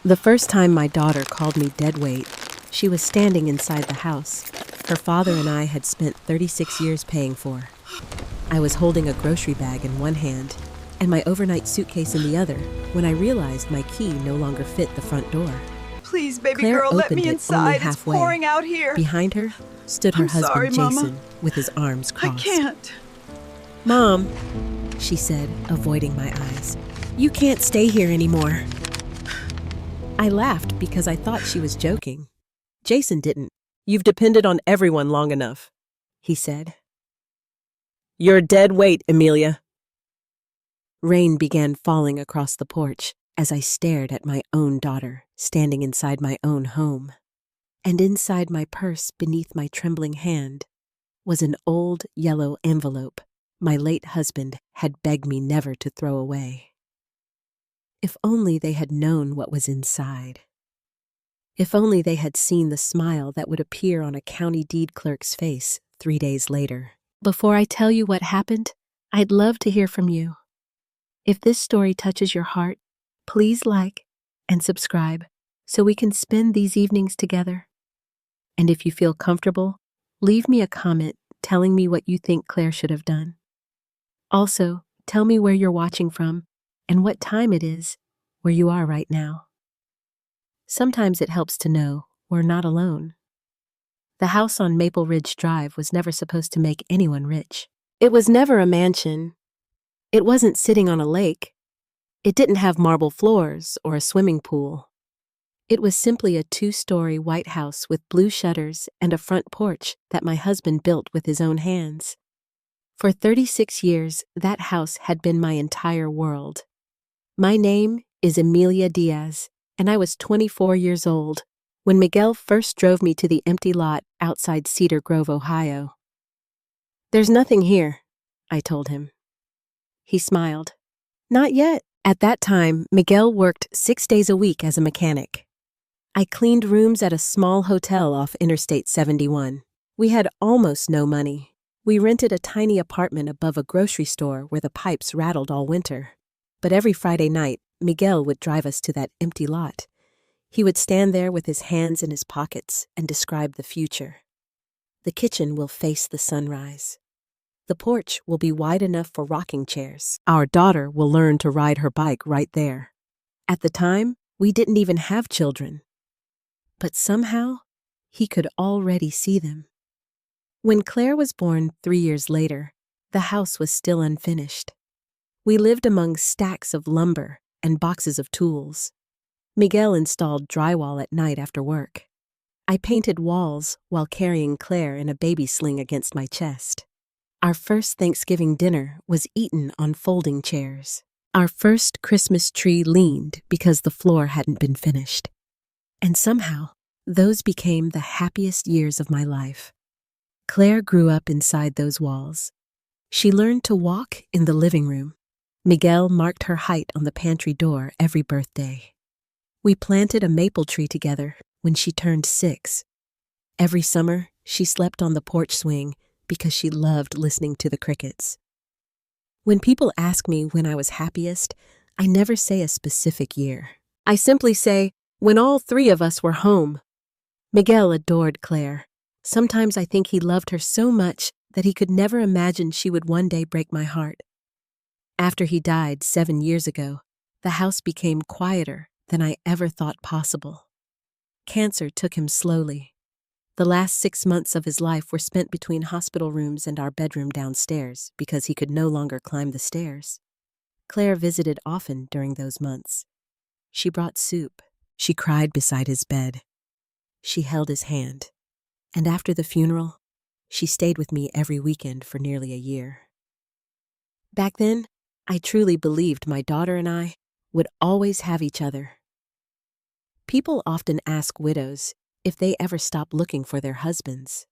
The first time my daughter called me deadweight, she was standing inside the house her father and I had spent 36 years paying for. I was holding a grocery bag in one hand and my overnight suitcase in the other when I realized my key no longer fit the front door. Please, baby Claire girl, let opened me it inside. only It's halfway. pouring out here. Behind her stood her I'm husband sorry, Mama. Jason with his arms I crossed. can't. "Mom," she said, avoiding my eyes, "you can't stay here anymore." I laughed because I thought she was joking. Jason didn't. "You've depended on everyone long enough," he said. "You're dead weight, Emilia." Rain began falling across the porch as I stared at my own daughter standing inside my own home. And inside my purse beneath my trembling hand was an old yellow envelope my late husband had begged me never to throw away. If only they had known what was inside. If only they had seen the smile that would appear on a county deed clerk's face 3 days later. Before I tell you what happened, I'd love to hear from you. If this story touches your heart, please like and subscribe so we can spend these evenings together. And if you feel comfortable, leave me a comment telling me what you think Claire should have done. Also, tell me where you're watching from and what time it is where you are right now. Sometimes it helps to know we're not alone. The house on Maple Ridge Drive was never supposed to make anyone rich. It was never a mansion. It wasn't sitting on a lake. It didn't have marble floors or a swimming pool. It was simply a 2-story white house with blue shutters and a front porch that my husband built with his own hands. For 36 years, that house had been my entire world. My name is Emilia Diaz, and I was 24 years old when Miguel first drove me to the empty lot outside Cedar Grove, Ohio. "There's nothing here," I told him. He smiled. "Not yet." At that time, Miguel worked 6 days a week as a mechanic. I cleaned rooms at a small hotel off Interstate 71. We had almost no money. We rented a tiny apartment above a grocery store where the pipes rattled all winter. But every Friday night, Miguel would drive us to that empty lot. He would stand there with his hands in his pockets and describe the future. "The kitchen will face the sunrise. The porch will be wide enough for rocking chairs. Our daughter will learn to ride her bike right there." At the time, we didn't even have children. But somehow, he could already see them. When Claire was born 3 years later, the house was still unfinished. We lived among stacks of lumber and boxes of tools. Miguel installed drywall at night after work. I painted walls while carrying Claire in a baby sling against my chest. Our first Thanksgiving dinner was eaten on folding chairs. Our first Christmas tree leaned because the floor hadn't been finished. And somehow, those became the happiest years of my life. Claire grew up inside those walls. She learned to walk in the living room. Miguel marked her height on the pantry door every birthday. We planted a maple tree together when she turned 6. Every summer, she slept on the porch swing because she loved listening to the crickets. When people ask me when I was happiest, I never say a specific year. I simply say, when all 3 of us were home. Miguel adored Claire. Sometimes I think he loved her so much that he could never imagine she would one day break my heart. After he died 7 years ago, the house became quieter than I ever thought possible. Cancer took him slowly. The last 6 months of his life were spent between hospital rooms and our bedroom downstairs because he could no longer climb the stairs. Claire visited often during those months. She brought soup. She cried beside his bed. She held his hand. And after the funeral, she stayed with me every weekend for nearly a year. Back then, I truly believed my daughter and I would always have each other. People often ask widows if they ever stop looking for their husbands.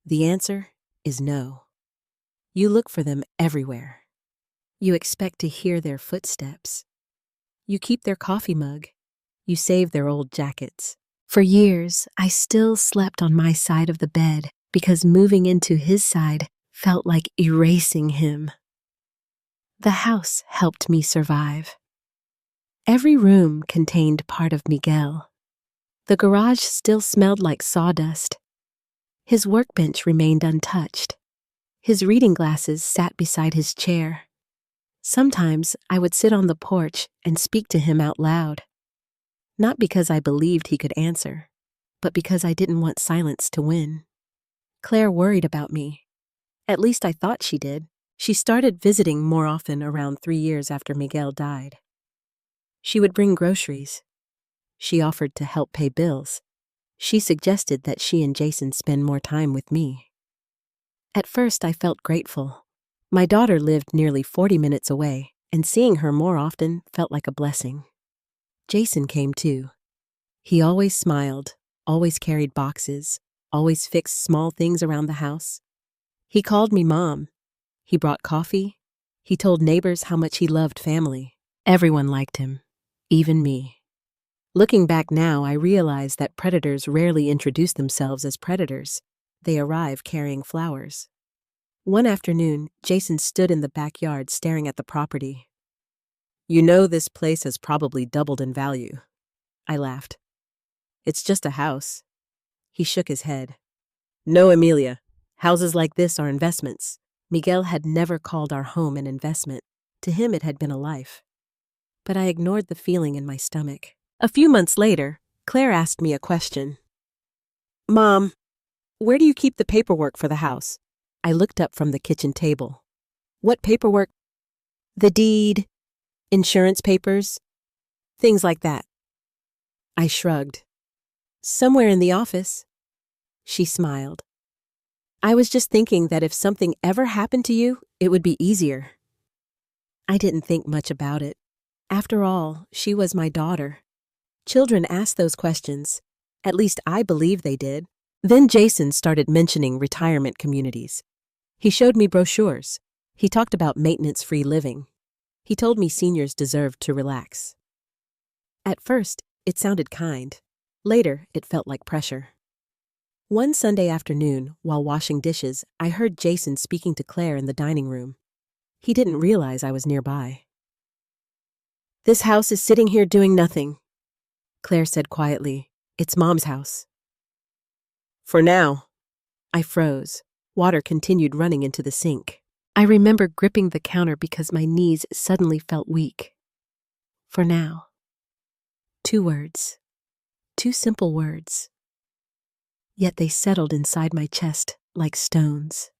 The answer is no. You look for them everywhere. You expect to hear their footsteps. You keep their coffee mug. You save their old jackets. For years, I still slept on my side of the bed because moving into his side felt like erasing him. The house helped me survive. Every room contained part of Miguel. The garage still smelled like sawdust. His workbench remained untouched. His reading glasses sat beside his chair. Sometimes I would sit on the porch and speak to him out loud. Not because I believed he could answer, but because I didn't want silence to win. Claire worried about me. At least I thought she did. She started visiting more often around 3 years after Miguel died. She would bring groceries. She offered to help pay bills. She suggested that she and Jason spend more time with me. At first, I felt grateful. My daughter lived nearly 40 minutes away, and seeing her more often felt like a blessing. Jason came too. He always smiled, always carried boxes, always fixed small things around the house. He called me Mom. He brought coffee. He told neighbors how much he loved family. Everyone liked him, even me. Looking back now, I realize that predators rarely introduce themselves as predators. They arrive carrying flowers. One afternoon, Jason stood in the backyard staring at the property. "You know this place has probably doubled in value." I laughed. "It's just a house." He shook his head. "No, Emilia. Houses like this are investments." Miguel had never called our home an investment. To him, it had been a life. But I ignored the feeling in my stomach. A few months later, Claire asked me a question. "Mom, where do you keep the paperwork for the house?" I looked up from the kitchen table. "What paperwork?" "The deed, insurance papers, things like that." I shrugged. "Somewhere in the office." She smiled. "I was just thinking that if something ever happened to you, it would be easier." I didn't think much about it. After all, she was my daughter. Children ask those questions. At least I believe they did. Then Jason started mentioning retirement communities. He showed me brochures. He talked about maintenance-free living. He told me seniors deserved to relax. At first, it sounded kind. Later, it felt like pressure. One Sunday afternoon, while washing dishes, I heard Jason speaking to Claire in the dining room. He didn't realize I was nearby. "This house is sitting here doing nothing," Claire said quietly. "It's Mom's house." "For now." I froze. Water continued running into the sink. I remember gripping the counter because my knees suddenly felt weak. For now. 2 words. 2 simple words. Yet they settled inside my chest like stones.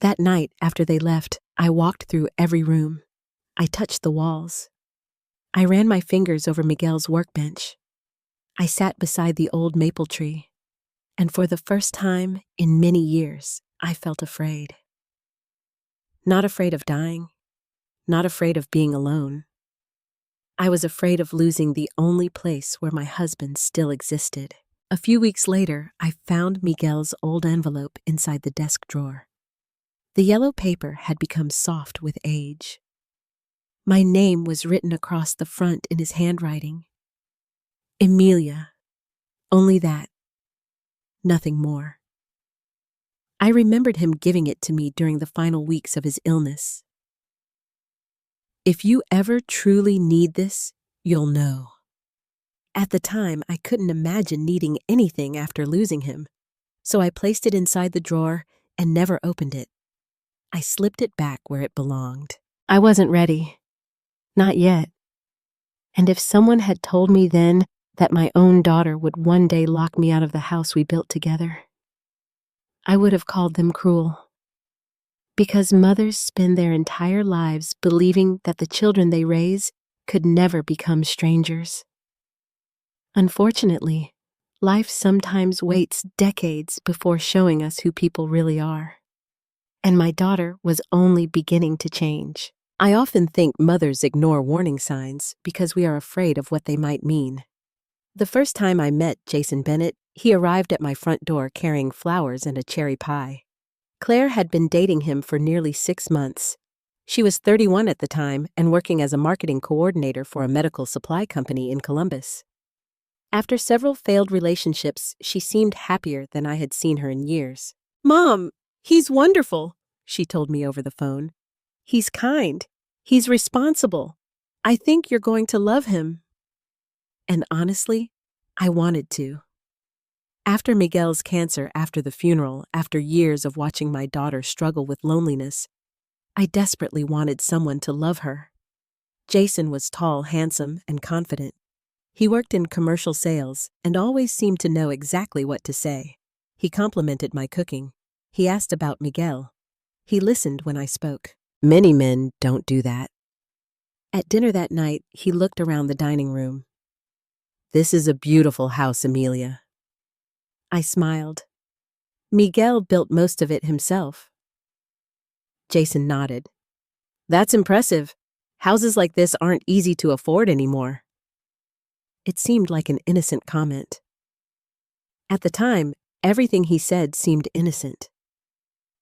That night, after they left, I walked through every room. I touched the walls. I ran my fingers over Miguel's workbench. I sat beside the old maple tree. And for the first time in many years, I felt afraid. Not afraid of dying. Not afraid of being alone. I was afraid of losing the only place where my husband still existed. A few weeks later, I found Miguel's old envelope inside the desk drawer. The yellow paper had become soft with age. My name was written across the front in his handwriting. Emilia. Only that. Nothing more. I remembered him giving it to me during the final weeks of his illness. "If you ever truly need this, you'll know." At the time, I couldn't imagine needing anything after losing him, so I placed it inside the drawer and never opened it. I slipped it back where it belonged. I wasn't ready. Not yet. And if someone had told me then that my own daughter would one day lock me out of the house we built together, I would have called them cruel. Because mothers spend their entire lives believing that the children they raise could never become strangers. Unfortunately, life sometimes waits decades before showing us who people really are. And my daughter was only beginning to change. I often think mothers ignore warning signs because we are afraid of what they might mean. The first time I met Jason Bennett, he arrived at my front door carrying flowers and a cherry pie. Claire had been dating him for nearly 6 months. She was 31 at the time and working as a marketing coordinator for a medical supply company in Columbus. After several failed relationships, she seemed happier than I had seen her in years. "Mom, he's wonderful," she told me over the phone. "He's kind. He's responsible. I think you're going to love him. And honestly, I wanted to. After Miguel's cancer, after the funeral, after years of watching my daughter struggle with loneliness, I desperately wanted someone to love her. Jason was tall, handsome, and confident. He worked in commercial sales and always seemed to know exactly what to say. He complimented my cooking. He asked about Miguel. He listened when I spoke. Many men don't do that. At dinner that night, he looked around the dining room. This is a beautiful house, Emilia. I smiled. Miguel built most of it himself. Jason nodded. That's impressive. Houses like this aren't easy to afford anymore. It seemed like an innocent comment. At the time, everything he said seemed innocent.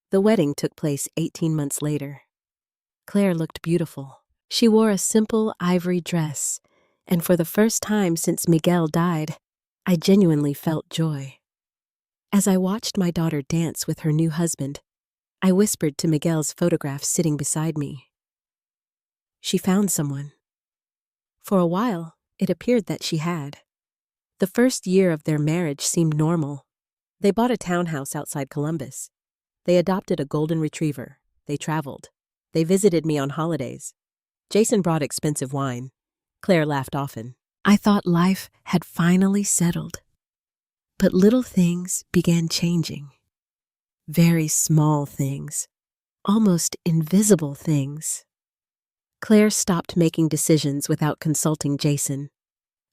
The wedding took place 18 months later. Claire looked beautiful. She wore a simple ivory dress, and for the first time since Miguel died, I genuinely felt joy. As I watched my daughter dance with her new husband, I whispered to Miguel's photograph sitting beside me. She found someone. For a while, it appeared that she had. The first year of their marriage seemed normal. They bought a townhouse outside Columbus. They adopted a golden retriever. They traveled. They visited me on holidays. Jason brought expensive wine. Claire laughed often. I thought life had finally settled. But little things began changing. Very small things. Almost invisible things. Claire stopped making decisions without consulting Jason.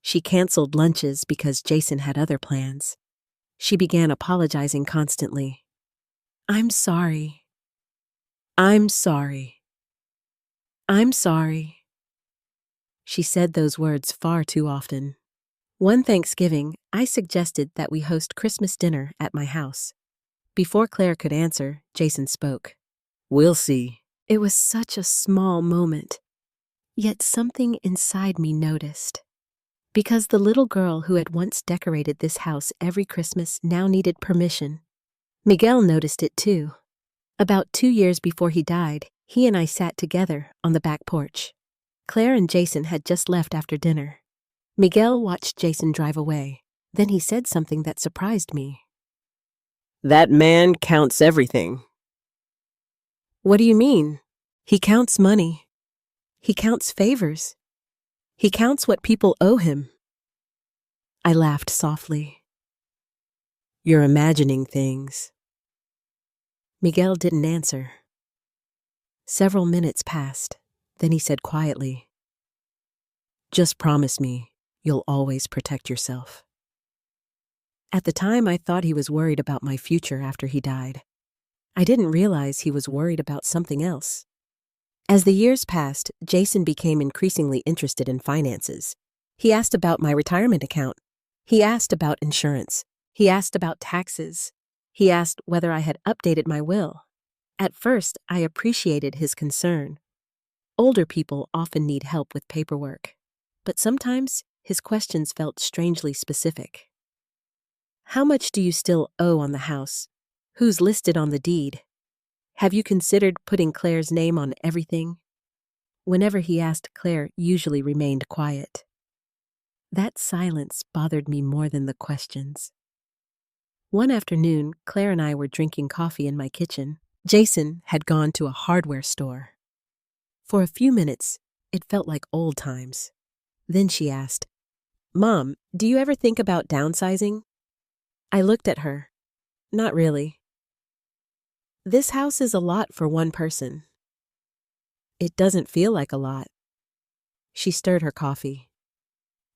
She canceled lunches because Jason had other plans. She began apologizing constantly. I'm sorry. I'm sorry. I'm sorry. She said those words far too often. One Thanksgiving, I suggested that we host Christmas dinner at my house. Before Claire could answer, Jason spoke. We'll see. It was such a small moment. Yet something inside me noticed. Because the little girl who had once decorated this house every Christmas now needed permission. Miguel noticed it too. About 2 years before he died, he and I sat together on the back porch. Claire and Jason had just left after dinner. Miguel watched Jason drive away. Then he said something that surprised me. That man counts everything. What do you mean? He counts money. He counts favors. He counts what people owe him. I laughed softly. You're imagining things. Miguel didn't answer. Several minutes passed. Then he said quietly, just promise me you'll always protect yourself. At the time, I thought he was worried about my future after he died. I didn't realize he was worried about something else. As the years passed, Jason became increasingly interested in finances. He asked about my retirement account. He asked about insurance. He asked about taxes. He asked whether I had updated my will. At first, I appreciated his concern. Older people often need help with paperwork, but sometimes his questions felt strangely specific. How much do you still owe on the house? Who's listed on the deed? Have you considered putting Claire's name on everything? Whenever he asked, Claire usually remained quiet. That silence bothered me more than the questions. One afternoon, Claire and I were drinking coffee in my kitchen. Jason had gone to a hardware store. For a few minutes, it felt like old times. Then she asked, Mom, do you ever think about downsizing? I looked at her. Not really. This house is a lot for one person. It doesn't feel like a lot. She stirred her coffee.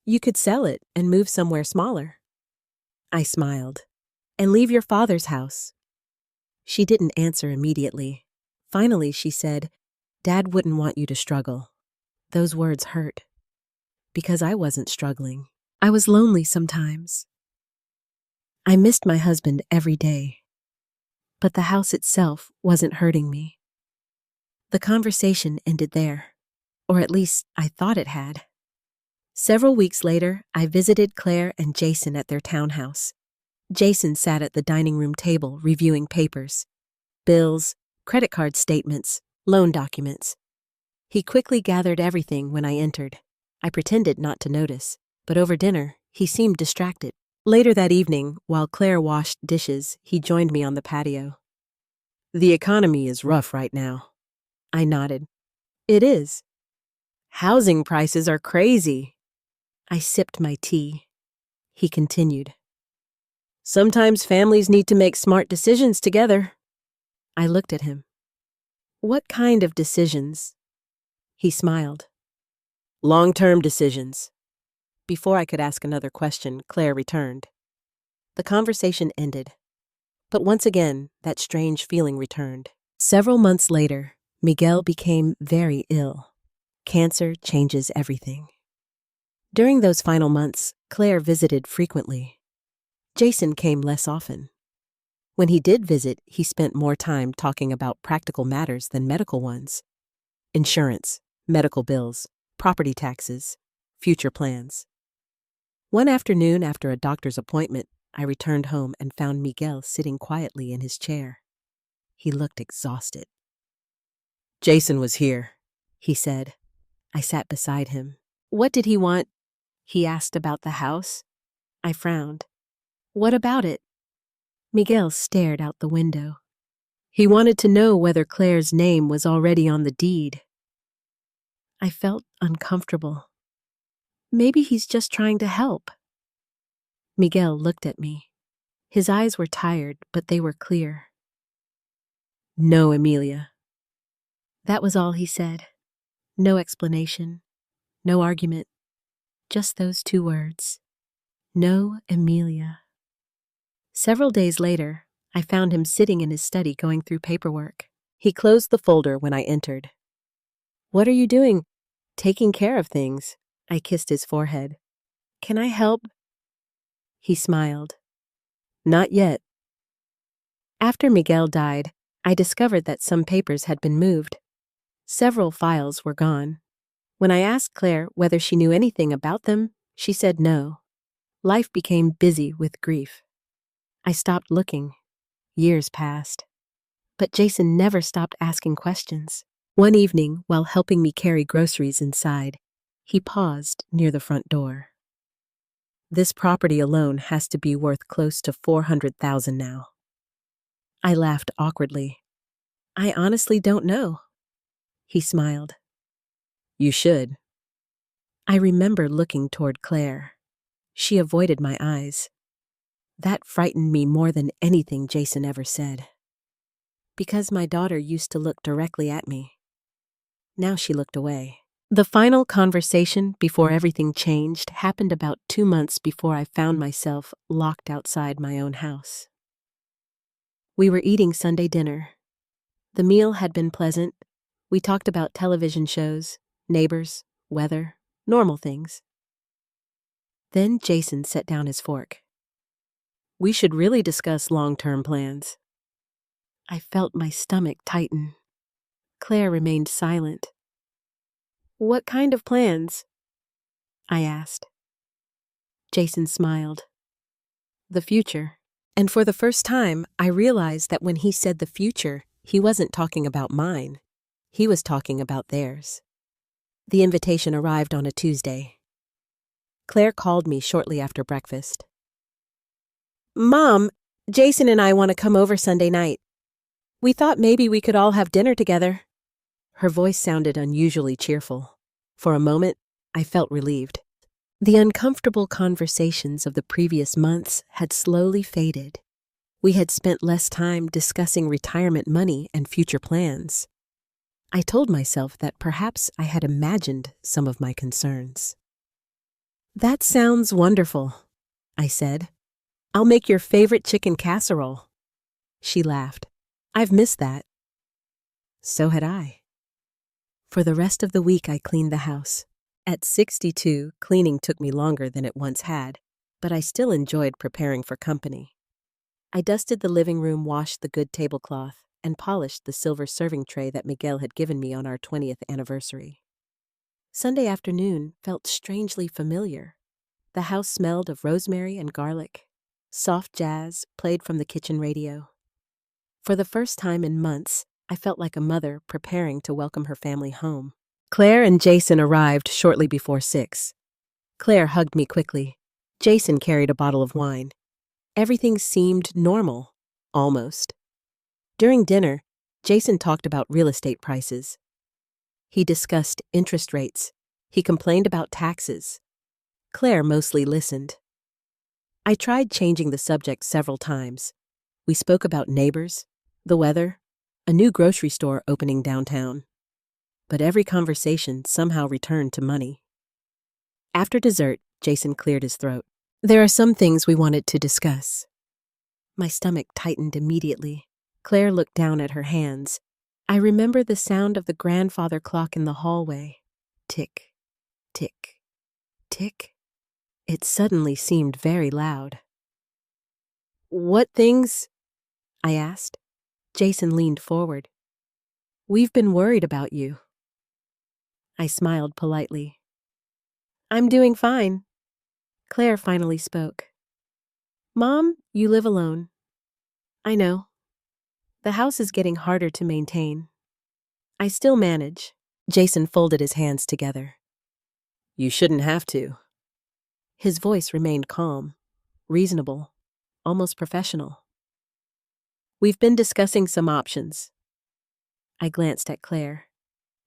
You could sell it and move somewhere smaller. I smiled. And leave your father's house. She didn't answer immediately. Finally, she said, Dad wouldn't want you to struggle. Those words hurt. Because I wasn't struggling. I was lonely sometimes. I missed my husband every day. But the house itself wasn't hurting me. The conversation ended there. Or at least, I thought it had. Several weeks later, I visited Claire and Jason at their townhouse. Jason sat at the dining room table reviewing papers, bills, credit card statements, loan documents. He quickly gathered everything when I entered. I pretended not to notice, but over dinner, he seemed distracted. Later that evening, while Claire washed dishes, he joined me on the patio. "The economy is rough right now." I nodded. "It is. Housing prices are crazy." I sipped my tea. He continued. "Sometimes families need to make smart decisions together." I looked at him. "What kind of decisions?" He smiled. "Long-term decisions." Before I could ask another question, Claire returned. The conversation ended. But once again, that strange feeling returned. Several months later, Miguel became very ill. Cancer changes everything. During those final months, Claire visited frequently. Jason came less often. When he did visit, he spent more time talking about practical matters than medical ones. Insurance, medical bills, property taxes, future plans. One afternoon after a doctor's appointment, I returned home and found Miguel sitting quietly in his chair. He looked exhausted. "Jason was here," he said. I sat beside him. "What did he want?" He asked about the house. I frowned. "What about it?" Miguel stared out the window. "He wanted to know whether Claire's name was already on the deed." I felt uncomfortable. Maybe he's just trying to help. Miguel looked at me. His eyes were tired, but they were clear. "No, Emilia." That was all he said. No explanation, no argument, just those two words. No, Emilia. Several days later, I found him sitting in his study going through paperwork. He closed the folder when I entered. "What are you doing?" "Taking care of things." I kissed his forehead. "Can I help?" He smiled. "Not yet." After Miguel died, I discovered that some papers had been moved. Several files were gone. When I asked Claire whether she knew anything about them, she said no. Life became busy with grief. I stopped looking. Years passed. But Jason never stopped asking questions. One evening, while helping me carry groceries inside, he paused near the front door. "This property alone has to be worth close to $400,000 now." I laughed awkwardly. "I honestly don't know." He smiled. "You should." I remember looking toward Claire. She avoided my eyes. That frightened me more than anything Jason ever said. Because my daughter used to look directly at me. Now she looked away. The final conversation before everything changed happened about 2 months before I found myself locked outside my own house. We were eating Sunday dinner. The meal had been pleasant. We talked about television shows, neighbors, weather, normal things. Then Jason set down his fork. "We should really discuss long-term plans." I felt my stomach tighten. Claire remained silent. "What kind of plans?" I asked. Jason smiled. "The future." And for the first time, I realized that when he said the future, he wasn't talking about mine. He was talking about theirs. The invitation arrived on a Tuesday. Claire called me shortly after breakfast. "Mom, Jason and I want to come over Sunday night. We thought maybe we could all have dinner together." Her voice sounded unusually cheerful. For a moment, I felt relieved. The uncomfortable conversations of the previous months had slowly faded. We had spent less time discussing retirement money and future plans. I told myself that perhaps I had imagined some of my concerns. "That sounds wonderful," I said. "I'll make your favorite chicken casserole." She laughed. "I've missed that." So had I. For the rest of the week, I cleaned the house. At 62, cleaning took me longer than it once had, but I still enjoyed preparing for company. I dusted the living room, washed the good tablecloth, and polished the silver serving tray that Miguel had given me on our 20th anniversary. Sunday afternoon felt strangely familiar. The house smelled of rosemary and garlic. Soft jazz played from the kitchen radio. For the first time in months, I felt like a mother preparing to welcome her family home. Claire and Jason arrived shortly before 6. Claire hugged me quickly. Jason carried a bottle of wine. Everything seemed normal, almost. During dinner, Jason talked about real estate prices. He discussed interest rates. He complained about taxes. Claire mostly listened. I tried changing the subject several times. We spoke about neighbors, the weather, a new grocery store opening downtown. But every conversation somehow returned to money. After dessert, Jason cleared his throat. There are some things we wanted to discuss. My stomach tightened immediately. Claire looked down at her hands. I remember the sound of the grandfather clock in the hallway. Tick, tick, tick. It suddenly seemed very loud. What things? I asked. Jason leaned forward. We've been worried about you. I smiled politely. I'm doing fine. Claire finally spoke. Mom, you live alone. I know. The house is getting harder to maintain. I still manage. Jason folded his hands together. You shouldn't have to. His voice remained calm, reasonable, almost professional. We've been discussing some options. I glanced at Claire.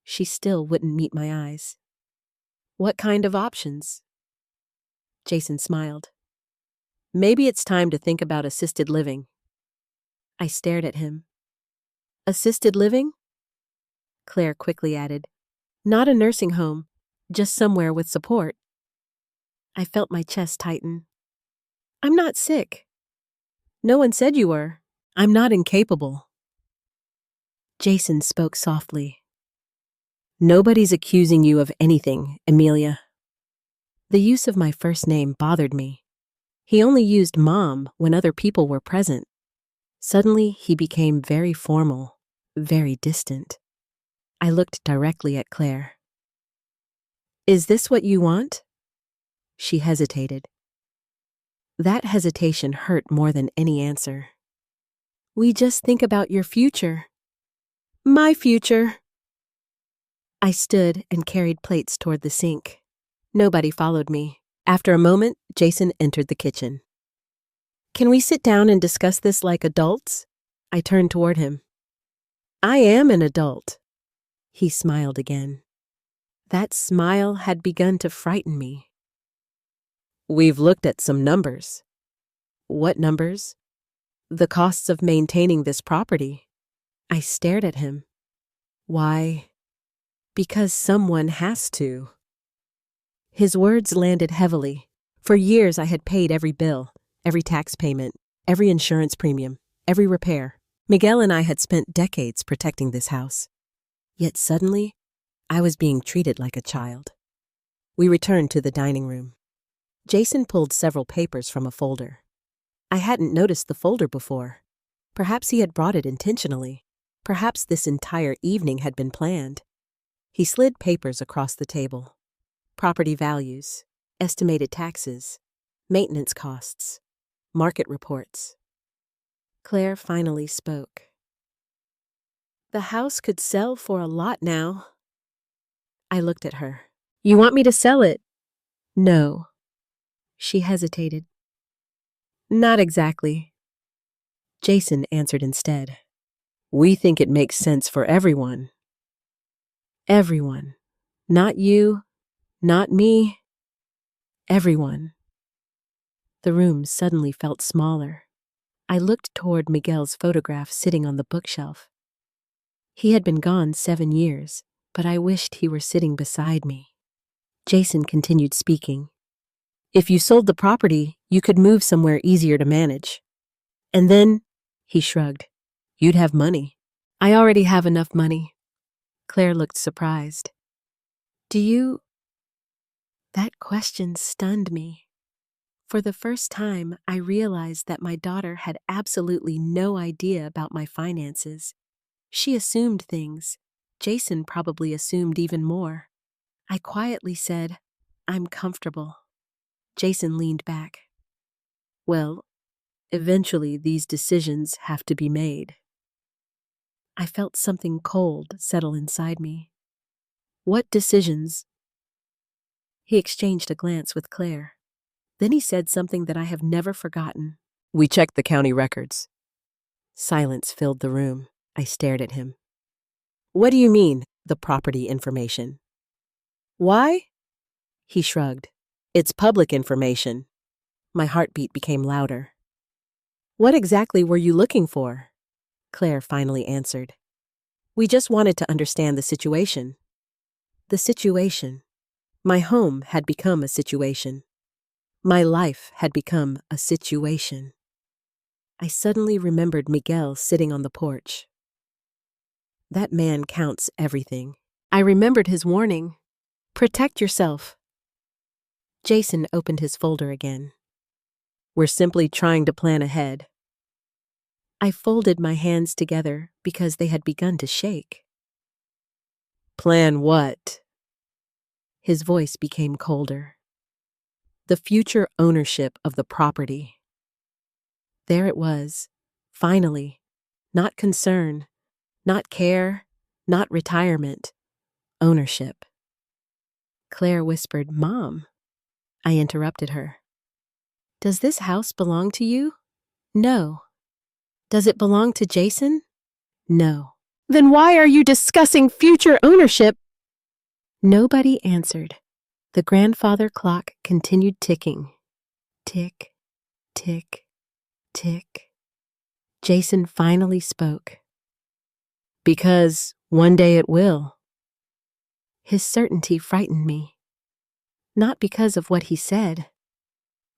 She still wouldn't meet my eyes. What kind of options? Jason smiled. Maybe it's time to think about assisted living. I stared at him. Assisted living? Claire quickly added, not a nursing home, just somewhere with support. I felt my chest tighten. I'm not sick. No one said you were. I'm not incapable. Jason spoke softly. Nobody's accusing you of anything, Emilia. The use of my first name bothered me. He only used Mom when other people were present. Suddenly, he became very formal, very distant. I looked directly at Claire. Is this what you want? She hesitated. That hesitation hurt more than any answer. We just think about your future. My future. I stood and carried plates toward the sink. Nobody followed me. After a moment, Jason entered the kitchen. Can we sit down and discuss this like adults? I turned toward him. I am an adult. He smiled again. That smile had begun to frighten me. We've looked at some numbers. What numbers? The costs of maintaining this property. I stared at him. Why? Because someone has to. His words landed heavily. For years I had paid every bill, every tax payment, every insurance premium, every repair. Miguel and I had spent decades protecting this house. Yet suddenly, I was being treated like a child. We returned to the dining room. Jason pulled several papers from a folder. I hadn't noticed the folder before. Perhaps he had brought it intentionally. Perhaps this entire evening had been planned. He slid papers across the table. Property values, estimated taxes, maintenance costs, market reports. Claire finally spoke. The house could sell for a lot now. I looked at her. You want me to sell it? No. She hesitated. Not exactly. Jason answered instead. We think it makes sense for everyone. Everyone. Not you, not me. Everyone. The room suddenly felt smaller. I looked toward Miguel's photograph sitting on the bookshelf. He had been gone 7 years, but I wished he were sitting beside me. Jason continued speaking. If you sold the property, you could move somewhere easier to manage. And then, he shrugged, you'd have money. I already have enough money. Claire looked surprised. Do you? That question stunned me. For the first time, I realized that my daughter had absolutely no idea about my finances. She assumed things. Jason probably assumed even more. I quietly said, I'm comfortable. Jason leaned back. Well, eventually these decisions have to be made. I felt something cold settle inside me. What decisions? He exchanged a glance with Claire. Then he said something that I have never forgotten. We checked the county records. Silence filled the room. I stared at him. What do you mean, the property information? Why? He shrugged. It's public information. My heartbeat became louder. What exactly were you looking for? Claire finally answered. We just wanted to understand the situation. The situation. My home had become a situation. My life had become a situation. I suddenly remembered Miguel sitting on the porch. That man counts everything. I remembered his warning. Protect yourself. Jason opened his folder again. We're simply trying to plan ahead. I folded my hands together because they had begun to shake. Plan what? His voice became colder. The future ownership of the property. There it was, finally. Not concern, not care, not retirement. Ownership. Claire whispered, Mom. I interrupted her. Does this house belong to you? No. Does it belong to Jason? No. Then why are you discussing future ownership? Nobody answered. The grandfather clock continued ticking. Tick, tick, tick. Jason finally spoke. Because one day it will. His certainty frightened me. Not because of what he said,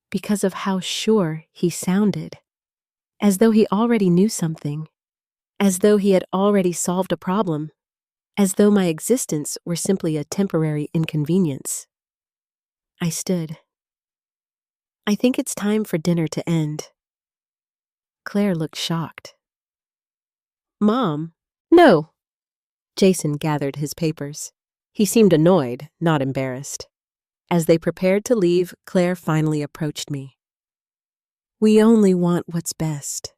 because of how sure he sounded. As though he already knew something. As though he had already solved a problem. As though my existence were simply a temporary inconvenience. I stood. I think it's time for dinner to end. Claire looked shocked. Mom, no. Jason gathered his papers. He seemed annoyed, not embarrassed. As they prepared to leave, Claire finally approached me. We only want what's best.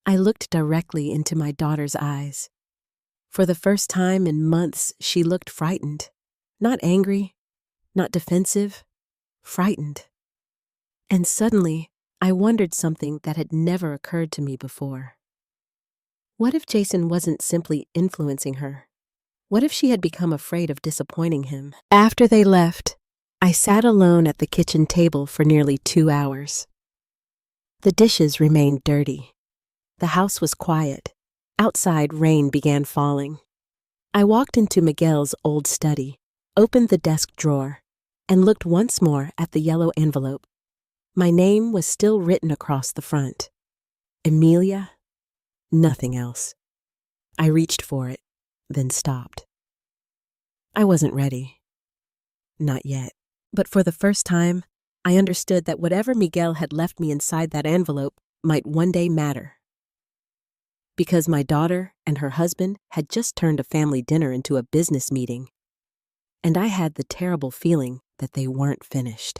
I looked directly into my daughter's eyes. For the first time in months, she looked frightened. Not angry, not defensive, frightened. And suddenly, I wondered something that had never occurred to me before. What if Jason wasn't simply influencing her? What if she had become afraid of disappointing him? After they left, I sat alone at the kitchen table for nearly 2 hours. The dishes remained dirty. The house was quiet. Outside, rain began falling. I walked into Miguel's old study, opened the desk drawer, and looked once more at the yellow envelope. My name was still written across the front. Emilia, nothing else. I reached for it, then stopped. I wasn't ready. Not yet. But for the first time, I understood that whatever Miguel had left me inside that envelope might one day matter. Because my daughter and her husband had just turned a family dinner into a business meeting, and I had the terrible feeling that they weren't finished.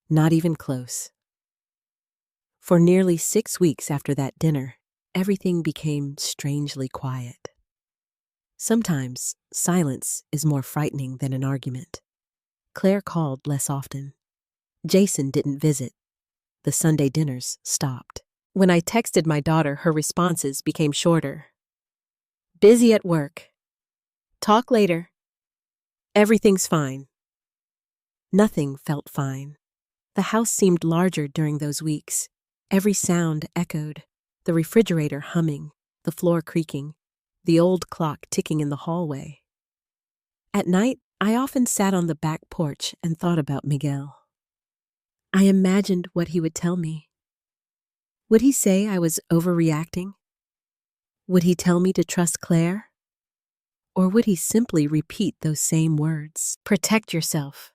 Not even close. For nearly 6 weeks after that dinner, everything became strangely quiet. Sometimes silence is more frightening than an argument. Claire called less often. Jason didn't visit. The Sunday dinners stopped. When I texted my daughter, her responses became shorter. Busy at work. Talk later. Everything's fine. Nothing felt fine. The house seemed larger during those weeks. Every sound echoed. The refrigerator humming, the floor creaking, the old clock ticking in the hallway. At night, I often sat on the back porch and thought about Miguel. I imagined what he would tell me. Would he say I was overreacting? Would he tell me to trust Claire? Or would he simply repeat those same words? Protect yourself.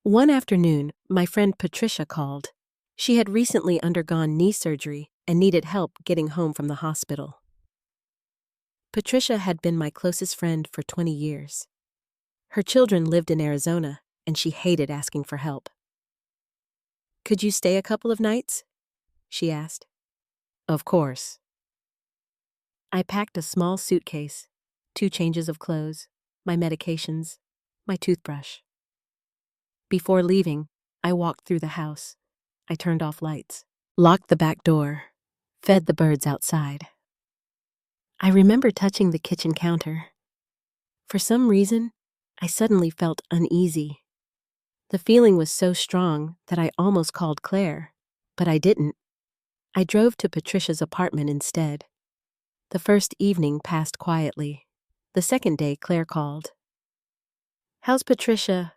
One afternoon, my friend Patricia called. She had recently undergone knee surgery and needed help getting home from the hospital. Patricia had been my closest friend for 20 years. Her children lived in Arizona, and she hated asking for help. Could you stay a couple of nights? She asked. Of course. I packed a small suitcase, 2 changes of clothes, my medications, my toothbrush. Before leaving, I walked through the house. I turned off lights, locked the back door, fed the birds outside. I remember touching the kitchen counter. For some reason, I suddenly felt uneasy. The feeling was so strong that I almost called Claire, but I didn't. I drove to Patricia's apartment instead. The first evening passed quietly. The second day, Claire called. "How's Patricia?"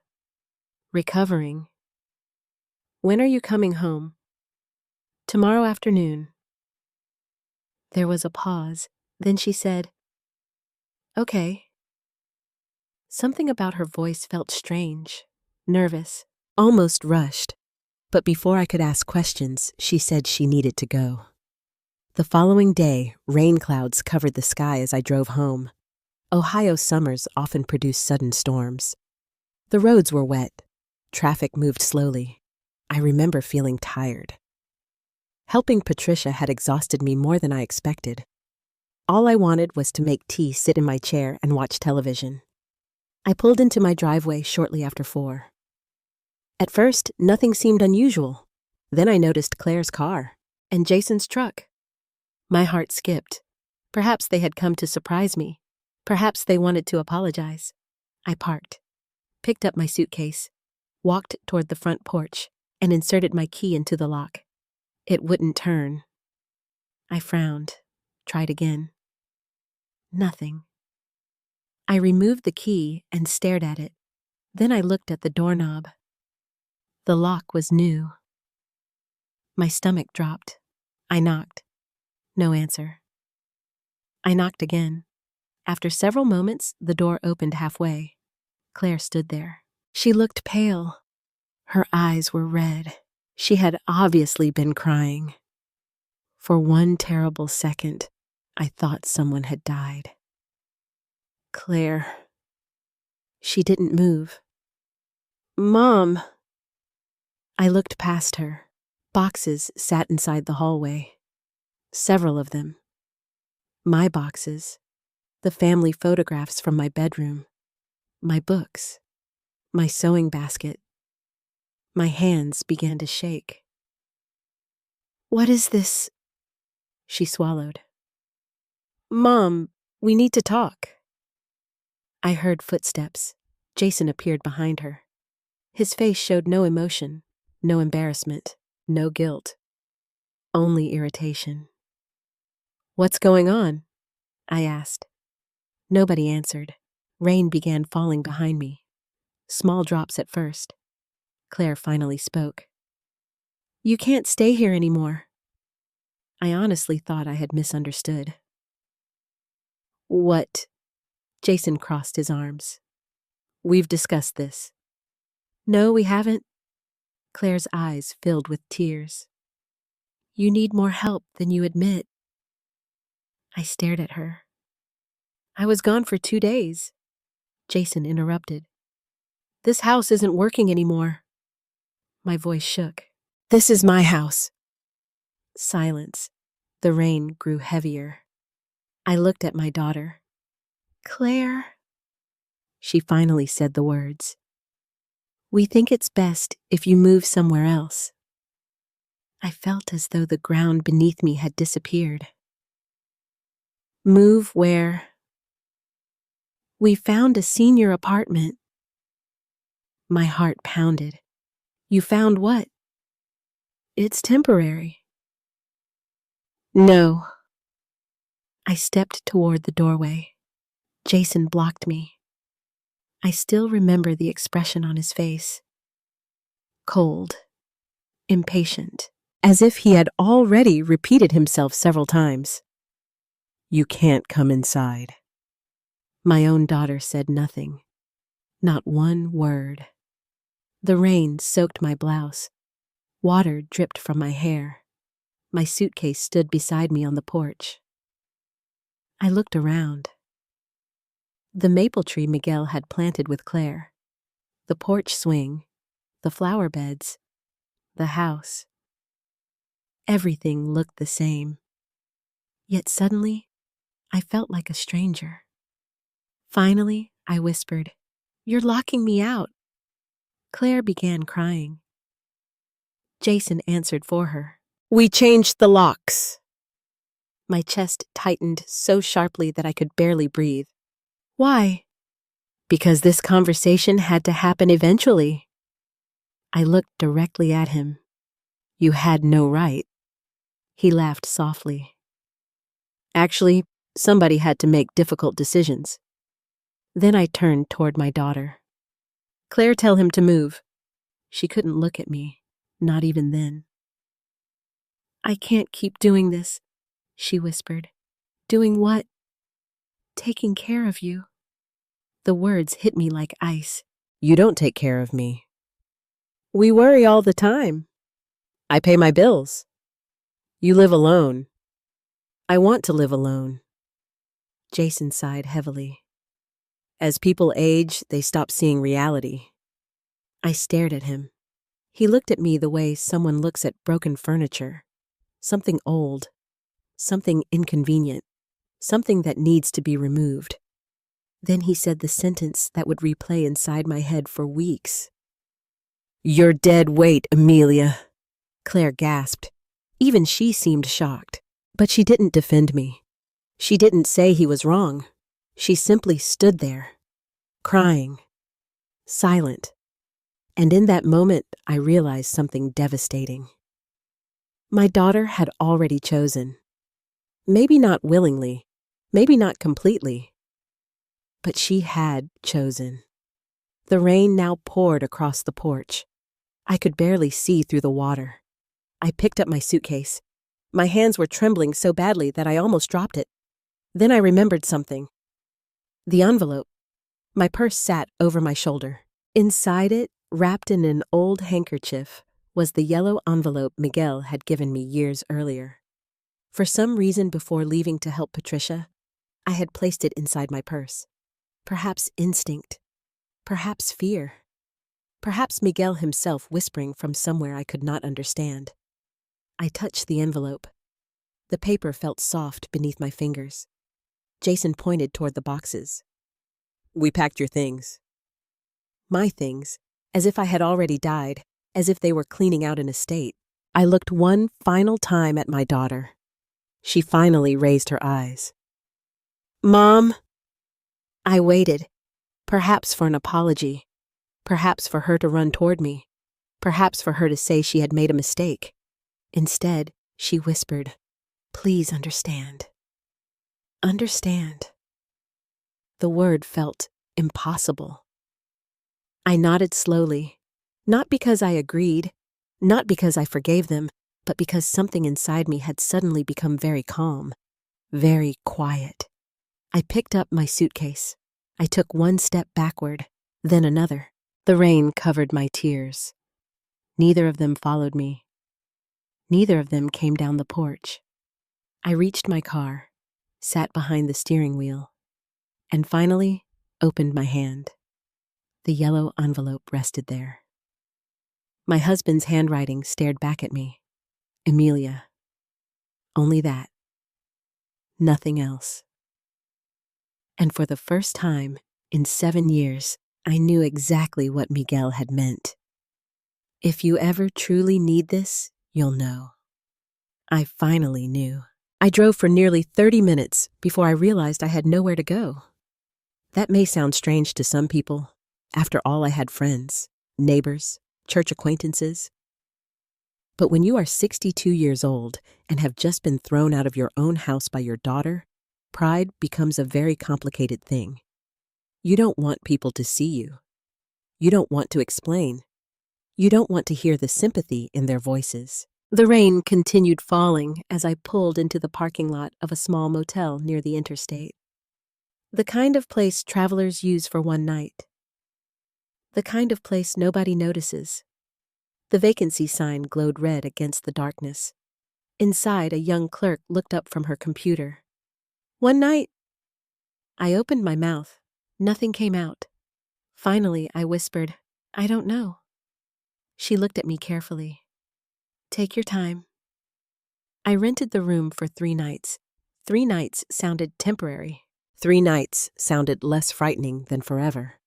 "Recovering." "When are you coming home?" "Tomorrow afternoon." There was a pause. Then she said, "Okay." Something about her voice felt strange, nervous, almost rushed. But before I could ask questions, she said she needed to go. The following day, rain clouds covered the sky as I drove home. Ohio summers often produce sudden storms. The roads were wet. Traffic moved slowly. I remember feeling tired. Helping Patricia had exhausted me more than I expected. All I wanted was to make tea, sit in my chair, and watch television. I pulled into my driveway shortly after 4. At first, nothing seemed unusual. Then I noticed Claire's car and Jason's truck. My heart skipped. Perhaps they had come to surprise me. Perhaps they wanted to apologize. I parked, picked up my suitcase, walked toward the front porch, and inserted my key into the lock. It wouldn't turn. I frowned, tried again. Nothing. I removed the key and stared at it. Then I looked at the doorknob. The lock was new. My stomach dropped. I knocked. No answer. I knocked again. After several moments, the door opened halfway. Claire stood there. She looked pale. Her eyes were red. She had obviously been crying. For one terrible second, I thought someone had died. Claire. She didn't move. "Mom." I looked past her. Boxes sat inside the hallway. Several of them. My boxes. The family photographs from my bedroom. My books. My sewing basket. My hands began to shake. "What is this?" She swallowed. "Mom, we need to talk." I heard footsteps. Jason appeared behind her. His face showed no emotion, no embarrassment, no guilt. Only irritation. "What's going on?" I asked. Nobody answered. Rain began falling behind me. Small drops at first. Claire finally spoke. "You can't stay here anymore." I honestly thought I had misunderstood. "What?" Jason crossed his arms. "We've discussed this." "No, we haven't." Claire's eyes filled with tears. "You need more help than you admit." I stared at her. "I was gone for 2 days." Jason interrupted. "This house isn't working anymore." My voice shook. "This is my house." Silence. The rain grew heavier. I looked at my daughter. "Claire," she finally said the words. "We think it's best if you move somewhere else." I felt as though the ground beneath me had disappeared. "Move where?" "We found a senior apartment." My heart pounded. "You found what?" "It's temporary." "No." I stepped toward the doorway. Jason blocked me. I still remember the expression on his face. Cold, impatient, as if he had already repeated himself several times. "You can't come inside." My own daughter said nothing. Not one word. The rain soaked my blouse. Water dripped from my hair. My suitcase stood beside me on the porch. I looked around. The maple tree Miguel had planted with Claire, the porch swing, the flower beds, the house. Everything looked the same. Yet suddenly, I felt like a stranger. Finally, I whispered. You're locking me out. Claire began crying. Jason answered for her. We changed the locks. My chest tightened so sharply that I could barely breathe. Why? Because this conversation had to happen eventually. I looked directly at him. You had no right. He laughed softly. Actually, somebody had to make difficult decisions. Then I turned toward my daughter. Claire, tell him to move. She couldn't look at me, not even then. I can't keep doing this, she whispered. Doing what? Taking care of you. The words hit me like ice. You don't take care of me. We worry all the time. I pay my bills. You live alone. I want to live alone. Jason sighed heavily. As people age, they stop seeing reality. I stared at him. He looked at me the way someone looks at broken furniture. Something old. Something inconvenient. Something that needs to be removed. Then he said the sentence that would replay inside my head for weeks. You're dead weight, Emilia. Claire gasped. Even she seemed shocked. But she didn't defend me. She didn't say he was wrong. She simply stood there, crying, silent. And in that moment, I realized something devastating. My daughter had already chosen. Maybe not willingly, maybe not completely, but she had chosen. The rain now poured across the porch. I could barely see through the water. I picked up my suitcase. My hands were trembling so badly that I almost dropped it. Then I remembered something. The envelope. My purse sat over my shoulder. Inside it, wrapped in an old handkerchief, was the yellow envelope Miguel had given me years earlier. For some reason before leaving to help Patricia, I had placed it inside my purse. Perhaps instinct. Perhaps fear. Perhaps Miguel himself whispering from somewhere I could not understand. I touched the envelope. The paper felt soft beneath my fingers. Jason pointed toward the boxes. We packed your things. My things, as if I had already died, as if they were cleaning out an estate. I looked one final time at my daughter. She finally raised her eyes. Mom? I waited, perhaps for an apology, perhaps for her to run toward me, perhaps for her to say she had made a mistake. Instead, she whispered, Please understand. Understand. The word felt impossible. I nodded slowly, not because I agreed, not because I forgave them, but because something inside me had suddenly become very calm, very quiet. I picked up my suitcase. I took one step backward, then another. The rain covered my tears. Neither of them followed me. Neither of them came down the porch. I reached my car, sat behind the steering wheel, and finally opened my hand. The yellow envelope rested there. My husband's handwriting stared back at me. Emilia. Only that. Nothing else. And for the first time in 7 years, I knew exactly what Miguel had meant. If you ever truly need this, you'll know. I finally knew. I drove for nearly 30 minutes before I realized I had nowhere to go. That may sound strange to some people. After all, I had friends, neighbors, church acquaintances. But when you are 62 years old and have just been thrown out of your own house by your daughter, pride becomes a very complicated thing. You don't want people to see you. You don't want to explain. You don't want to hear the sympathy in their voices. The rain continued falling as I pulled into the parking lot of a small motel near the interstate. The kind of place travelers use for one night. The kind of place nobody notices. The vacancy sign glowed red against the darkness. Inside, a young clerk looked up from her computer. One night. I opened my mouth. Nothing came out. Finally, I whispered, I don't know. She looked at me carefully. Take your time. I rented the room for 3 nights. 3 nights sounded temporary. 3 nights sounded less frightening than forever.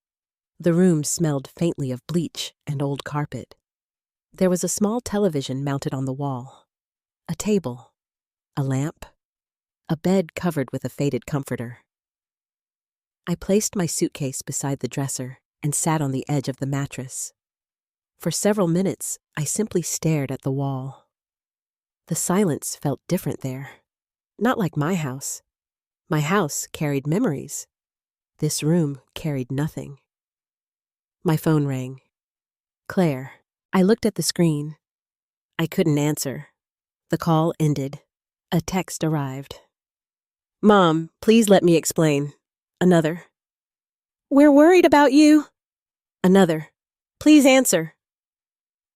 The room smelled faintly of bleach and old carpet. There was a small television mounted on the wall, a table, a lamp, a bed covered with a faded comforter. I placed my suitcase beside the dresser and sat on the edge of the mattress. For several minutes, I simply stared at the wall. The silence felt different there. Not like my house. My house carried memories. This room carried nothing. My phone rang. Claire. I looked at the screen. I couldn't answer. The call ended. A text arrived. Mom, please let me explain. Another. We're worried about you. Another. Please answer.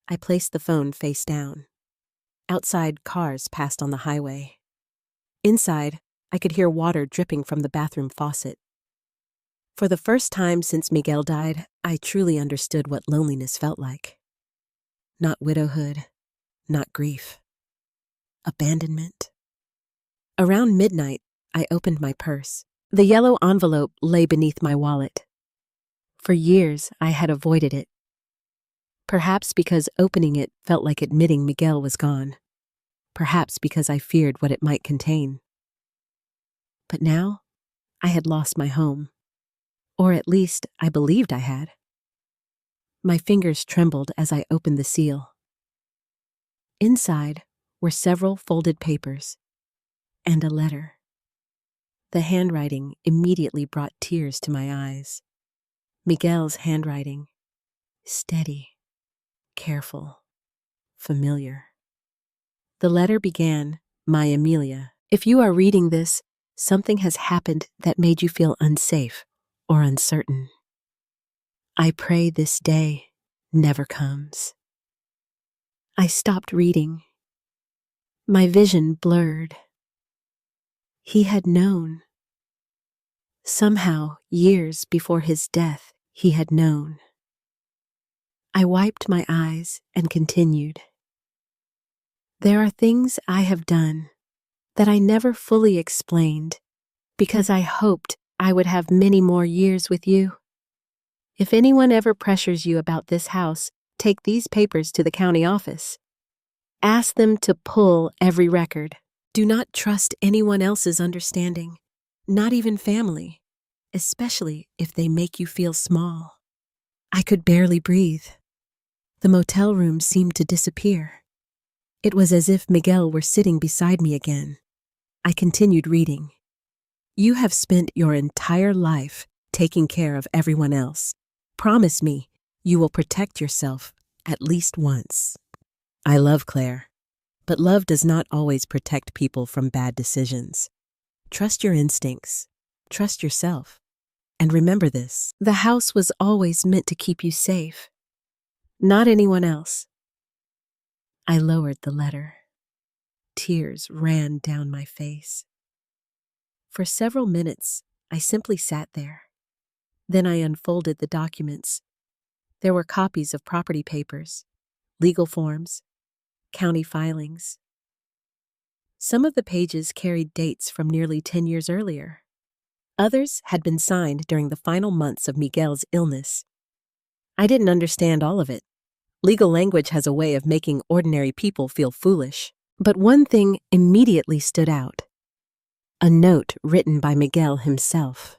I placed the phone face down. Outside, cars passed on the highway. Inside, I could hear water dripping from the bathroom faucet. For the first time since Miguel died, I truly understood what loneliness felt like. Not widowhood, not grief. Abandonment. Around midnight, I opened my purse. The yellow envelope lay beneath my wallet. For years, I had avoided it. Perhaps because opening it felt like admitting Miguel was gone. Perhaps because I feared what it might contain. But now, I had lost my home. Or at least, I believed I had. My fingers trembled as I opened the seal. Inside were several folded papers and a letter. The handwriting immediately brought tears to my eyes. Miguel's handwriting, steady, careful, familiar. The letter began, "My Emilia, if you are reading this, something has happened that made you feel unsafe or uncertain. I pray this day never comes." I stopped reading. My vision blurred. He had known. Somehow, years before his death, he had known. I wiped my eyes and continued. There are things I have done that I never fully explained because I hoped I would have many more years with you. If anyone ever pressures you about this house, take these papers to the county office. Ask them to pull every record. Do not trust anyone else's understanding, not even family, especially if they make you feel small. I could barely breathe. The motel room seemed to disappear. It was as if Miguel were sitting beside me again. I continued reading. You have spent your entire life taking care of everyone else. Promise me you will protect yourself at least once. I love Claire, but love does not always protect people from bad decisions. Trust your instincts. Trust yourself. And remember this, the house was always meant to keep you safe, not anyone else. I lowered the letter. Tears ran down my face. For several minutes, I simply sat there. Then I unfolded the documents. There were copies of property papers, legal forms, county filings. Some of the pages carried dates from nearly 10 years earlier. Others had been signed during the final months of Miguel's illness. I didn't understand all of it. Legal language has a way of making ordinary people feel foolish. But one thing immediately stood out. A note written by Miguel himself.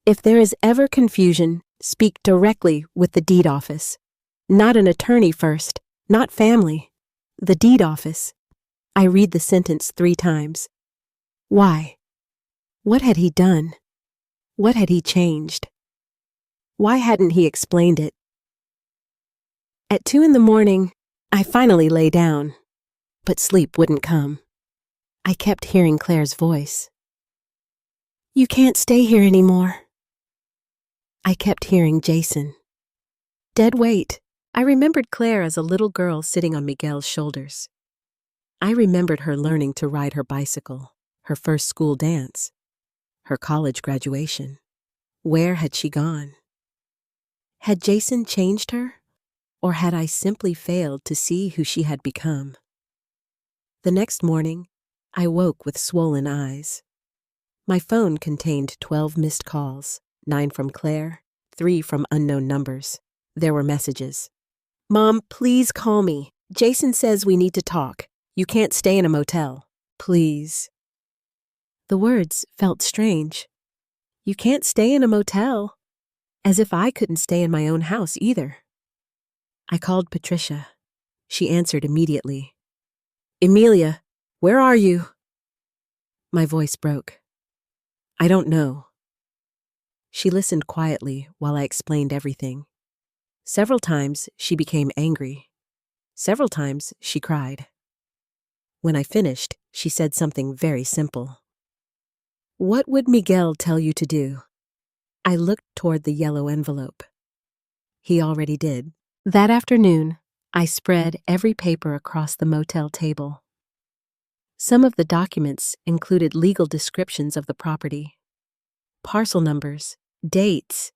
If there is ever confusion, speak directly with the deed office. Not an attorney first, not family. The deed office. I read the sentence 3 times. Why? What had he done? What had he changed? Why hadn't he explained it? At 2 a.m, I finally lay down, but sleep wouldn't come. I kept hearing Claire's voice. You can't stay here anymore. I kept hearing Jason. Dead weight. I remembered Claire as a little girl sitting on Miguel's shoulders. I remembered her learning to ride her bicycle, her first school dance, her college graduation. Where had she gone? Had Jason changed her, or had I simply failed to see who she had become? The next morning, I woke with swollen eyes. My phone contained 12 missed calls, 9 from Claire, 3 from unknown numbers. There were messages. Mom, please call me. Jason says we need to talk. You can't stay in a motel. Please. The words felt strange. You can't stay in a motel. As if I couldn't stay in my own house either. I called Patricia. She answered immediately. Emilia, where are you? My voice broke. I don't know. She listened quietly while I explained everything. Several times she became angry. Several times she cried. When I finished, she said something very simple. What would Miguel tell you to do? I looked toward the yellow envelope. He already did. That afternoon, I spread every paper across the motel table. Some of the documents included legal descriptions of the property, parcel numbers, dates,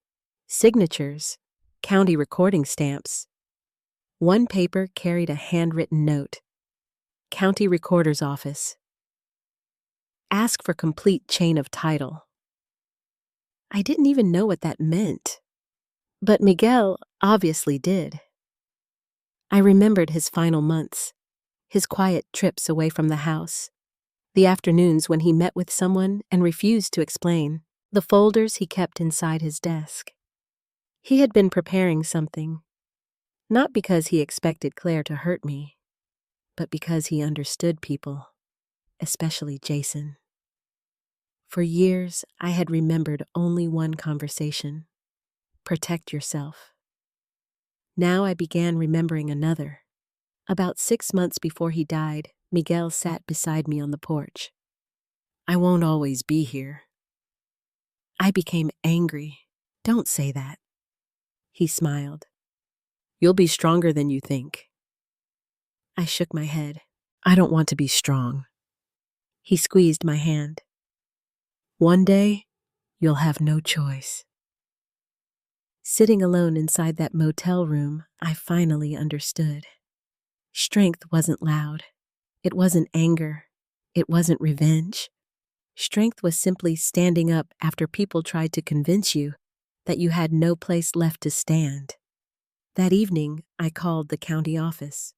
signatures, county recording stamps. One paper carried a handwritten note. County Recorder's Office. Ask for complete chain of title. I didn't even know what that meant. But Miguel obviously did. I remembered his final months, his quiet trips away from the house, the afternoons when he met with someone and refused to explain, the folders he kept inside his desk. He had been preparing something, not because he expected Claire to hurt me, but because he understood people, especially Jason. For years, I had remembered only one conversation. Protect yourself. Now I began remembering another. About 6 months before he died, Miguel sat beside me on the porch. I won't always be here. I became angry. Don't say that. He smiled. You'll be stronger than you think. I shook my head. I don't want to be strong. He squeezed my hand. One day, you'll have no choice. Sitting alone inside that motel room, I finally understood. Strength wasn't loud. It wasn't anger. It wasn't revenge. Strength was simply standing up after people tried to convince you that you had no place left to stand. That evening, I called the county office.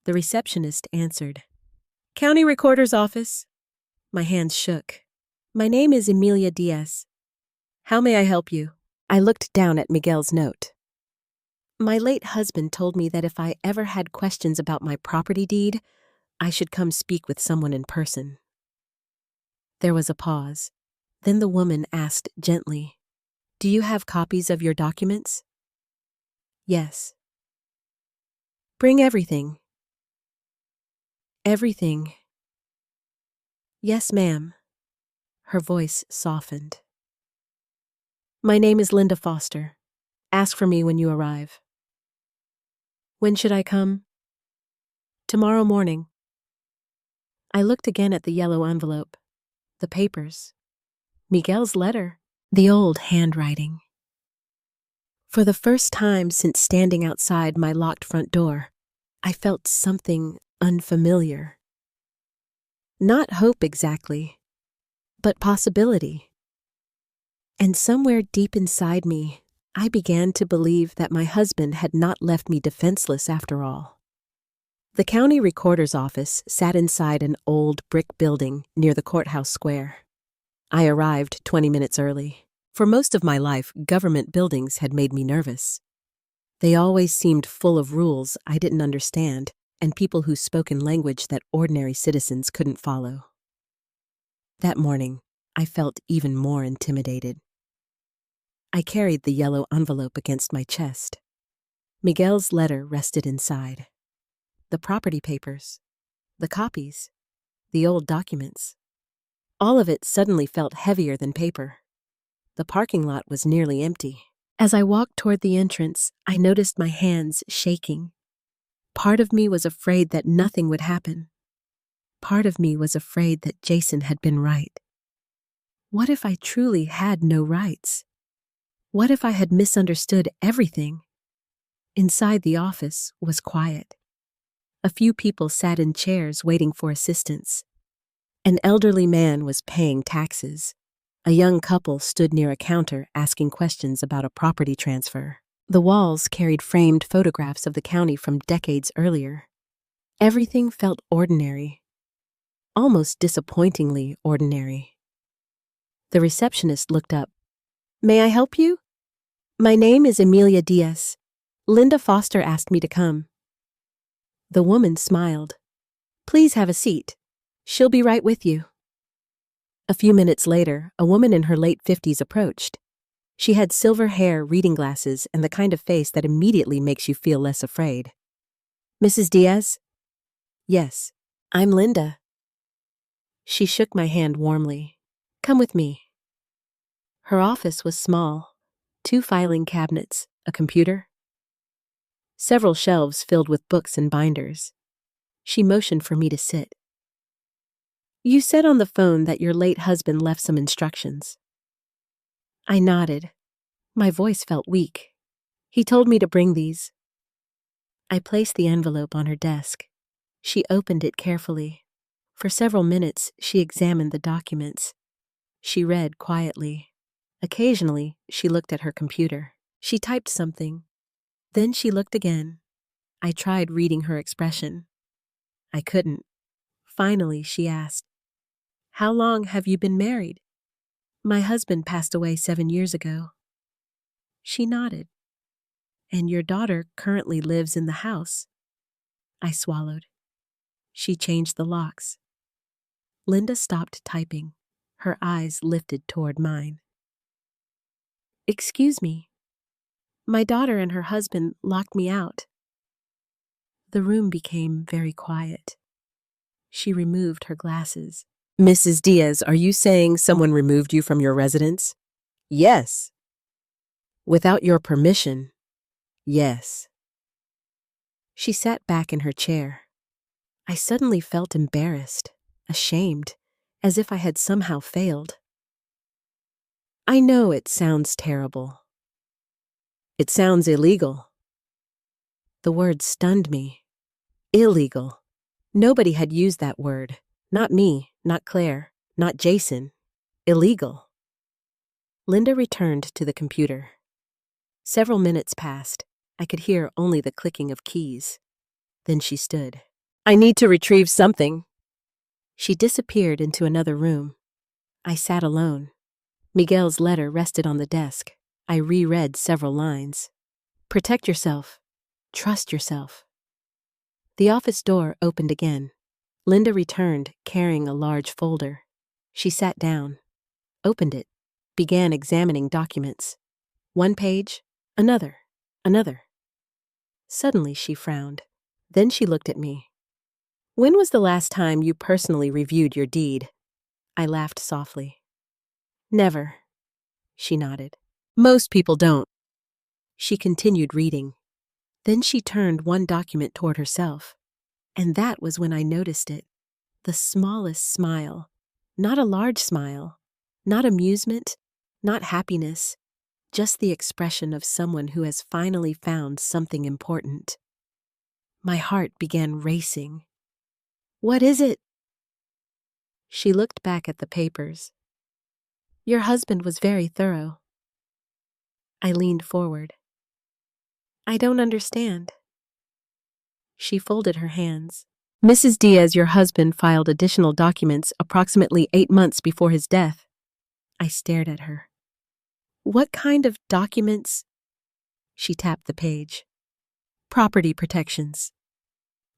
The receptionist answered. County Recorder's Office. My hands shook. My name is Emilia Diaz. How may I help you? I looked down at Miguel's note. My late husband told me that if I ever had questions about my property deed, I should come speak with someone in person. There was a pause. Then the woman asked gently, Do you have copies of your documents? Yes. Bring everything. Everything. Yes, ma'am. Her voice softened. My name is Linda Foster. Ask for me when you arrive. When should I come? Tomorrow morning. I looked again at the yellow envelope, the papers, Miguel's letter, the old handwriting. For the first time since standing outside my locked front door, I felt something unfamiliar. Not hope exactly, but possibility. And somewhere deep inside me, I began to believe that my husband had not left me defenseless after all. The county recorder's office sat inside an old brick building near the courthouse square. I arrived 20 minutes early. For most of my life, government buildings had made me nervous. They always seemed full of rules I didn't understand and people who spoke in language that ordinary citizens couldn't follow. That morning, I felt even more intimidated. I carried the yellow envelope against my chest. Miguel's letter rested inside. The property papers, the copies, the old documents. All of it suddenly felt heavier than paper. The parking lot was nearly empty. As I walked toward the entrance, I noticed my hands shaking. Part of me was afraid that nothing would happen. Part of me was afraid that Jason had been right. What if I truly had no rights? What if I had misunderstood everything? Inside the office was quiet. A few people sat in chairs waiting for assistance. An elderly man was paying taxes. A young couple stood near a counter asking questions about a property transfer. The walls carried framed photographs of the county from decades earlier. Everything felt ordinary, almost disappointingly ordinary. The receptionist looked up. "May I help you? My name is Emilia Diaz. Linda Foster asked me to come." The woman smiled. "Please have a seat. She'll be right with you." A few minutes later, a woman in her late 50s approached. She had silver hair, reading glasses, and the kind of face that immediately makes you feel less afraid. "Mrs. Diaz?" "Yes, I'm Linda." She shook my hand warmly. "Come with me." Her office was small. 2 filing cabinets, a computer, several shelves filled with books and binders. She motioned for me to sit. "You said on the phone that your late husband left some instructions." I nodded. My voice felt weak. "He told me to bring these." I placed the envelope on her desk. She opened it carefully. For several minutes, she examined the documents. She read quietly. Occasionally, she looked at her computer. She typed something. Then she looked again. I tried reading her expression. I couldn't. Finally, she asked, "How long have you been married?" "My husband passed away 7 years ago." She nodded. "And your daughter currently lives in the house?" I swallowed. She changed the locks. Linda stopped typing. Her eyes lifted toward mine. "Excuse me. My daughter and her husband locked me out." The room became very quiet. She removed her glasses. "Mrs. Diaz, are you saying someone removed you from your residence?" "Yes." "Without your permission?" "Yes." She sat back in her chair. I suddenly felt embarrassed, ashamed, as if I had somehow failed. "I know it sounds terrible. It sounds illegal." The word stunned me. Illegal. Nobody had used that word. Not me, not Claire, not Jason. Illegal. Linda returned to the computer. Several minutes passed. I could hear only the clicking of keys. Then she stood. "I need to retrieve something." She disappeared into another room. I sat alone. Miguel's letter rested on the desk. I reread several lines. "Protect yourself. Trust yourself." The office door opened again. Linda returned, carrying a large folder. She sat down, opened it, began examining documents. One page, another. Suddenly she frowned. Then she looked at me. "When was the last time you personally reviewed your deed?" I laughed softly. "Never." She nodded. "Most people don't." She continued reading. Then she turned one document toward herself. And that was when I noticed it. The smallest smile. Not a large smile. Not amusement. Not happiness. Just the expression of someone who has finally found something important. My heart began racing. "What is it?" She looked back at the papers. "Your husband was very thorough." I leaned forward. "I don't understand." She folded her hands. "Mrs. Diaz, your husband filed additional documents approximately 8 months before his death." I stared at her. "What kind of documents?" She tapped the page. "Property protections."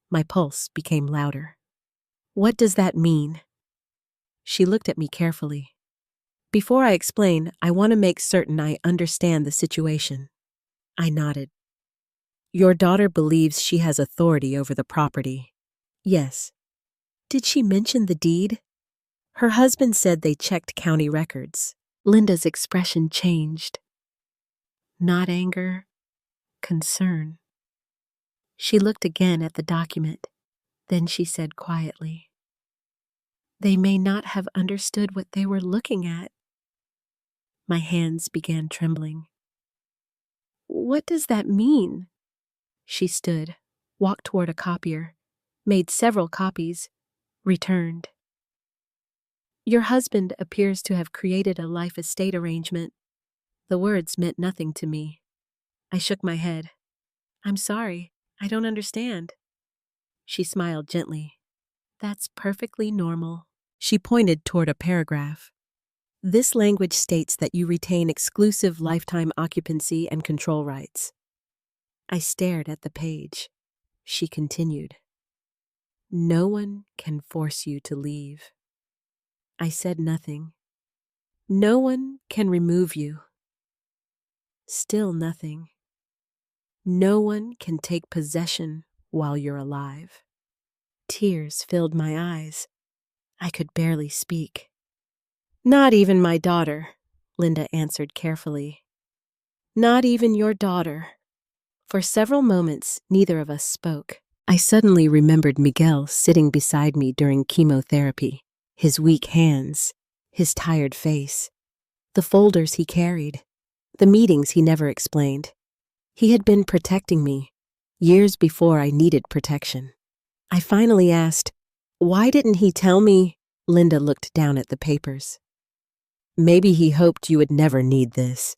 My pulse became louder. "What does that mean?" She looked at me carefully. "Before I explain, I want to make certain I understand the situation." I nodded. "Your daughter believes she has authority over the property." "Yes." "Did she mention the deed?" "Her husband said they checked county records." Linda's expression changed. Not anger, concern. She looked again at the document. Then she said quietly, "They may not have understood what they were looking at." My hands began trembling. "What does that mean?" She stood, walked toward a copier, made several copies, returned. Your husband appears to have created a life estate arrangement. The words meant nothing to me. I shook my head. I'm sorry, I don't understand. She smiled gently. That's perfectly normal. She pointed toward a paragraph. This language states that you retain exclusive lifetime occupancy and control rights. I stared at the page. She continued. No one can force you to leave. I said nothing. No one can remove you. Still nothing. No one can take possession while you're alive. Tears filled my eyes. I could barely speak. Not even my daughter, Linda answered carefully. Not even your daughter. For several moments, neither of us spoke. I suddenly remembered Miguel sitting beside me during chemotherapy, his weak hands, his tired face, the folders he carried, the meetings he never explained. He had been protecting me, years before I needed protection. I finally asked, why didn't he tell me? Linda looked down at the papers. Maybe he hoped you would never need this.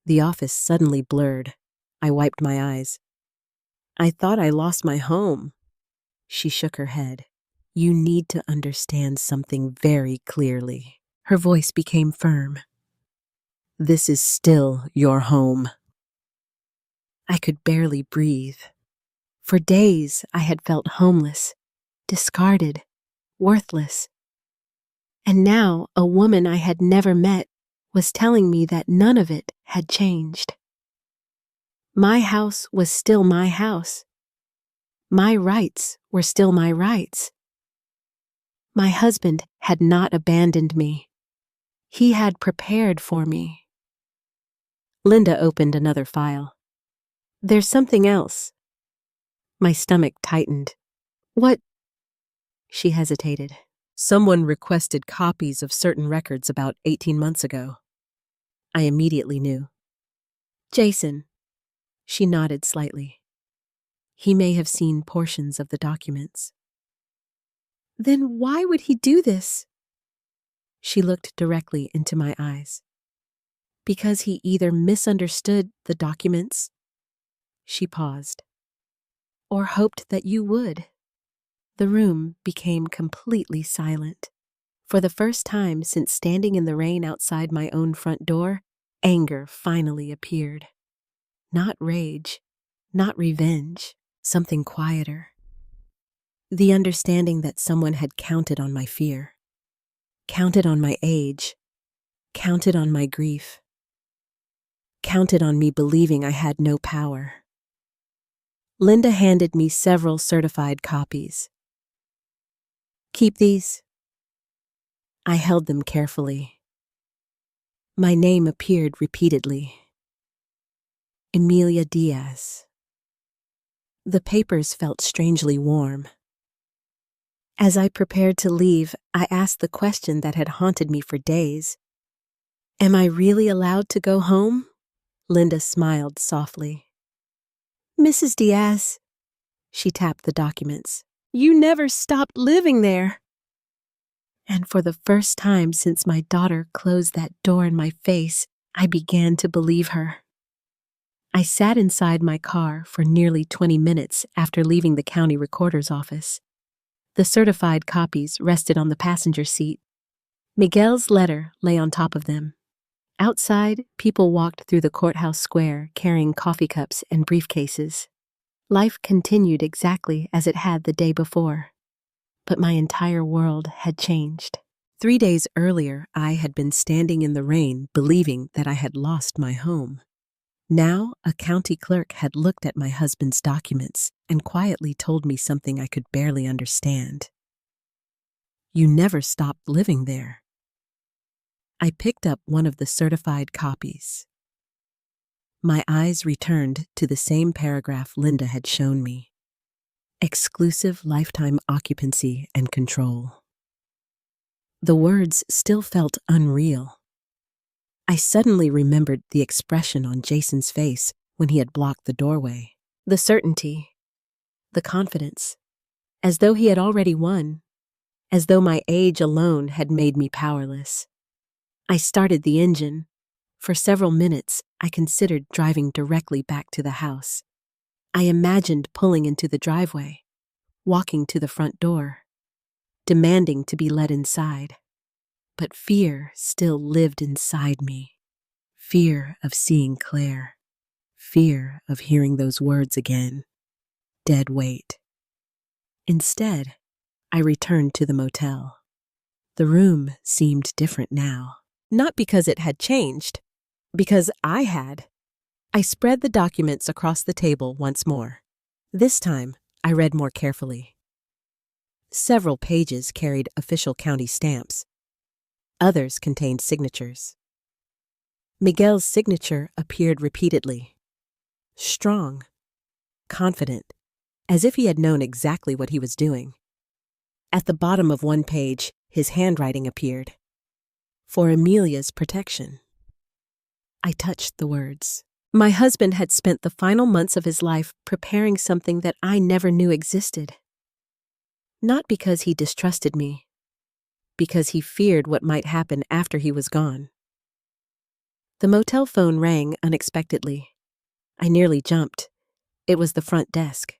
The office suddenly blurred. I wiped my eyes. I thought I lost my home. She shook her head. You need to understand something very clearly. Her voice became firm. This is still your home. I could barely breathe. For days, I had felt homeless, discarded, worthless. And now, a woman I had never met was telling me that none of it had changed. My house was still my house. My rights were still my rights. My husband had not abandoned me. He had prepared for me. Linda opened another file. There's something else. My stomach tightened. What? She hesitated. Someone requested copies of certain records about 18 months ago. I immediately knew. Jason. She nodded slightly. He may have seen portions of the documents. Then why would he do this? She looked directly into my eyes. Because he either misunderstood the documents, she paused, or hoped that you would. The room became completely silent. For the first time since standing in the rain outside my own front door, anger finally appeared. Not rage, not revenge, something quieter. The understanding that someone had counted on my fear, counted on my age, counted on my grief, counted on me believing I had no power. Linda handed me several certified copies. Keep these. I held them carefully. My name appeared repeatedly. Emilia Diaz. The papers felt strangely warm. As I prepared to leave, I asked the question that had haunted me for days. Am I really allowed to go home? Linda smiled softly. Mrs. Diaz, she tapped the documents. You never stopped living there. And for the first time since my daughter closed that door in my face, I began to believe her. I sat inside my car for nearly 20 minutes after leaving the county recorder's office. The certified copies rested on the passenger seat. Miguel's letter lay on top of them. Outside, people walked through the courthouse square carrying coffee cups and briefcases. Life continued exactly as it had the day before. But my entire world had changed. 3 days earlier, I had been standing in the rain believing that I had lost my home. Now, a county clerk had looked at my husband's documents and quietly told me something I could barely understand. You never stopped living there. I picked up one of the certified copies. My eyes returned to the same paragraph Linda had shown me. Exclusive lifetime occupancy and control. The words still felt unreal. I suddenly remembered the expression on Jason's face when he had blocked the doorway. The certainty, the confidence, as though he had already won. as though my age alone had made me powerless. I started the engine. For several minutes, I considered driving directly back to the house. I imagined pulling into the driveway, walking to the front door, demanding to be let inside. But fear still lived inside me. Fear of seeing Claire. Fear of hearing those words again. Dead weight. Instead, I returned to the motel. The room seemed different now. Not because it had changed, because I had. I spread the documents across the table once more. This time, I read more carefully. Several pages carried official county stamps. Others contained signatures. Miguel's signature appeared repeatedly. Strong, confident, as if he had known exactly what he was doing. At the bottom of one page, his handwriting appeared. For Emilia's protection. I touched the words. My husband had spent the final months of his life preparing something that I never knew existed. Not because he distrusted me, because he feared what might happen after he was gone. The motel phone rang unexpectedly. I nearly jumped. It was the front desk.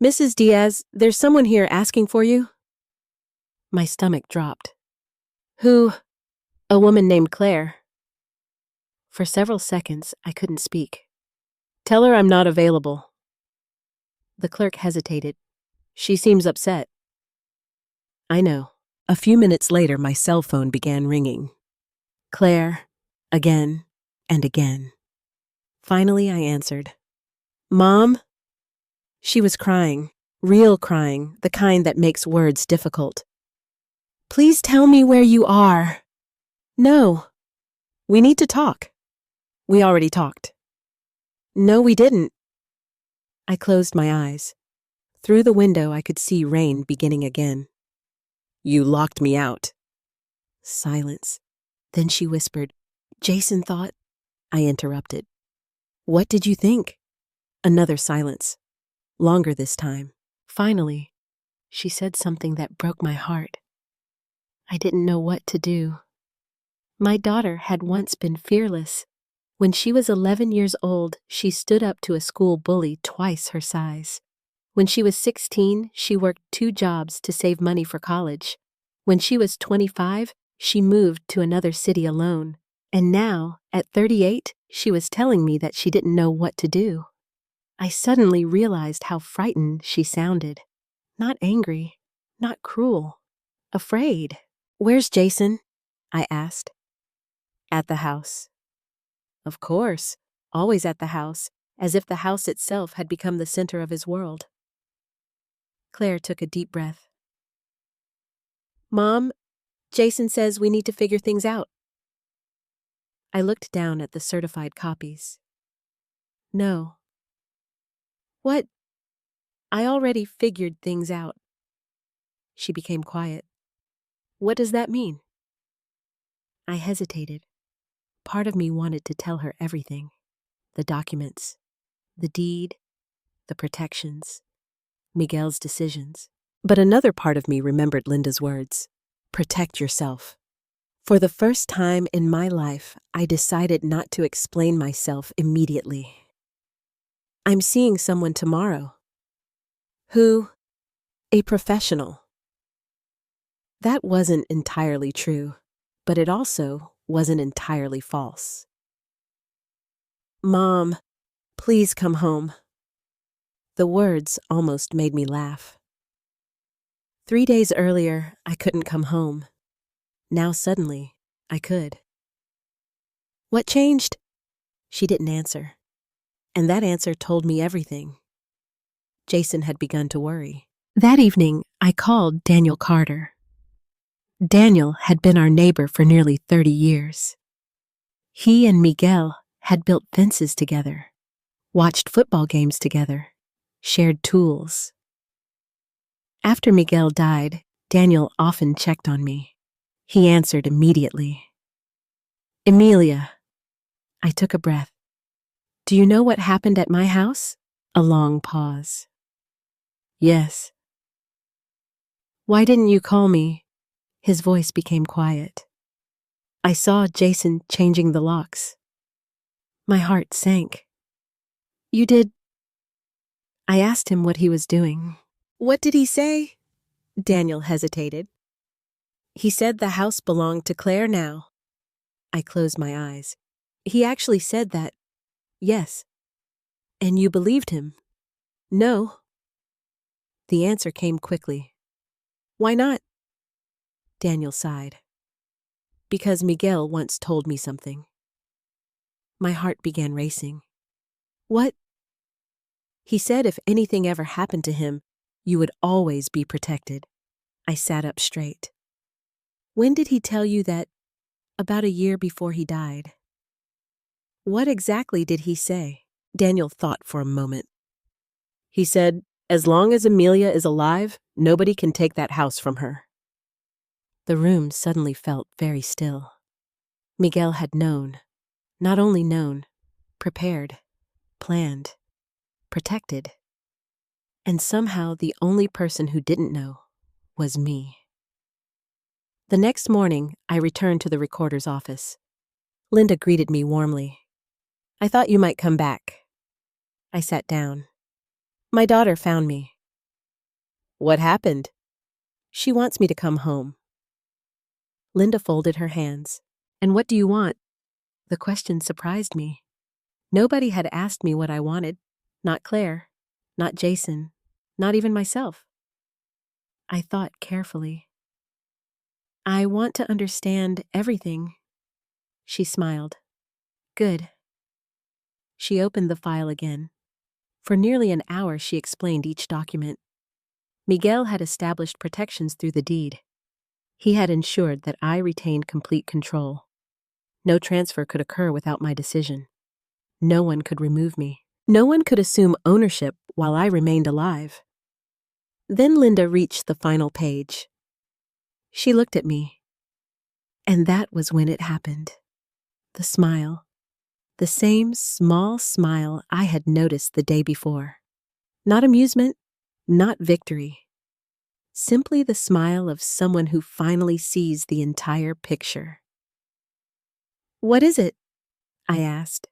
"Mrs. Diaz, there's someone here asking for you." My stomach dropped. "Who?" "A woman named Claire." For several seconds, I couldn't speak. "Tell her I'm not available." The clerk hesitated. "She seems upset." I know. A few minutes later, my cell phone began ringing. Claire, again and again. Finally, I answered. "Mom?" She was crying, real crying, the kind that makes words difficult. "Please tell me where you are." "No. We need to talk." "We already talked." "No, we didn't." I closed my eyes. Through the window, I could see rain beginning again. "You locked me out." Silence. Then she whispered, "Jason thought—" I interrupted. "What did you think?" Another silence. Longer this time. Finally, she said something that broke my heart. I didn't know what to do. My daughter had once been fearless. When she was 11 years old, she stood up to a school bully twice her size. When she was 16, she worked 2 jobs to save money for college. When she was 25, she moved to another city alone. And now, at 38, she was telling me that she didn't know what to do. I suddenly realized how frightened she sounded. Not angry, not cruel, afraid. "Where's Jason?" I asked. "At the house." Of course, always at the house, as if the house itself had become the center of his world. Claire took a deep breath. "Mom, Jason says we need to figure things out." I looked down at the certified copies. "No." "What?" "I already figured things out." She became quiet. "What does that mean?" I hesitated. Part of me wanted to tell her everything. The documents, the deed, the protections, Miguel's decisions. But another part of me remembered Linda's words. Protect yourself. For the first time in my life, I decided not to explain myself immediately. "I'm seeing someone tomorrow." "Who?" "A professional." That wasn't entirely true, but it also wasn't entirely false. "Mom, please come home." The words almost made me laugh. 3 days earlier, I couldn't come home. Now suddenly, I could. "What changed?" She didn't answer. And that answer told me everything. Jason had begun to worry. That evening, I called Daniel Carter. Daniel had been our neighbor for nearly 30 years. He and Miguel had built fences together, watched football games together, shared tools. After Miguel died, Daniel often checked on me. He answered immediately. "Emilia." I took a breath. "Do you know what happened at my house?" A long pause. "Yes." Why didn't you call me? His voice became quiet. I saw Jason changing the locks. My heart sank. You did... I asked him what he was doing. What did he say? Daniel hesitated. He said the house belonged to Claire now. I closed my eyes. He actually said that. Yes. And you believed him? No. The answer came quickly. Why not? Daniel sighed. Because Miguel once told me something. My heart began racing. What? He said if anything ever happened to him, you would always be protected. I sat up straight. When did he tell you that? About a year before he died. What exactly did he say? Daniel thought for a moment. He said, as long as Emilia is alive, nobody can take that house from her. The room suddenly felt very still. Miguel had known, not only known, prepared, planned, protected. And somehow the only person who didn't know was me. The next morning, I returned to the recorder's office. Linda greeted me warmly. I thought you might come back. I sat down. My daughter found me. What happened? She wants me to come home. Linda folded her hands. And what do you want? The question surprised me. Nobody had asked me what I wanted. Not Claire, not Jason, not even myself. I thought carefully. I want to understand everything. She smiled. Good. She opened the file again. For nearly an hour she explained each document. Miguel had established protections through the deed. He had ensured that I retained complete control. No transfer could occur without my decision. No one could remove me. No one could assume ownership while I remained alive. Then Linda reached the final page. She looked at me. And that was when it happened. The smile. The same small smile I had noticed the day before. Not amusement, not victory. Simply the smile of someone who finally sees the entire picture. What is it? I asked.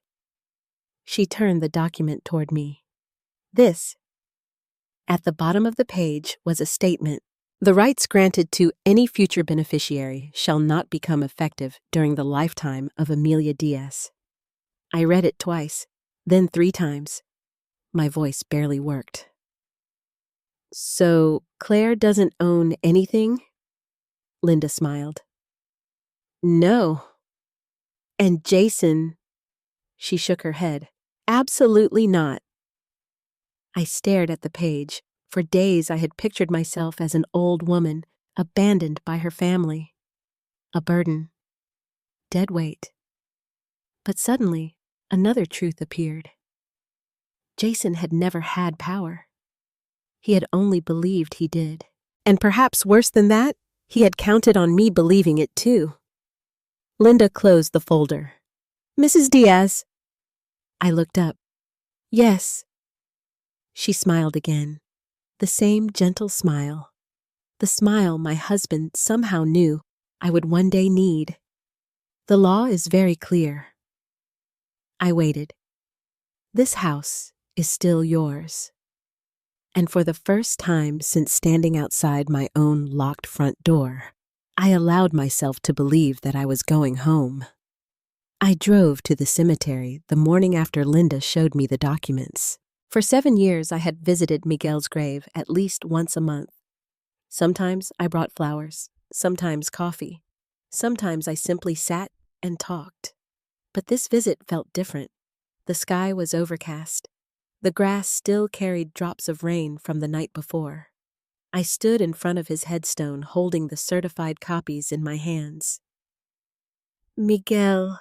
She turned the document toward me. This. At the bottom of the page was a statement. The rights granted to any future beneficiary shall not become effective during the lifetime of Emilia Diaz. I read it twice, then 3 times. My voice barely worked. So, Claire doesn't own anything? Linda smiled. No. And Jason? She shook her head. Absolutely not. I stared at the page. For days I had pictured myself as an old woman, abandoned by her family. A burden. Dead weight. But suddenly, another truth appeared. Jason had never had power. He had only believed he did. And perhaps worse than that, he had counted on me believing it too. Linda closed the folder. Mrs. Diaz. I looked up. Yes. She smiled again. The same gentle smile. The smile my husband somehow knew I would one day need. The law is very clear. I waited. This house is still yours. And for the first time since standing outside my own locked front door, I allowed myself to believe that I was going home. I drove to the cemetery the morning after Linda showed me the documents. For 7 years, I had visited Miguel's grave at least once a month. Sometimes I brought flowers, sometimes coffee. Sometimes I simply sat and talked. But this visit felt different. The sky was overcast. The grass still carried drops of rain from the night before. I stood in front of his headstone holding the certified copies in my hands. Miguel,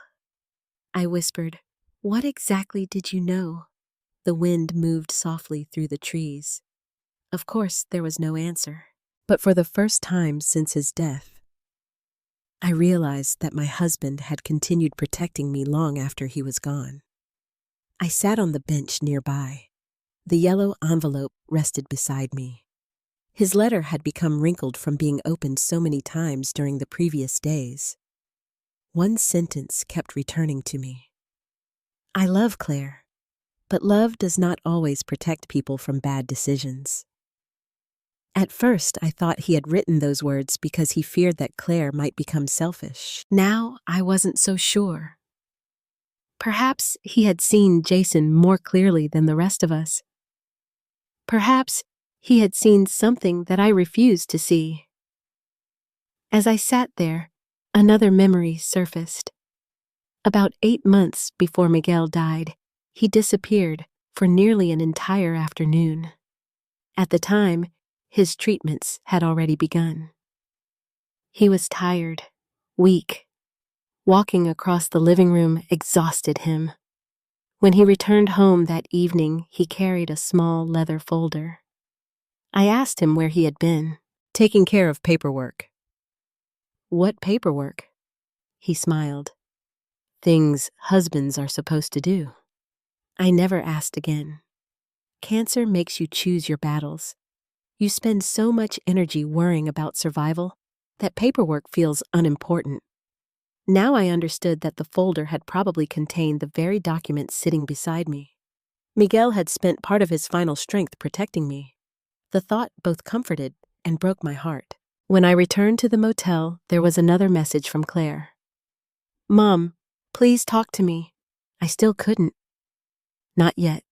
I whispered, what exactly did you know? The wind moved softly through the trees. Of course, there was no answer. But for the first time since his death, I realized that my husband had continued protecting me long after he was gone. I sat on the bench nearby. The yellow envelope rested beside me. His letter had become wrinkled from being opened so many times during the previous days. One sentence kept returning to me. I love Claire, but love does not always protect people from bad decisions. At first, I thought he had written those words because he feared that Claire might become selfish. Now, I wasn't so sure. Perhaps he had seen Jason more clearly than the rest of us. Perhaps he had seen something that I refused to see. As I sat there, another memory surfaced. About 8 months before Miguel died, he disappeared for nearly an entire afternoon. At the time, his treatments had already begun. He was tired, weak. Walking across the living room exhausted him. When he returned home that evening, he carried a small leather folder. I asked him where he had been. Taking care of paperwork. What paperwork? He smiled. Things husbands are supposed to do. I never asked again. Cancer makes you choose your battles. You spend so much energy worrying about survival that paperwork feels unimportant. Now I understood that the folder had probably contained the very document sitting beside me. Miguel had spent part of his final strength protecting me. The thought both comforted and broke my heart. When I returned to the motel, there was another message from Claire. Mom, please talk to me. I still couldn't. Not yet.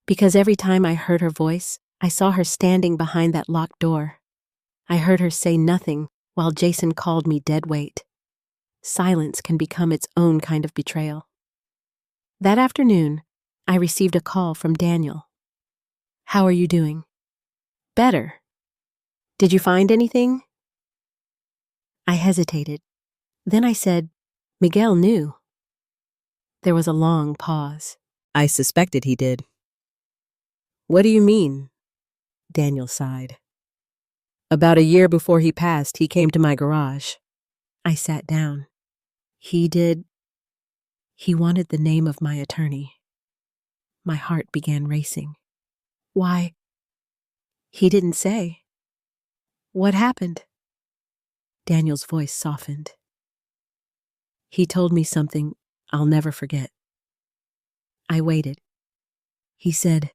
Because every time I heard her voice, I saw her standing behind that locked door. I heard her say nothing while Jason called me dead weight. Silence can become its own kind of betrayal. That afternoon, I received a call from Daniel. How are you doing? Better. Did you find anything? I hesitated. Then I said, Miguel knew. There was a long pause. I suspected he did. What do you mean? Daniel sighed. About a year before he passed, he came to my garage. I sat down. He did. He wanted the name of my attorney. My heart began racing. Why? He didn't say. What happened? Daniel's voice softened. He told me something I'll never forget. I waited. He said,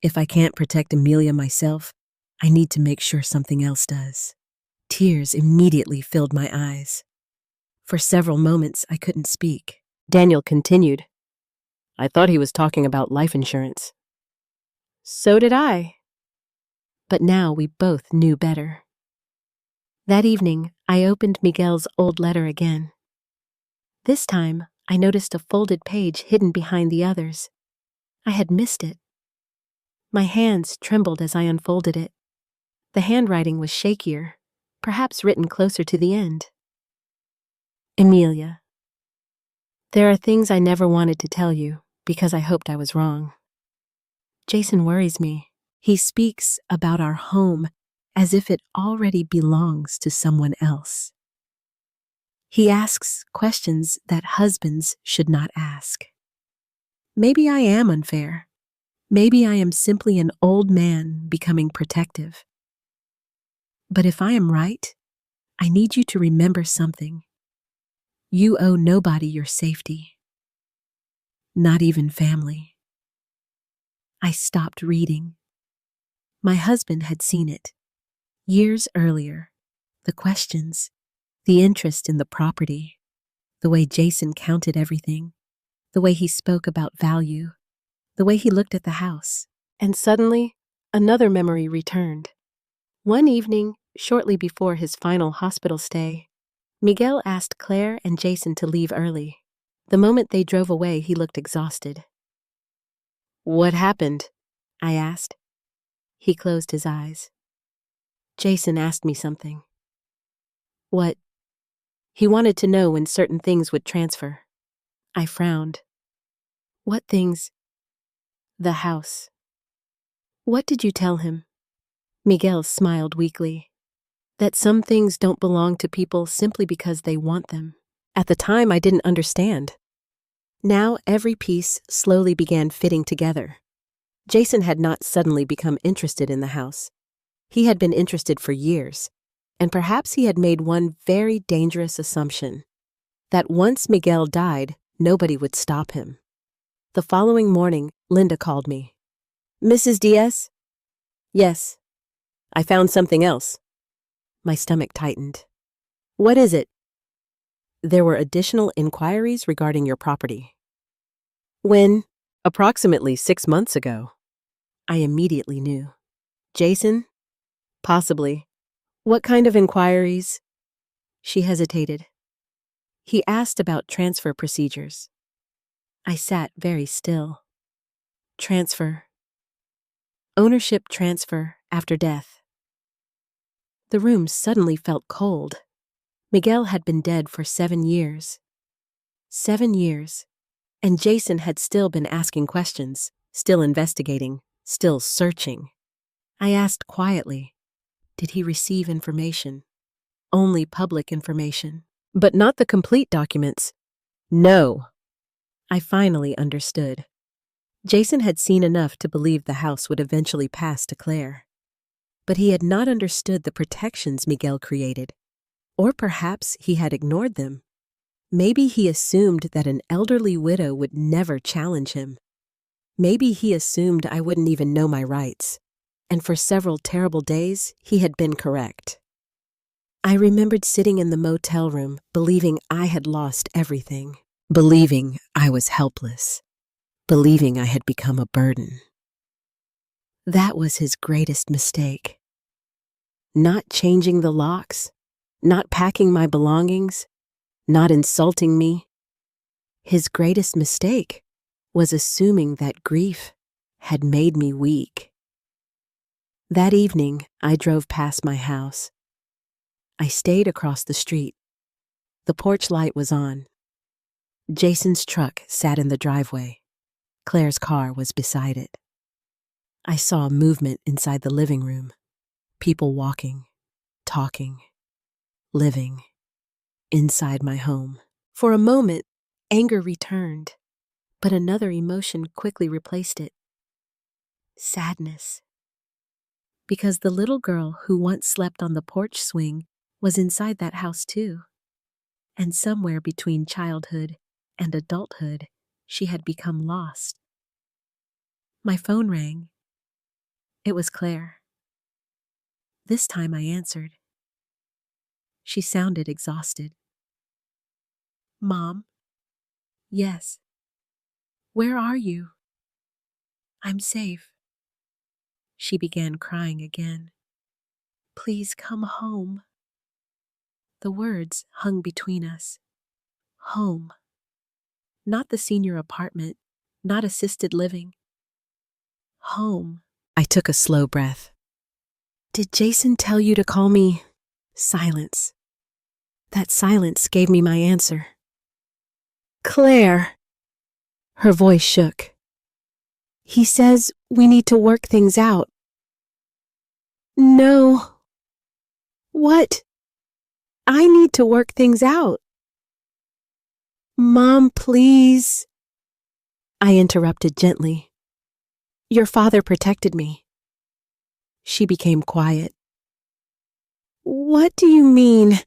if I can't protect Emilia myself, I need to make sure something else does. Tears immediately filled my eyes. For several moments, I couldn't speak. Daniel continued. I thought he was talking about life insurance. So did I. But now we both knew better. That evening, I opened Miguel's old letter again. This time, I noticed a folded page hidden behind the others. I had missed it. My hands trembled as I unfolded it. The handwriting was shakier, perhaps written closer to the end. Emilia. There are things I never wanted to tell you because I hoped I was wrong. Jason worries me. He speaks about our home as if it already belongs to someone else. He asks questions that husbands should not ask. Maybe I am unfair. Maybe I am simply an old man becoming protective. But if I am right, I need you to remember something. You owe nobody your safety. Not even family. I stopped reading. My husband had seen it. Years earlier, the questions, the interest in the property, the way Jason counted everything, the way he spoke about value, the way he looked at the house. And suddenly, another memory returned. One evening, shortly before his final hospital stay, Miguel asked Claire and Jason to leave early. The moment they drove away, he looked exhausted. What happened? I asked. He closed his eyes. Jason asked me something. What? He wanted to know when certain things would transfer. I frowned. What things? The house. What did you tell him? Miguel smiled weakly. That some things don't belong to people simply because they want them. At the time, I didn't understand. Now every piece slowly began fitting together. Jason had not suddenly become interested in the house. He had been interested for years, and perhaps he had made one very dangerous assumption, that once Miguel died, nobody would stop him. The following morning, Linda called me. "Mrs. Diaz?" "Yes." "I found something else." My stomach tightened. "What is it?" "There were additional inquiries regarding your property." "When?" "Approximately 6 months ago." I immediately knew. "Jason?" "Possibly." "What kind of inquiries?" She hesitated. "He asked about transfer procedures." I sat very still. Transfer. Ownership transfer after death. The room suddenly felt cold. Miguel had been dead for 7 years. 7 years. And Jason had still been asking questions, still investigating, still searching. I asked quietly, did he receive information? Only public information. But not the complete documents. No. I finally understood. Jason had seen enough to believe the house would eventually pass to Claire. But he had not understood the protections Miguel created. Or perhaps he had ignored them. Maybe he assumed that an elderly widow would never challenge him. Maybe he assumed I wouldn't even know my rights. And for several terrible days, he had been correct. I remembered sitting in the motel room, believing I had lost everything. Believing I was helpless. Believing I had become a burden. That was his greatest mistake. Not changing the locks, not packing my belongings, not insulting me. His greatest mistake was assuming that grief had made me weak. That evening, I drove past my house. I stayed across the street. The porch light was on. Jason's truck sat in the driveway. Claire's car was beside it. I saw movement inside the living room. People walking, talking, living, inside my home. For a moment, anger returned, but another emotion quickly replaced it. Sadness. Because the little girl who once slept on the porch swing was inside that house too. And somewhere between childhood and adulthood, she had become lost. My phone rang. It was Claire. This time I answered. She sounded exhausted. "Mom?" "Yes." "Where are you?" "I'm safe." She began crying again. "Please come home." The words hung between us. Home. Not the senior apartment, not assisted living. Home. I took a slow breath. "Did Jason tell you to call me?" Silence. That silence gave me my answer. "Claire." Her voice shook. "He says we need to work things out." "No." "What?" "I need to work things out." "Mom, please." I interrupted gently. "Your father protected me." She became quiet. "What do you mean?"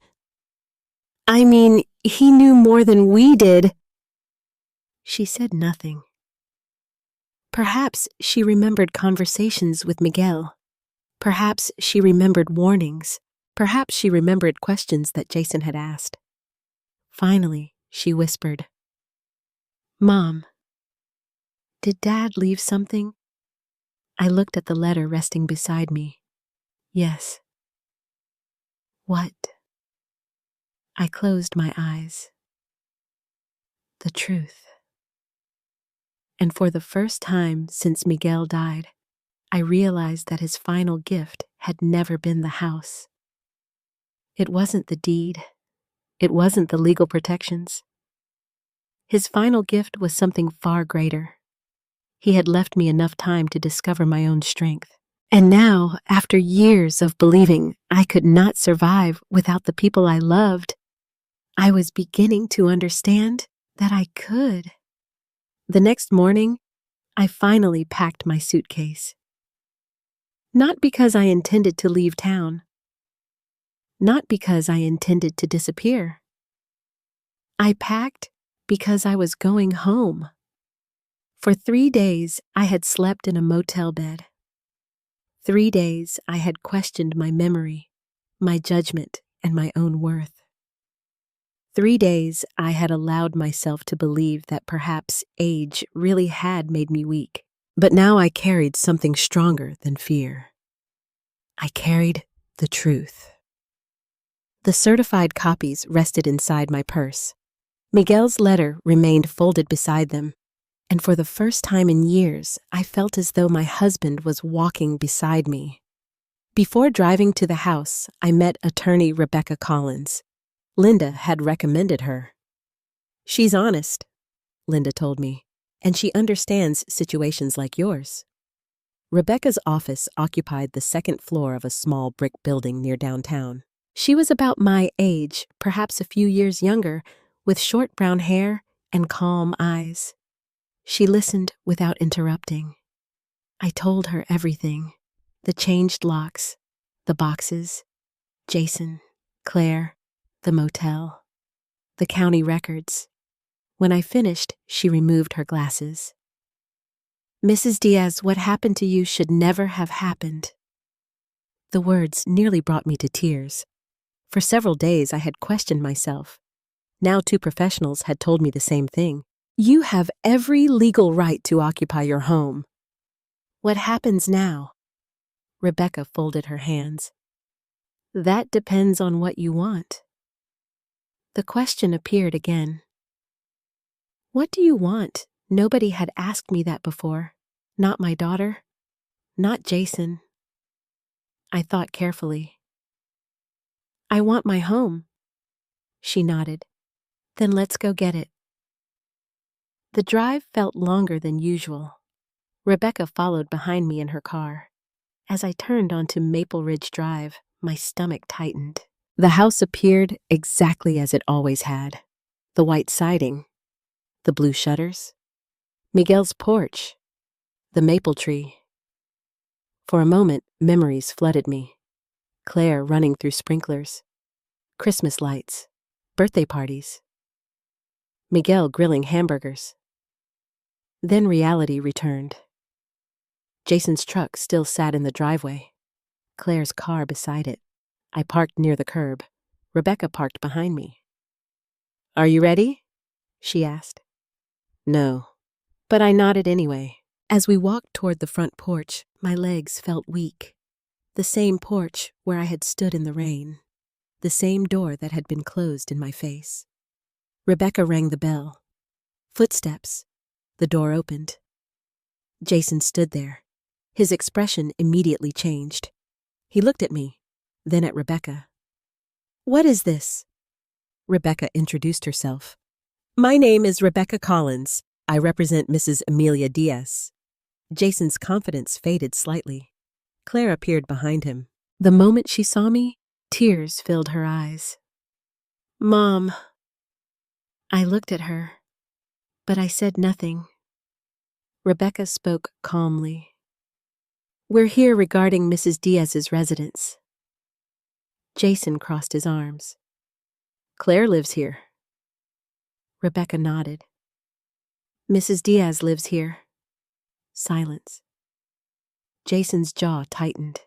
"I mean, he knew more than we did." She said nothing. Perhaps she remembered conversations with Miguel. Perhaps she remembered warnings. Perhaps she remembered questions that Jason had asked. Finally, she whispered, "Mom, did Dad leave something?" I looked at the letter resting beside me. Yes. What? I closed my eyes. The truth. And for the first time since Miguel died, I realized that his final gift had never been the house. It wasn't the deed. It wasn't the legal protections. His final gift was something far greater. He had left me enough time to discover my own strength. And now, after years of believing I could not survive without the people I loved, I was beginning to understand that I could. The next morning, I finally packed my suitcase. Not because I intended to leave town. Not because I intended to disappear. I packed because I was going home. For 3 days, I had slept in a motel bed. 3 days, I had questioned my memory, my judgment, and my own worth. 3 days, I had allowed myself to believe that perhaps age really had made me weak. But now I carried something stronger than fear. I carried the truth. The certified copies rested inside my purse. Miguel's letter remained folded beside them, and for the first time in years, I felt as though my husband was walking beside me. Before driving to the house, I met attorney Rebecca Collins. Linda had recommended her. "She's honest," Linda told me, "and she understands situations like yours." Rebecca's office occupied the second floor of a small brick building near downtown. She was about my age, perhaps a few years younger, with short brown hair and calm eyes. She listened without interrupting. I told her everything: the changed locks, the boxes, Jason, Claire, the motel, the county records. When I finished, she removed her glasses. "Mrs. Diaz, what happened to you should never have happened." The words nearly brought me to tears. For several days I had questioned myself. Now 2 professionals had told me the same thing. "You have every legal right to occupy your home." "What happens now?" Rebecca folded her hands. "That depends on what you want." The question appeared again. "What do you want?" Nobody had asked me that before. Not my daughter. Not Jason. I thought carefully. "I want my home." She nodded. "Then let's go get it." The drive felt longer than usual. Rebecca followed behind me in her car. As I turned onto Maple Ridge Drive, my stomach tightened. The house appeared exactly as it always had. The white siding, the blue shutters, Miguel's porch, the maple tree. For a moment, memories flooded me. Claire running through sprinklers, Christmas lights, birthday parties, Miguel grilling hamburgers. Then reality returned. Jason's truck still sat in the driveway, Claire's car beside it. I parked near the curb. Rebecca parked behind me. "Are you ready?" she asked. No, but I nodded anyway. As we walked toward the front porch, my legs felt weak. The same porch where I had stood in the rain. The same door that had been closed in my face. Rebecca rang the bell. Footsteps. The door opened. Jason stood there. His expression immediately changed. He looked at me, then at Rebecca. "What is this?" Rebecca introduced herself. "My name is Rebecca Collins. I represent Mrs. Emilia Diaz." Jason's confidence faded slightly. Claire appeared behind him. The moment she saw me, tears filled her eyes. "Mom." I looked at her, but I said nothing. Rebecca spoke calmly. "We're here regarding Mrs. Diaz's residence." Jason crossed his arms. "Claire lives here." Rebecca nodded. "Mrs. Diaz lives here." Silence. Jason's jaw tightened.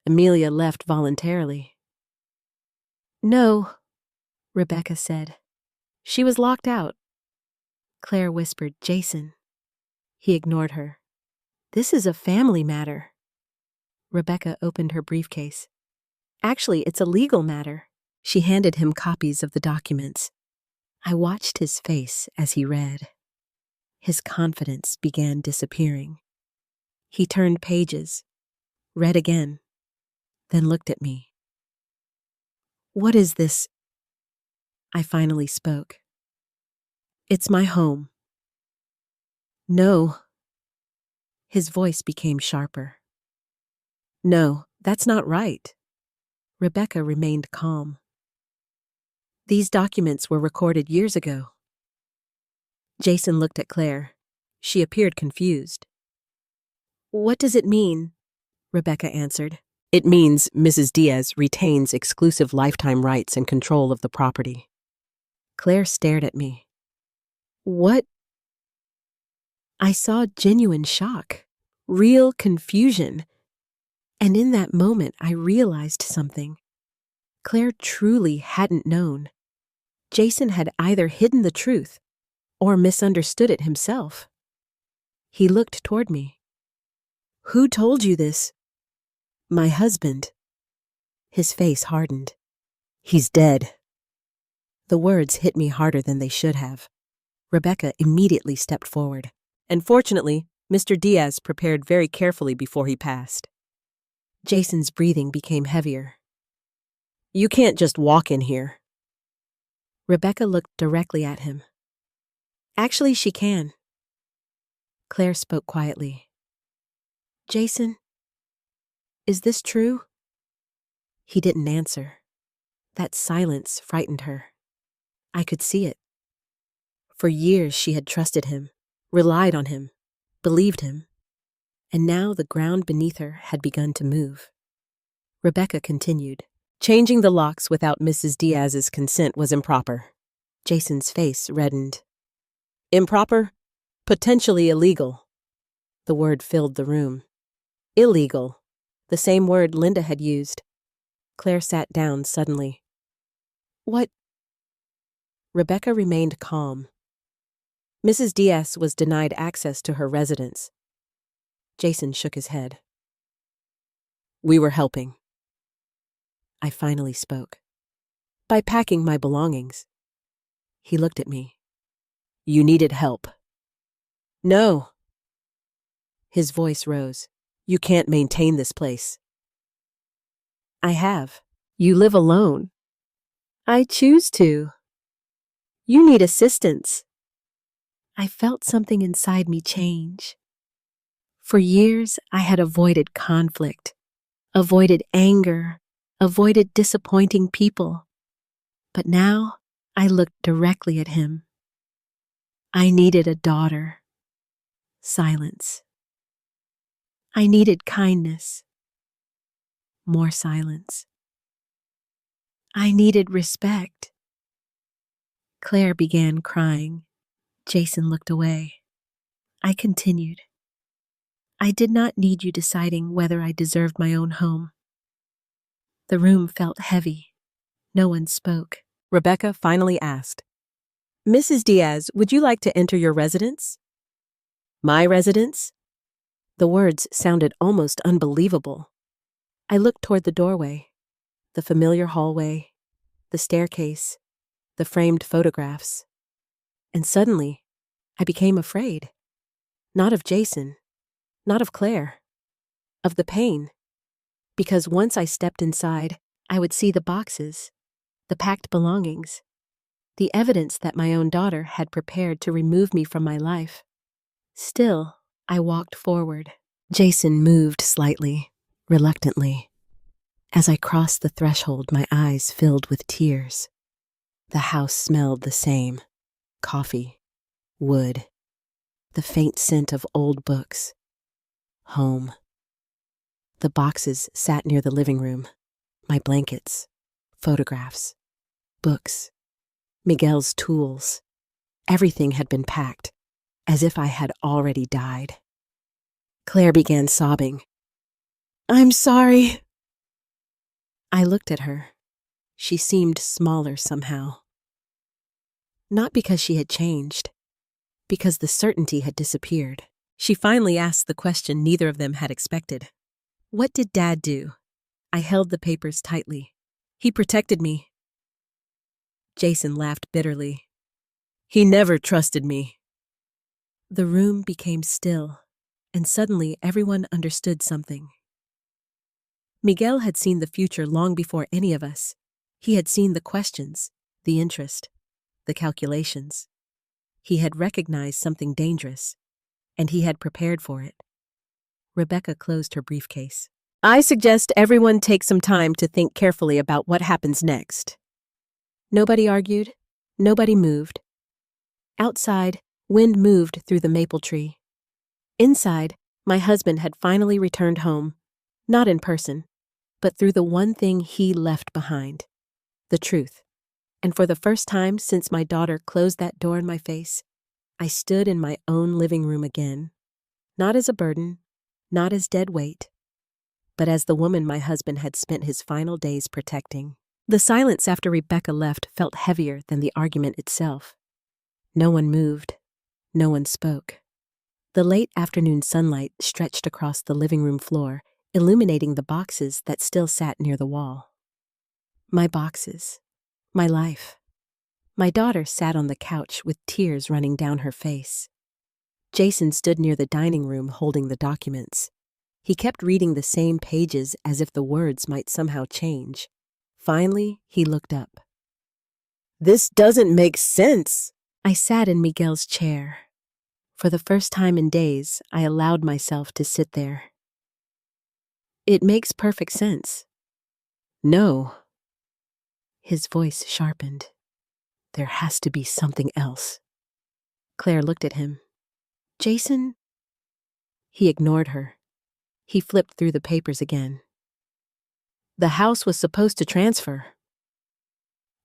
"Emilia left voluntarily." "No," Rebecca said. "She was locked out." Claire whispered, "Jason." He ignored her. "This is a family matter." Rebecca opened her briefcase. "Actually, it's a legal matter." She handed him copies of the documents. I watched his face as he read. His confidence began disappearing. He turned pages, read again, then looked at me. "What is this?" I finally spoke. "It's my home." "No." His voice became sharper. "No, that's not right." Rebecca remained calm. "These documents were recorded years ago." Jason looked at Claire. She appeared confused. "What does it mean?" Rebecca answered. It means Mrs. Diaz retains exclusive lifetime rights and control of the property. Claire stared at me. What? I saw genuine shock, real confusion, and in that moment I realized something. Claire truly hadn't known. Jason had either hidden the truth or misunderstood it himself. He looked toward me. Who told you this? My husband. His face hardened. He's dead. The words hit me harder than they should have. Rebecca immediately stepped forward, and fortunately, Mr. Diaz prepared very carefully before he passed. Jason's breathing became heavier. You can't just walk in here. Rebecca looked directly at him. Actually, she can. Claire spoke quietly. Jason, is this true? He didn't answer. That silence frightened her. I could see it. For years she had trusted him, relied on him, believed him, and now the ground beneath her had begun to move. Rebecca continued. Changing the locks without Mrs. Diaz's consent was improper. Jason's face reddened. Improper? Potentially illegal. The word filled the room. Illegal. The same word Linda had used. Claire sat down suddenly. What? Rebecca remained calm. Mrs. Diaz was denied access to her residence. Jason shook his head. We were helping. I finally spoke. By packing my belongings. He looked at me. You needed help. No. His voice rose. You can't maintain this place. I have. You live alone. I choose to. You need assistance. I felt something inside me change. For years, I had avoided conflict, avoided anger, avoided disappointing people. But now, I looked directly at him. I needed a daughter. Silence. I needed kindness. More silence. I needed respect. Claire began crying. Jason looked away. I continued. I did not need you deciding whether I deserved my own home. The room felt heavy. No one spoke. Rebecca finally asked, Mrs. Diaz, would you like to enter your residence? My residence? The words sounded almost unbelievable. I looked toward the doorway, the familiar hallway, the staircase, the framed photographs. And suddenly, I became afraid. Not of Jason, not of Claire, of the pain. Because once I stepped inside, I would see the boxes, the packed belongings, the evidence that my own daughter had prepared to remove me from my life. Still, I walked forward. Jason moved slightly, reluctantly. As I crossed the threshold, my eyes filled with tears. The house smelled the same. Coffee, wood, the faint scent of old books. Home. The boxes sat near the living room. My blankets, photographs, books, Miguel's tools. Everything had been packed, as if I had already died. Claire began sobbing. I'm sorry. I looked at her. She seemed smaller somehow. Not because she had changed, because the certainty had disappeared. She finally asked the question neither of them had expected. What did Dad do? I held the papers tightly. He protected me. Jason laughed bitterly. He never trusted me. The room became still, and suddenly everyone understood something. Miguel had seen the future long before any of us. He had seen the questions, the interest, the calculations. He had recognized something dangerous, and he had prepared for it. Rebecca closed her briefcase. I suggest everyone take some time to think carefully about what happens next. Nobody argued. Nobody moved. Outside, wind moved through the maple tree. Inside, my husband had finally returned home, Not in person, but through the one thing he left behind, the truth. And for the first time since my daughter closed that door in my face, I stood in my own living room again, not as a burden, not as dead weight, but as the woman my husband had spent his final days protecting. The silence after Rebecca left felt heavier than the argument itself. No one moved. No one spoke. The late afternoon sunlight stretched across the living room floor, illuminating the boxes that still sat near the wall. My boxes. My life. My daughter sat on the couch with tears running down her face. Jason stood near the dining room holding the documents. He kept reading the same pages as if the words might somehow change. Finally, he looked up. "This doesn't make sense." I sat in Miguel's chair. For the first time in days, I allowed myself to sit there. "It makes perfect sense." "No." His voice sharpened. "There has to be something else." Claire looked at him. "Jason?" He ignored her. He flipped through the papers again. "The house was supposed to transfer."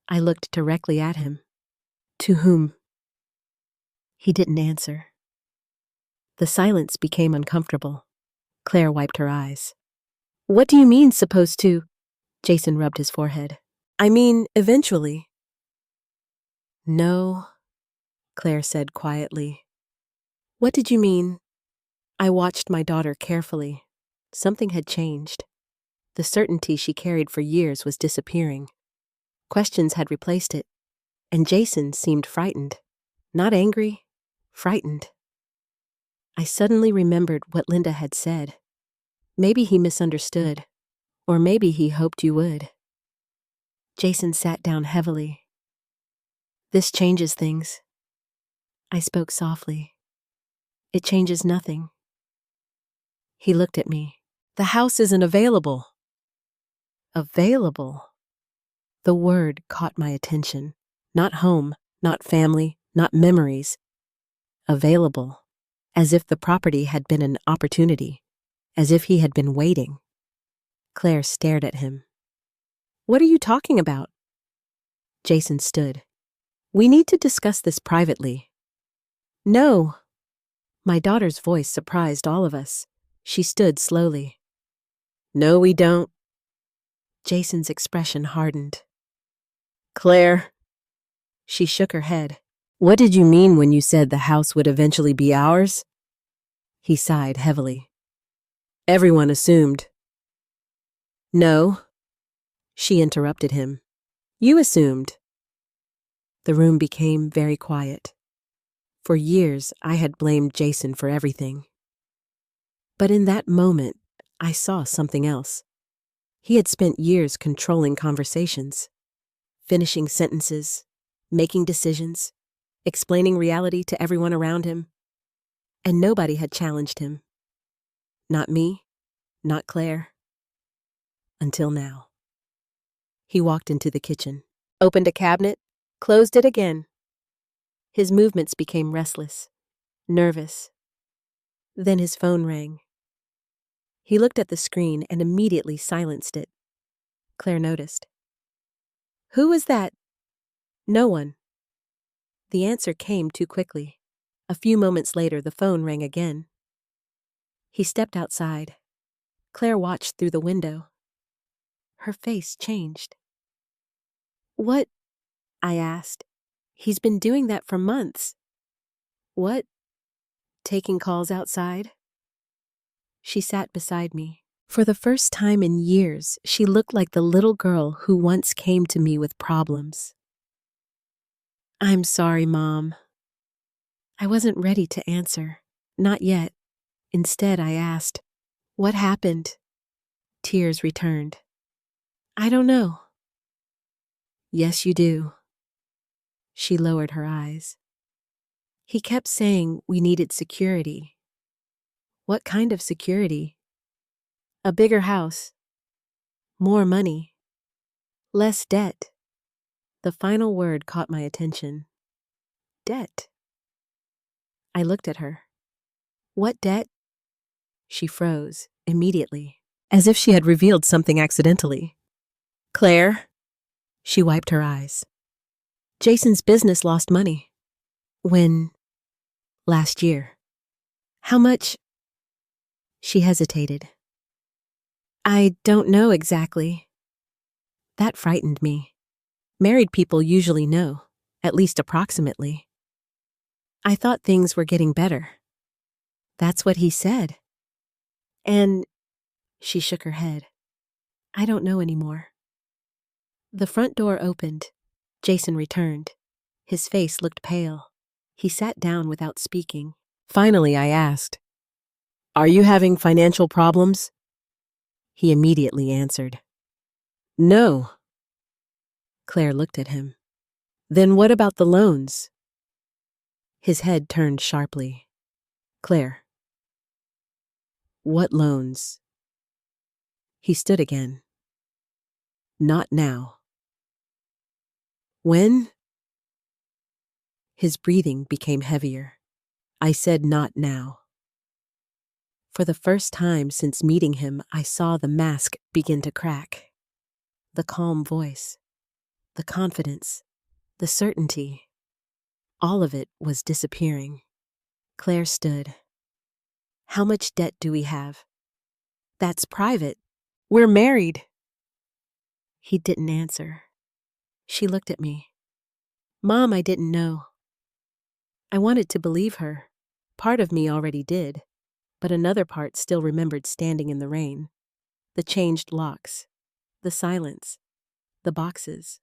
I looked directly at him. "To whom?" He didn't answer. The silence became uncomfortable. Claire wiped her eyes. "What do you mean, supposed to?" Jason rubbed his forehead. "I mean, eventually." "No," Claire said quietly. "What did you mean?" I watched my daughter carefully. Something had changed. The certainty she carried for years was disappearing. Questions had replaced it, and Jason seemed frightened. Not angry, frightened. I suddenly remembered what Linda had said. Maybe he misunderstood, or maybe he hoped you would. Jason sat down heavily. "This changes things." I spoke softly. "It changes nothing." He looked at me. "The house isn't available." Available? The word caught my attention. Not home, not family, not memories. Available. As if the property had been an opportunity. As if he had been waiting. Claire stared at him. "What are you talking about?" Jason stood. "We need to discuss this privately." "No." My daughter's voice surprised all of us. She stood slowly. "No, we don't." Jason's expression hardened. "Claire." She shook her head. "What did you mean when you said the house would eventually be ours?" He sighed heavily. "Everyone assumed." "No." She interrupted him. "You assumed." The room became very quiet. For years, I had blamed Jason for everything. But in that moment, I saw something else. He had spent years controlling conversations, finishing sentences, making decisions, explaining reality to everyone around him. And nobody had challenged him. Not me, not Claire. Until now. He walked into the kitchen, opened a cabinet, closed it again. His movements became restless, nervous. Then his phone rang. He looked at the screen and immediately silenced it. Claire noticed. "Who was that?" "No one." The answer came too quickly. A few moments later, the phone rang again. He stepped outside. Claire watched through the window. Her face changed. "What?" I asked. "He's been doing that for months." "What?" "Taking calls outside." She sat beside me. For the first time in years, she looked like the little girl who once came to me with problems. "I'm sorry, Mom." I wasn't ready to answer. Not yet. Instead, I asked, "What happened?" Tears returned. "I don't know." "Yes, you do." She lowered her eyes. "He kept saying we needed security." "What kind of security?" "A bigger house. More money. Less debt." The final word caught my attention. Debt. I looked at her. "What debt?" She froze, immediately. as if she had revealed something accidentally. Claire? She wiped her eyes. Jason's business lost money. When? Last year. How much? She hesitated. I don't know exactly. That frightened me. Married people usually know, at least approximately. I thought things were getting better. That's what he said. And she shook her head. I don't know anymore. The front door opened. Jason returned. His face looked pale. He sat down without speaking. Finally, I asked, "Are you having financial problems?" He immediately answered, "No." Claire looked at him. "Then what about the loans?" His head turned sharply. "Claire." "What loans?" He stood again. "Not now." "When?" His breathing became heavier. I said not now. For the first time since meeting him, I saw the mask begin to crack. The calm voice, the confidence, the certainty. All of it was disappearing. Claire stood. "How much debt do we have?" "That's private. We're married." He didn't answer. She looked at me. "Mom, I didn't know." I wanted to believe her. Part of me already did, but another part still remembered standing in the rain. The changed locks, the silence, the boxes.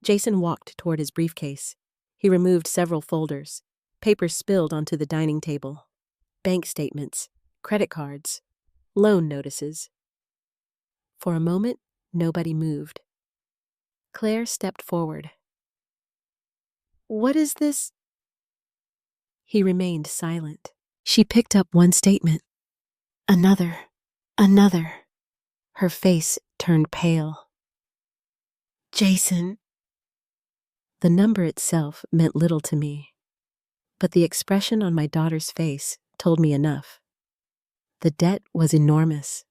Jason walked toward his briefcase. He removed several folders. Papers spilled onto the dining table. Bank statements, credit cards, loan notices. For a moment, nobody moved. Claire stepped forward. "What is this?" He remained silent. She picked up one statement. Another. Her face turned pale. "Jason." The number itself meant little to me, but the expression on my daughter's face told me enough. The debt was enormous.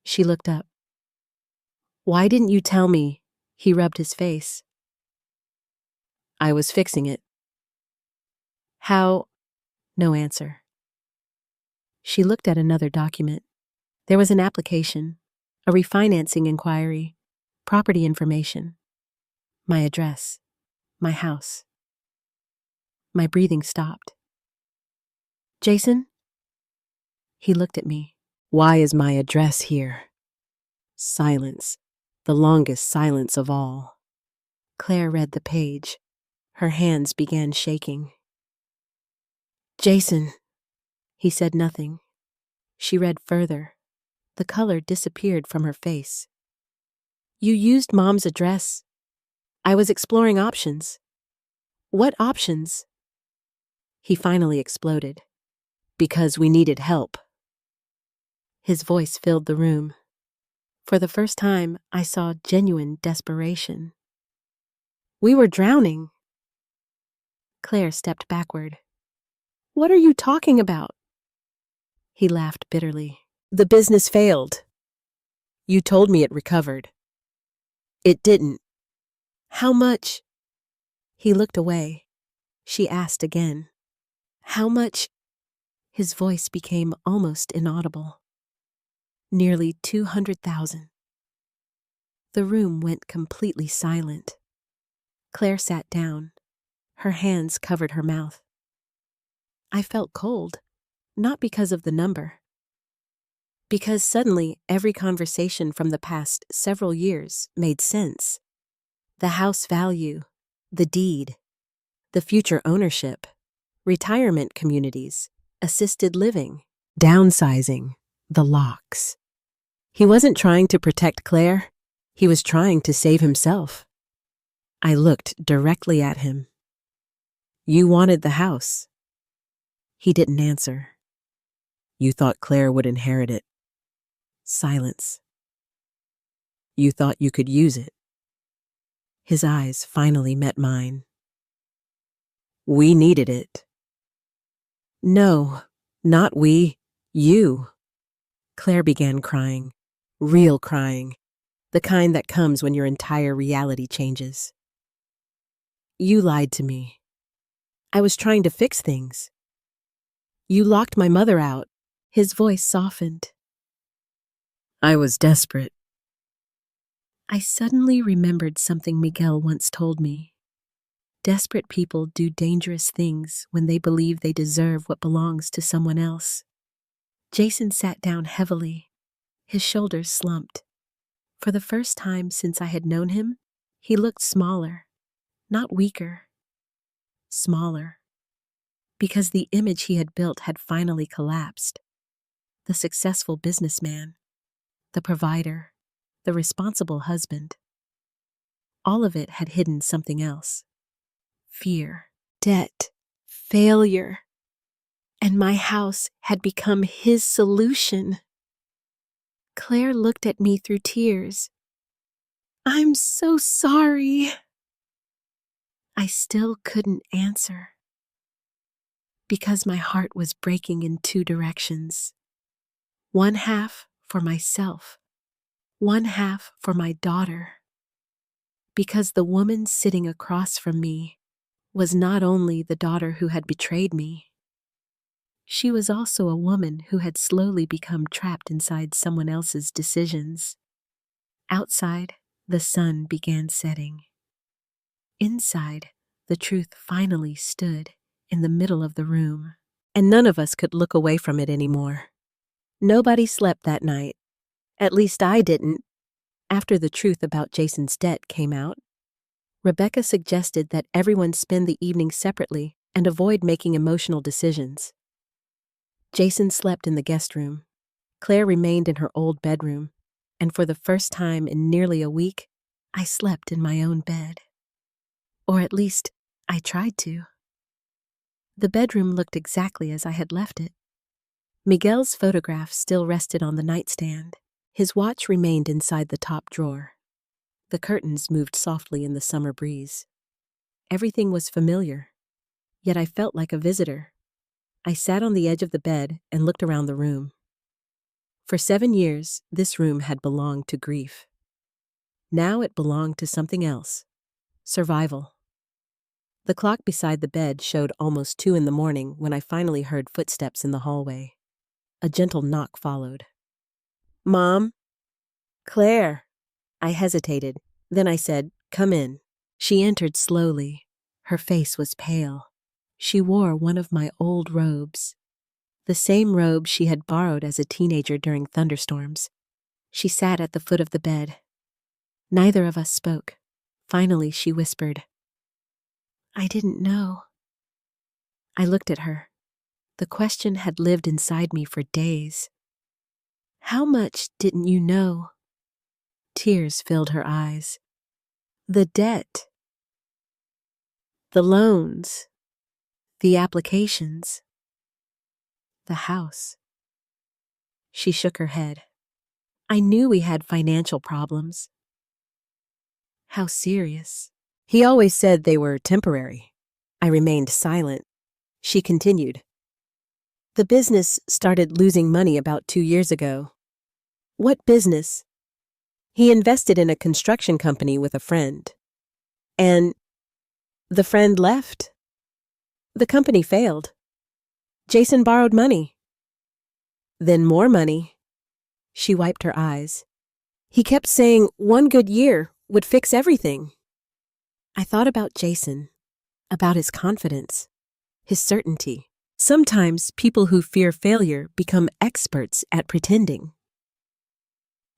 She looked up. "Why didn't you tell me?" He rubbed his face. "I was fixing it." "How?" No answer. She looked at another document. There was an application, a refinancing inquiry, property information, my address, my house. My breathing stopped. "Jason?" He looked at me. "Why is my address here?" Silence, the longest silence of all. Claire read the page. Her hands began shaking. "Jason." He said nothing. She read further. The color disappeared from her face. "You used Mom's address. I was exploring options." "What options?" He finally exploded. "Because we needed help." His voice filled the room. For the first time, I saw genuine desperation. "We were drowning." Claire stepped backward. "What are you talking about?" He laughed bitterly. "The business failed. You told me it recovered. It didn't." "How much?" He looked away. She asked again. "How much?" His voice became almost inaudible. "Nearly 200,000. The room went completely silent. Claire sat down. Her hands covered her mouth. I felt cold, not because of the number. Because suddenly every conversation from the past several years made sense. The house value, the deed, the future ownership, retirement communities, assisted living, downsizing, the locks. He wasn't trying to protect Claire. He was trying to save himself. I looked directly at him. "You wanted the house." He didn't answer. "You thought Claire would inherit it." Silence. "You thought you could use it." His eyes finally met mine. "We needed it." "No, not we. You." Claire began crying. Real crying. The kind that comes when your entire reality changes. You lied to me. I was trying to fix things. You locked my mother out. His voice softened. I was desperate. I suddenly remembered something Miguel once told me. Desperate people do dangerous things when they believe they deserve what belongs to someone else. Jason sat down heavily. His shoulders slumped. For the first time since I had known him, he looked smaller, not weaker, smaller. Because the image he had built had finally collapsed. The successful businessman, the provider, the responsible husband. All of it had hidden something else. Fear, debt, failure. And my house had become his solution. Claire looked at me through tears. I'm so sorry. I still couldn't answer. Because my heart was breaking in two directions. One half for myself. One half for my daughter. Because the woman sitting across from me was not only the daughter who had betrayed me, she was also a woman who had slowly become trapped inside someone else's decisions. Outside, the sun began setting. Inside, the truth finally stood in the middle of the room, and none of us could look away from it anymore. Nobody slept that night. At least I didn't. After the truth about Jason's debt came out, Rebecca suggested that everyone spend the evening separately and avoid making emotional decisions. Jason slept in the guest room. Claire remained in her old bedroom, and for the first time in nearly a week, I slept in my own bed. Or at least, I tried to. The bedroom looked exactly as I had left it. Miguel's photograph still rested on the nightstand. His watch remained inside the top drawer. The curtains moved softly in the summer breeze. Everything was familiar, yet I felt like a visitor. I sat on the edge of the bed and looked around the room. For 7 years, this room had belonged to grief. Now it belonged to something else. Survival. The clock beside the bed showed almost 2 in the morning when I finally heard footsteps in the hallway. A gentle knock followed. Mom? Claire. I hesitated. Then I said, come in. She entered slowly. Her face was pale. She wore one of my old robes. The same robe she had borrowed as a teenager during thunderstorms. She sat at the foot of the bed. Neither of us spoke. Finally, she whispered, I didn't know. I looked at her. The question had lived inside me for days. How much didn't you know? Tears filled her eyes. The debt. The loans. The applications. The house. She shook her head. I knew we had financial problems. How serious? He always said they were temporary. I remained silent. She continued. The business started losing money about 2 years ago. What business? He invested in a construction company with a friend. And the friend left. The company failed. Jason borrowed money. Then more money. She wiped her eyes. He kept saying 1 good year would fix everything. I thought about Jason, about his confidence, his certainty. Sometimes people who fear failure become experts at pretending.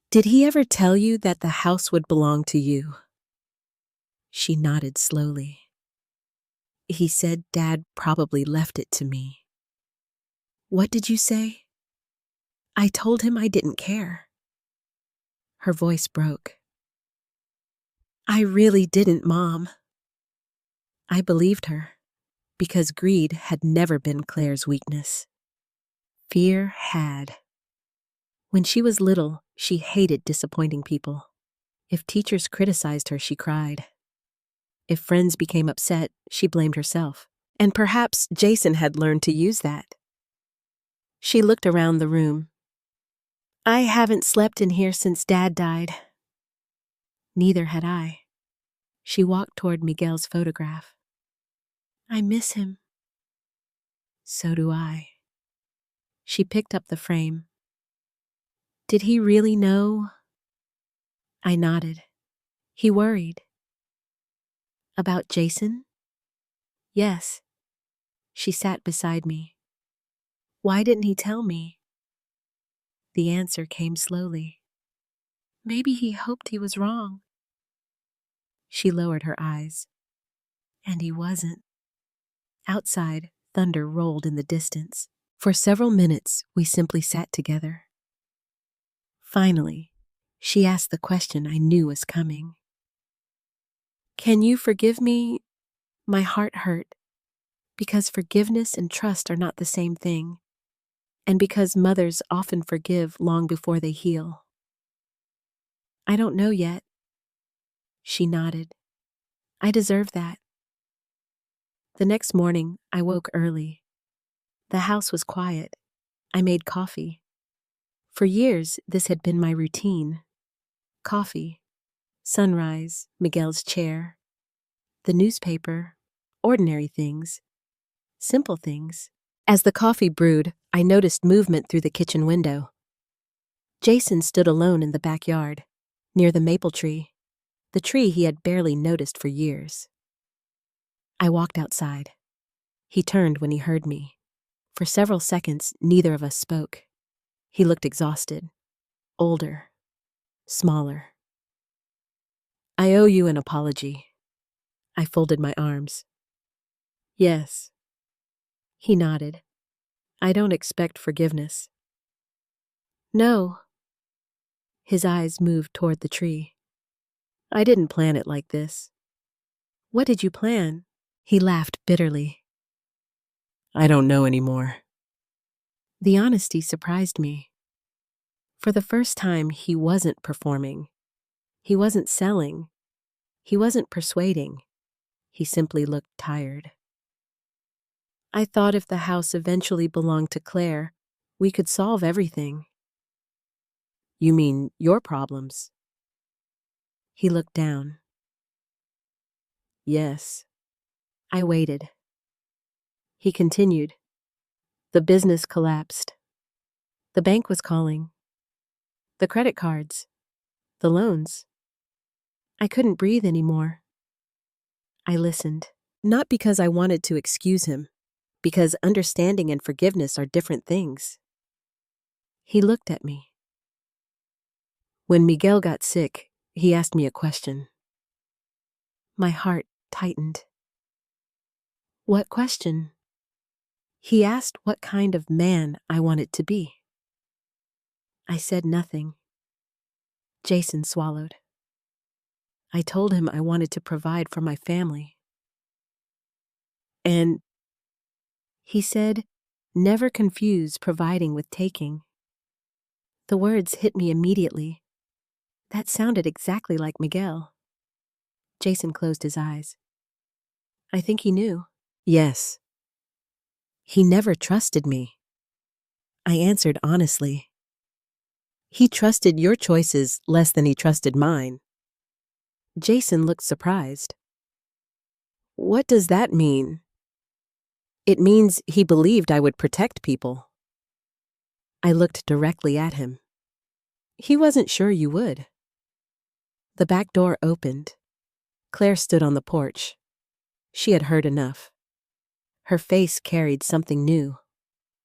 Did he ever tell you that the house would belong to you? She nodded slowly. He said Dad probably left it to me. What did you say? I told him I didn't care. Her voice broke. I really didn't, Mom. I believed her, because greed had never been Claire's weakness. Fear had. When she was little, she hated disappointing people. If teachers criticized her, she cried. If friends became upset, she blamed herself. And perhaps Jason had learned to use that. She looked around the room. I haven't slept in here since Dad died. Neither had I. She walked toward Miguel's photograph. I miss him. So do I. She picked up the frame. Did he really know? I nodded. He worried. About Jason? Yes. She sat beside me. Why didn't he tell me? The answer came slowly. Maybe he hoped he was wrong. She lowered her eyes. And he wasn't. Outside, thunder rolled in the distance. For several minutes, we simply sat together. Finally, she asked the question I knew was coming. Can you forgive me? My heart hurt, because forgiveness and trust are not the same thing, and because mothers often forgive long before they heal. I don't know yet. She nodded. I deserve that. The next morning, I woke early. The house was quiet. I made coffee. For years, this had been my routine. Coffee, sunrise, Miguel's chair, the newspaper, ordinary things, simple things. As the coffee brewed, I noticed movement through the kitchen window. Jason stood alone in the backyard, near the maple tree, the tree he had barely noticed for years. I walked outside. He turned when he heard me. For several seconds, neither of us spoke. He looked exhausted, older, smaller. I owe you an apology. I folded my arms. Yes. He nodded. I don't expect forgiveness. No. His eyes moved toward the tree. I didn't plan it like this. What did you plan? He laughed bitterly. I don't know anymore. The honesty surprised me. For the first time, he wasn't performing. He wasn't selling. He wasn't persuading. He simply looked tired. I thought if the house eventually belonged to Claire, we could solve everything. You mean your problems? He looked down. Yes. I waited. He continued. The business collapsed. The bank was calling. The credit cards. The loans. I couldn't breathe anymore. I listened. Not because I wanted to excuse him, because understanding and forgiveness are different things. He looked at me. When Miguel got sick, he asked me a question. My heart tightened. What question? He asked what kind of man I wanted to be. I said nothing. Jason swallowed. I told him I wanted to provide for my family. And he said, never confuse providing with taking. The words hit me immediately. That sounded exactly like Miguel. Jason closed his eyes. I think he knew. Yes. He never trusted me. I answered honestly. He trusted your choices less than he trusted mine. Jason looked surprised. What does that mean? It means he believed I would protect people. I looked directly at him. He wasn't sure you would. The back door opened. Claire stood on the porch. She had heard enough. Her face carried something new.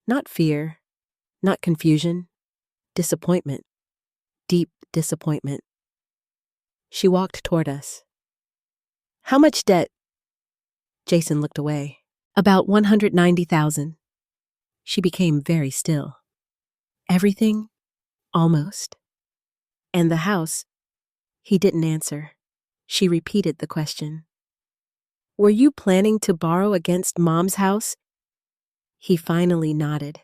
Not fear, not confusion, disappointment, deep disappointment. She walked toward us. How much debt? Jason looked away. About $190,000. She became very still. Everything? Almost. And the house? He didn't answer. She repeated the question. Were you planning to borrow against Mom's house? He finally nodded.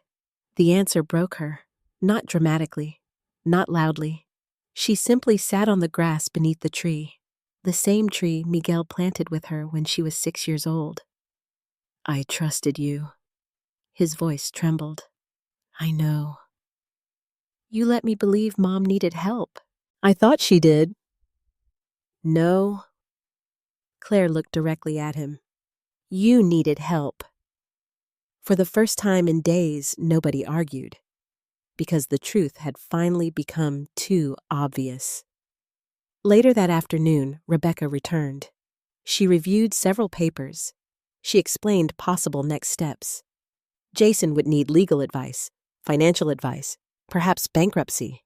The answer broke her. Not dramatically, not loudly. She simply sat on the grass beneath the tree, the same tree Miguel planted with her when she was 6 years old. I trusted you. His voice trembled. I know. You let me believe Mom needed help. I thought she did. No. Claire looked directly at him. You needed help. For the first time in days, nobody argued, because the truth had finally become too obvious. Later that afternoon, Rebecca returned. She reviewed several papers. She explained possible next steps. Jason would need legal advice, financial advice, perhaps bankruptcy.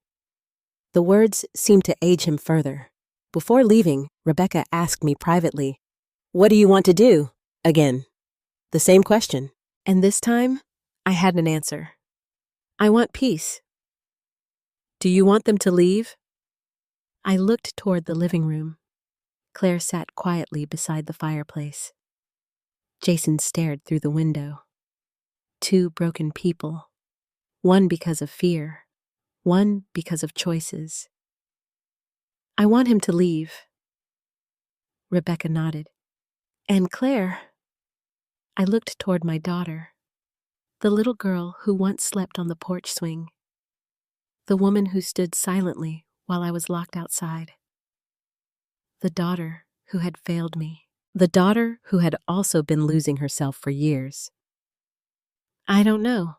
The words seemed to age him further. Before leaving, Rebecca asked me privately, "What do you want to do?" Again. The same question. And this time, I had an answer. I want peace. Do you want them to leave? I looked toward the living room. Claire sat quietly beside the fireplace. Jason stared through the window. Two broken people. One because of fear. One because of choices. I want him to leave. Rebecca nodded. And Claire? I looked toward my daughter, the little girl who once slept on the porch swing, the woman who stood silently while I was locked outside, the daughter who had failed me, the daughter who had also been losing herself for years. I don't know.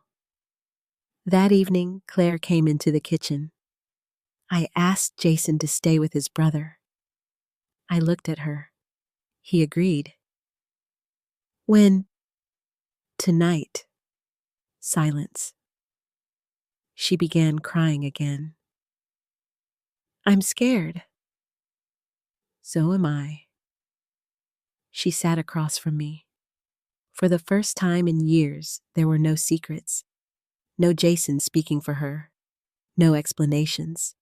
That evening, Claire came into the kitchen. I asked Jason to stay with his brother. I looked at her. He agreed. When? Tonight. Silence. She began crying again. I'm scared. So am I. She sat across from me. For the first time in years, there were no secrets. No Jason speaking for her. No explanations.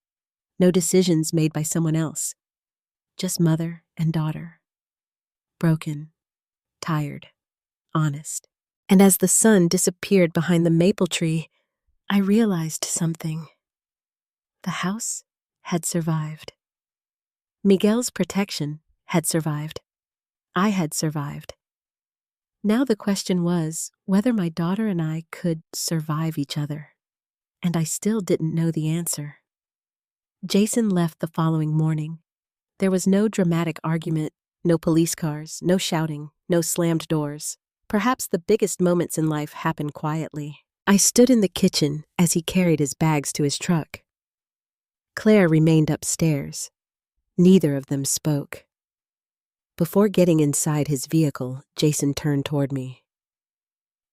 No decisions made by someone else. Just mother and daughter. Broken. Tired. Honest. And as the sun disappeared behind the maple tree, I realized something. The house had survived. Miguel's protection had survived. I had survived. Now the question was whether my daughter and I could survive each other. And I still didn't know the answer. Jason left the following morning. There was no dramatic argument, no police cars, no shouting, no slammed doors. Perhaps the biggest moments in life happen quietly. I stood in the kitchen as he carried his bags to his truck. Claire remained upstairs. Neither of them spoke. Before getting inside his vehicle, Jason turned toward me.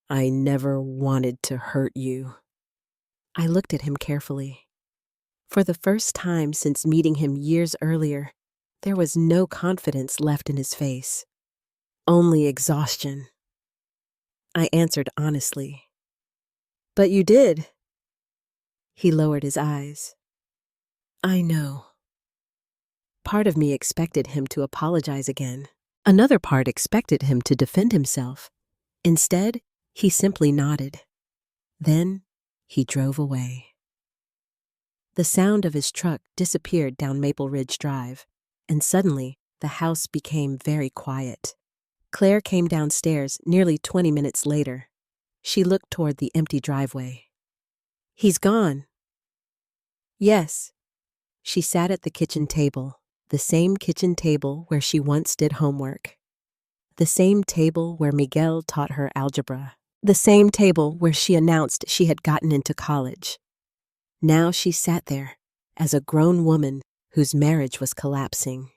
I never wanted to hurt you. I looked at him carefully. For the first time since meeting him years earlier, there was no confidence left in his face. Only exhaustion. I answered honestly. But you did. He lowered his eyes. I know. Part of me expected him to apologize again. Another part expected him to defend himself. Instead, he simply nodded. Then, he drove away. The sound of his truck disappeared down Maple Ridge Drive, and suddenly, the house became very quiet. Claire came downstairs nearly 20 minutes later. She looked toward the empty driveway. He's gone. Yes. She sat at the kitchen table, the same kitchen table where she once did homework. The same table where Miguel taught her algebra. The same table where she announced she had gotten into college. Now she sat there as a grown woman whose marriage was collapsing.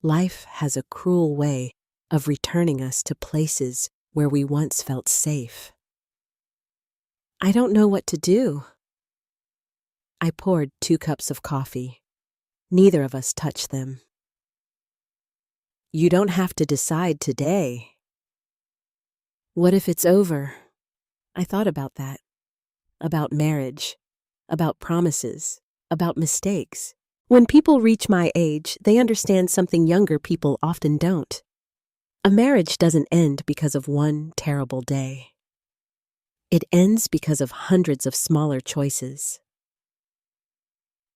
Life has a cruel way of returning us to places where we once felt safe. I don't know what to do. I poured 2 cups of coffee. Neither of us touched them. You don't have to decide today. What if it's over? I thought about that. About marriage. About promises. About mistakes. When people reach my age, they understand something younger people often don't. A marriage doesn't end because of one terrible day. It ends because of hundreds of smaller choices.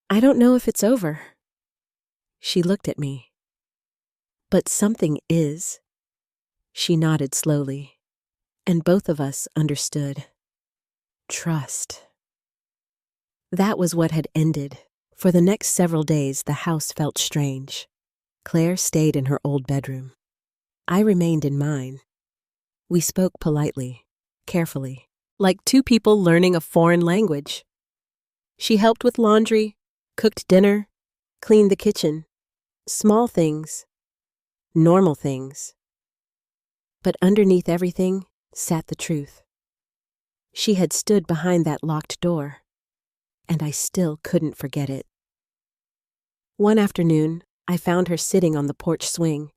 I don't know if it's over. She looked at me. But something is. She nodded slowly, and both of us understood. Trust. That was what had ended. For the next several days, the house felt strange. Claire stayed in her old bedroom. I remained in mine. We spoke politely, carefully, like two people learning a foreign language. She helped with laundry, cooked dinner, cleaned the kitchen. Small things, normal things. But underneath everything sat the truth. She had stood behind that locked door, and I still couldn't forget it. One afternoon, I found her sitting on the porch swing,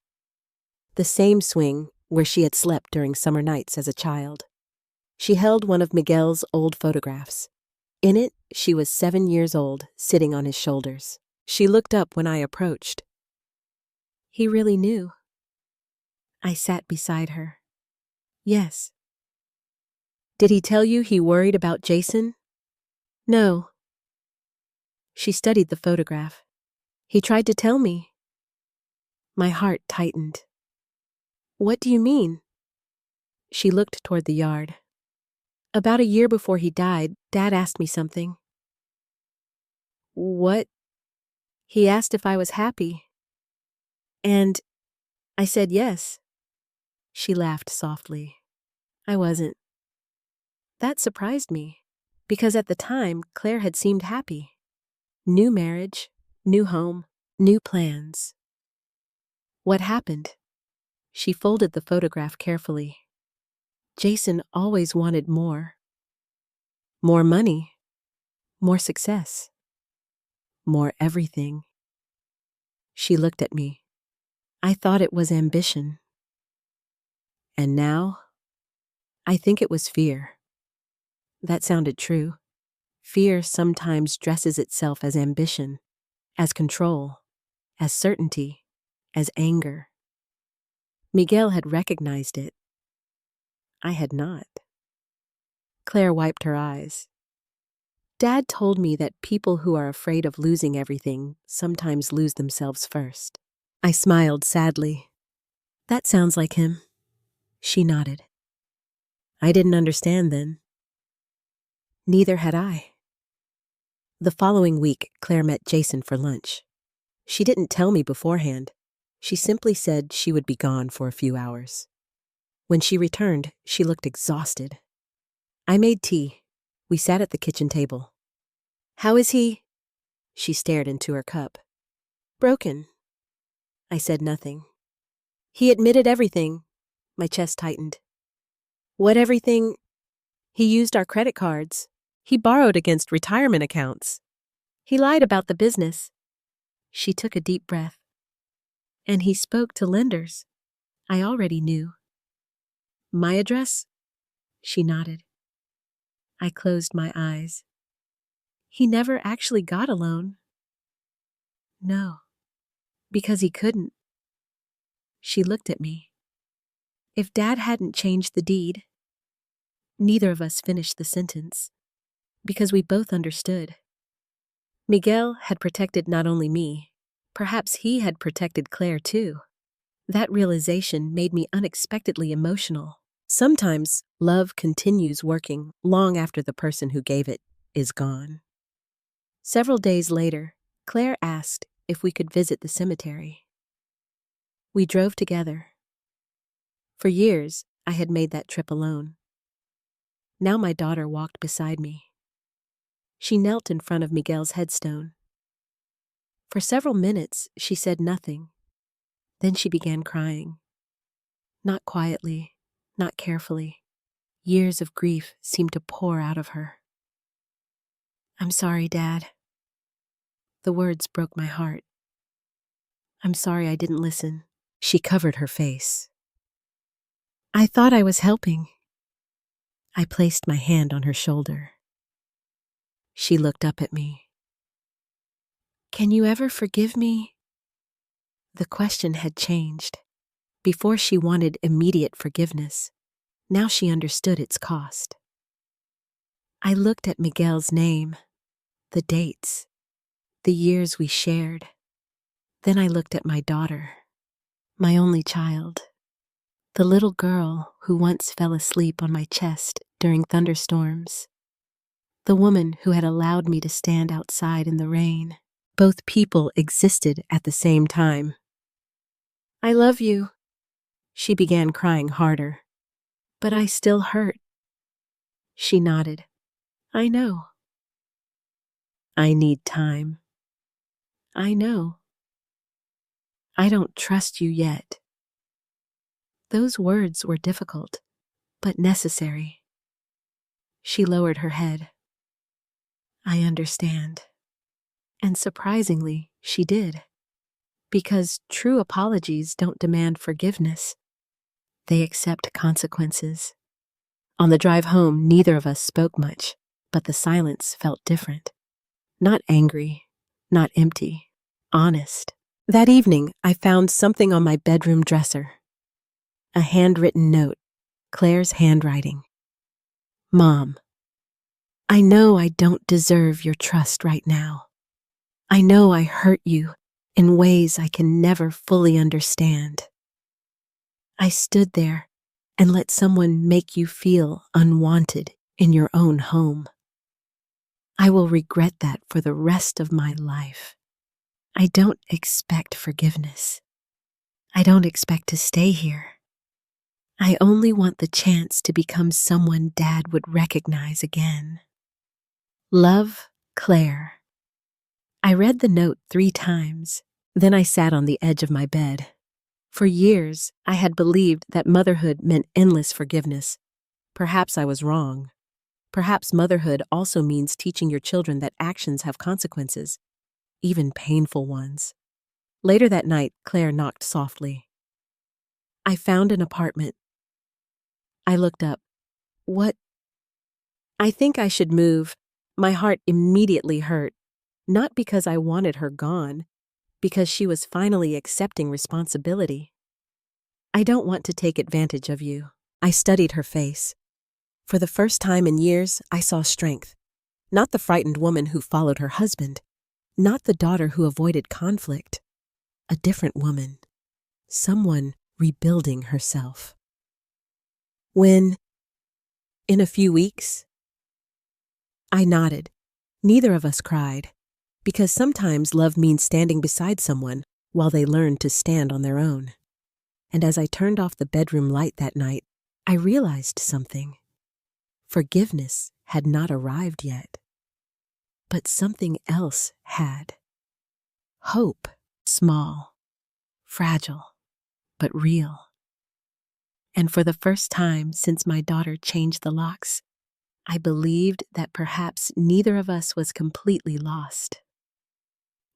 the same swing where she had slept during summer nights as a child. She held one of Miguel's old photographs. In it, she was 7 years old, sitting on his shoulders. She looked up when I approached. He really knew. I sat beside her. Yes. Did he tell you he worried about Jason? No. She studied the photograph. He tried to tell me. My heart tightened. What do you mean? She looked toward the yard. About a year before he died, Dad asked me something. What? He asked if I was happy. And I said yes. She laughed softly. I wasn't. That surprised me, because at the time, Claire had seemed happy. New marriage, new home, new plans. What happened? She folded the photograph carefully. Jason always wanted more. More money, more success, more everything. She looked at me. I thought it was ambition. And now, I think it was fear. That sounded true. Fear sometimes dresses itself as ambition, as control, as certainty, as anger. Miguel had recognized it. I had not. Claire wiped her eyes. Dad told me that people who are afraid of losing everything sometimes lose themselves first. I smiled sadly. That sounds like him. She nodded. I didn't understand then. Neither had I. The following week, Claire met Jason for lunch. She didn't tell me beforehand. She simply said she would be gone for a few hours. When she returned, she looked exhausted. I made tea. We sat at the kitchen table. How is he? She stared into her cup. Broken. I said nothing. He admitted everything. My chest tightened. What everything? He used our credit cards. He borrowed against retirement accounts. He lied about the business. She took a deep breath. And he spoke to lenders. I already knew. My address? She nodded. I closed my eyes. He never actually got a loan. No, because he couldn't. She looked at me. If Dad hadn't changed the deed, neither of us finished the sentence, because we both understood. Miguel had protected not only me, perhaps he had protected Claire too. That realization made me unexpectedly emotional. Sometimes love continues working long after the person who gave it is gone. Several days later, Claire asked if we could visit the cemetery. We drove together. For years, I had made that trip alone. Now my daughter walked beside me. She knelt in front of Miguel's headstone. For several minutes, she said nothing. Then she began crying. Not quietly, not carefully. Years of grief seemed to pour out of her. I'm sorry, Dad. The words broke my heart. I'm sorry I didn't listen. She covered her face. I thought I was helping. I placed my hand on her shoulder. She looked up at me. Can you ever forgive me? The question had changed. Before she wanted immediate forgiveness. Now she understood its cost. I looked at Miguel's name, the dates, the years we shared. Then I looked at my daughter, my only child, the little girl who once fell asleep on my chest during thunderstorms. the woman who had allowed me to stand outside in the rain. Both people existed at the same time. I love you. She began crying harder. But I still hurt. She nodded. I know. I need time. I know. I don't trust you yet. Those words were difficult, but necessary. She lowered her head. I understand. And surprisingly, she did. Because true apologies don't demand forgiveness. They accept consequences. On the drive home, neither of us spoke much, but the silence felt different. Not angry, not empty, honest. That evening, I found something on my bedroom dresser. A handwritten note, Claire's handwriting. Mom, I know I don't deserve your trust right now. I know I hurt you in ways I can never fully understand. I stood there and let someone make you feel unwanted in your own home. I will regret that for the rest of my life. I don't expect forgiveness. I don't expect to stay here. I only want the chance to become someone Dad would recognize again. Love, Claire. I read the note 3 times. Then I sat on the edge of my bed. For years, I had believed that motherhood meant endless forgiveness. Perhaps I was wrong. Perhaps motherhood also means teaching your children that actions have consequences, even painful ones. Later that night, Claire knocked softly. I found an apartment. I looked up. What? I think I should move. My heart immediately hurt. Not because I wanted her gone, because she was finally accepting responsibility. I don't want to take advantage of you. I studied her face. For the first time in years, I saw strength. Not the frightened woman who followed her husband. Not the daughter who avoided conflict. A different woman. Someone rebuilding herself. When? In a few weeks? I nodded. Neither of us cried. Because sometimes love means standing beside someone while they learn to stand on their own. And as I turned off the bedroom light that night, I realized something. Forgiveness had not arrived yet. But something else had. Hope, small, fragile, but real. And for the first time since my daughter changed the locks, I believed that perhaps neither of us was completely lost.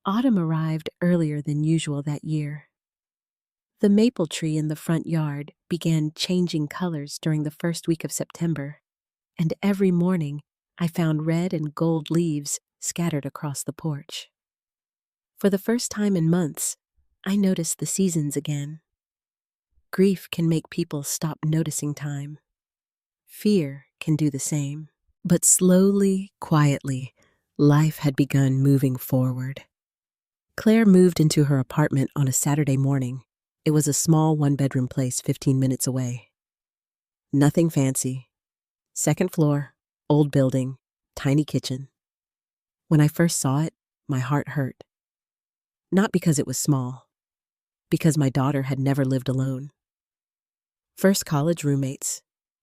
Autumn arrived earlier than usual that year. The maple tree in the front yard began changing colors during the first week of September, and every morning I found red and gold leaves scattered across the porch. For the first time in months, I noticed the seasons again. Grief can make people stop noticing time. Fear can do the same. But slowly, quietly, life had begun moving forward. Claire moved into her apartment on a Saturday morning. It was a small 1-bedroom place 15 minutes away. Nothing fancy. 2nd floor, old building, tiny kitchen. When I first saw it, my heart hurt. Not because it was small, because my daughter had never lived alone. First college roommates,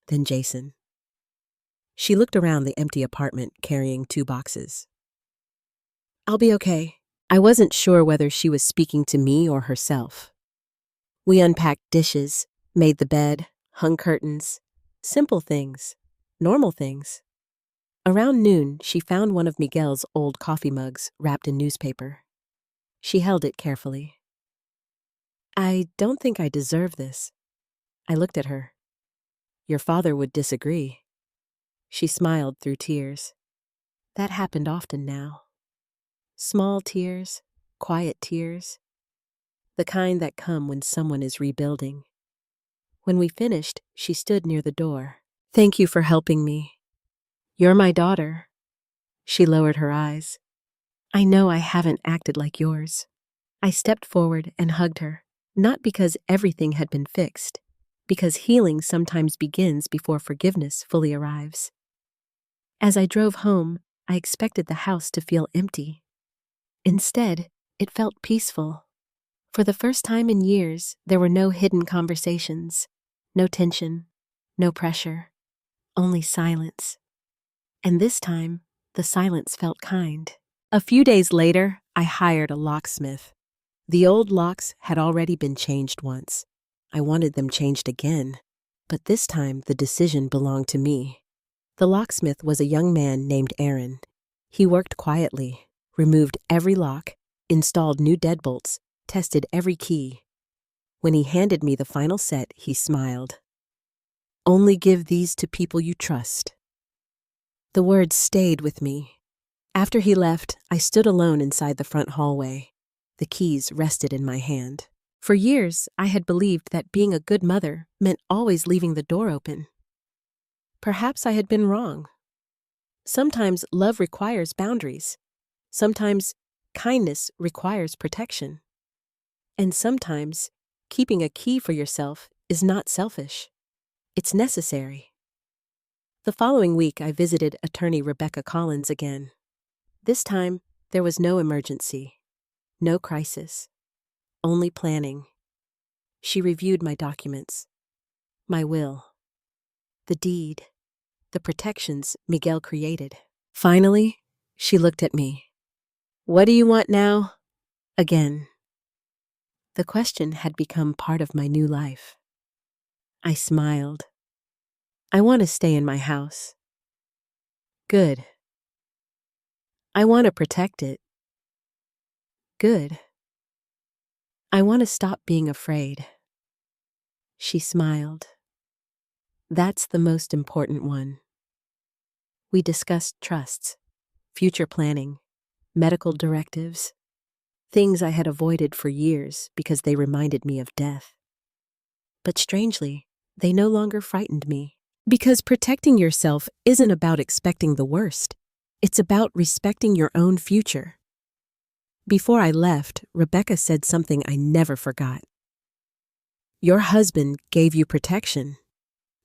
then Jason. She looked around the empty apartment carrying 2 boxes. I'll be okay. I wasn't sure whether she was speaking to me or herself. We unpacked dishes, made the bed, hung curtains. Simple things. Normal things. Around noon, she found one of Miguel's old coffee mugs wrapped in newspaper. She held it carefully. I don't think I deserve this. I looked at her. Your father would disagree. She smiled through tears. That happened often now. Small tears, quiet tears. The kind that come when someone is rebuilding. When we finished, she stood near the door. Thank you for helping me. You're my daughter. She lowered her eyes. I know I haven't acted like yours. I stepped forward and hugged her, not because everything had been fixed, because healing sometimes begins before forgiveness fully arrives. As I drove home, I expected the house to feel empty. Instead, it felt peaceful. For the first time in years, there were no hidden conversations, no tension, no pressure, only silence. And this time, the silence felt kind. A few days later, I hired a locksmith. The old locks had already been changed once. I wanted them changed again, but this time the decision belonged to me. The locksmith was a young man named Aaron. He worked quietly, removed every lock, installed new deadbolts, tested every key. When he handed me the final set, he smiled. "Only give these to people you trust." The words stayed with me. After he left, I stood alone inside the front hallway. The keys rested in my hand. For years, I had believed that being a good mother meant always leaving the door open. Perhaps I had been wrong. Sometimes love requires boundaries. Sometimes kindness requires protection. And sometimes keeping a key for yourself is not selfish. It's necessary. The following week, I visited attorney Rebecca Collins again. This time, there was no emergency, no crisis, only planning. She reviewed my documents, my will, the deed, the protections Miguel created. Finally, she looked at me. "What do you want now?" Again. The question had become part of my new life. I smiled. "I want to stay in my house." "Good." "I want to protect it." "Good." "I want to stop being afraid." She smiled. "That's the most important one." We discussed trusts, future planning, medical directives, things I had avoided for years because they reminded me of death. But strangely, they no longer frightened me. Because protecting yourself isn't about expecting the worst. It's about respecting your own future. Before I left, Rebecca said something I never forgot. "Your husband gave you protection.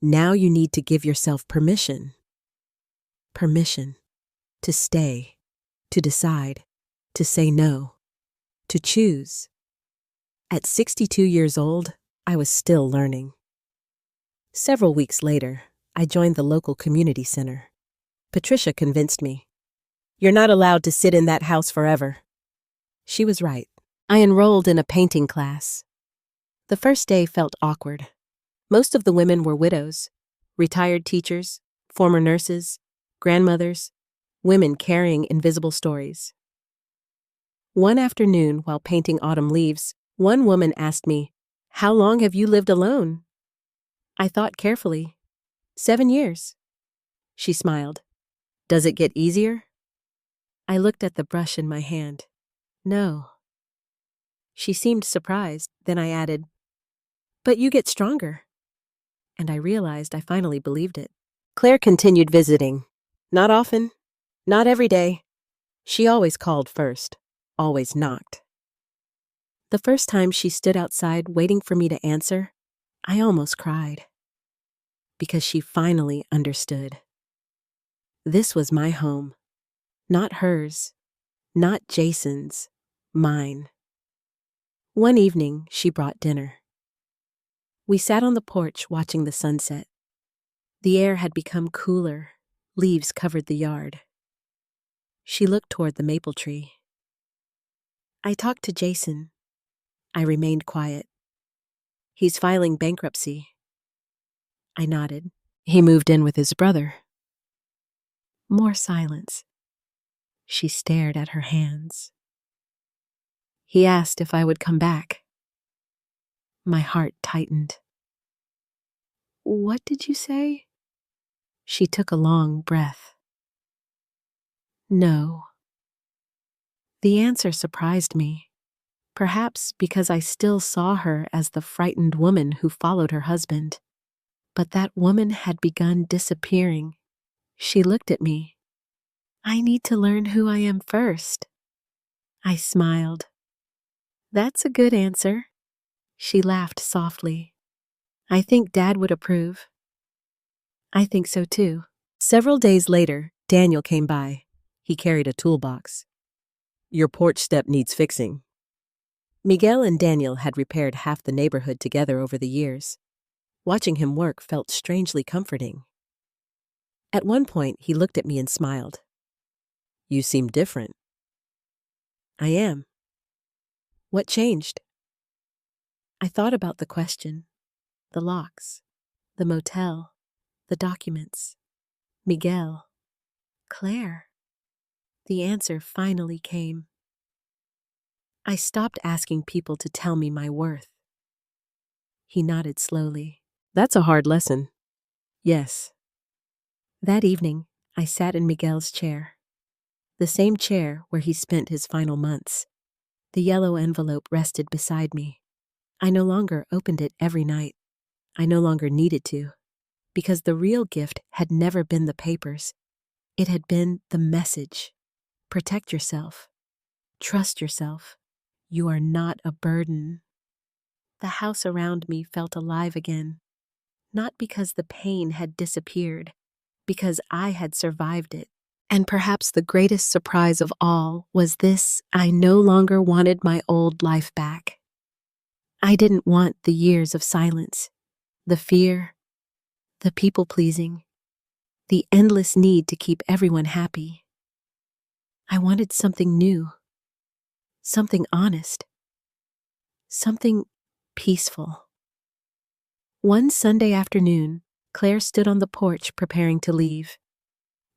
Now you need to give yourself permission." Permission. To stay. To decide. To say no. To choose. At 62 years old, I was still learning. Several weeks later, I joined the local community center. Patricia convinced me. "You're not allowed to sit in that house forever." She was right. I enrolled in a painting class. The first day felt awkward. Most of the women were widows, retired teachers, former nurses, grandmothers, women carrying invisible stories. One afternoon, while painting autumn leaves, one woman asked me, "How long have you lived alone?" I thought carefully. 7 years. She smiled. "Does it get easier?" I looked at the brush in my hand. No. She seemed surprised. Then I added, "But you get stronger." And I realized I finally believed it. Claire continued visiting. Not often, not every day. She always called first, always knocked. The first time she stood outside waiting for me to answer, I almost cried. Because she finally understood. This was my home. Not hers, not Jason's, mine. One evening, she brought dinner. We sat on the porch watching the sunset. The air had become cooler. Leaves covered the yard. She looked toward the maple tree. "I talked to Jason." I remained quiet. "He's filing bankruptcy." I nodded. "He moved in with his brother." More silence. She stared at her hands. "He asked if I would come back." My heart tightened. "What did you say?" She took a long breath. "No." The answer surprised me, perhaps because I still saw her as the frightened woman who followed her husband. But that woman had begun disappearing. She looked at me. "I need to learn who I am first." I smiled. "That's a good answer." She laughed softly. "I think Dad would approve." "I think so too." Several days later, Daniel came by. He carried a toolbox. Your porch step needs fixing. Miguel and Daniel had repaired half the neighborhood together over the years. Watching him work felt strangely comforting. At one point, he looked at me and smiled. You seem different. I am. What changed? I thought about the question, the locks, the motel, the documents, Miguel, Claire. The answer finally came. I stopped asking people to tell me my worth. He nodded slowly. That's a hard lesson. Yes. That evening, I sat in Miguel's chair. The same chair where he spent his final months. The yellow envelope rested beside me. I no longer opened it every night. I no longer needed to, because the real gift had never been the papers. It had been the message. Protect yourself. Trust yourself. You are not a burden. The house around me felt alive again, not because the pain had disappeared, because I had survived it. And perhaps the greatest surprise of all was this: I no longer wanted my old life back. I didn't want the years of silence, the fear, the people-pleasing, the endless need to keep everyone happy. I wanted something new, something honest, something peaceful. One Sunday afternoon, Claire stood on the porch preparing to leave.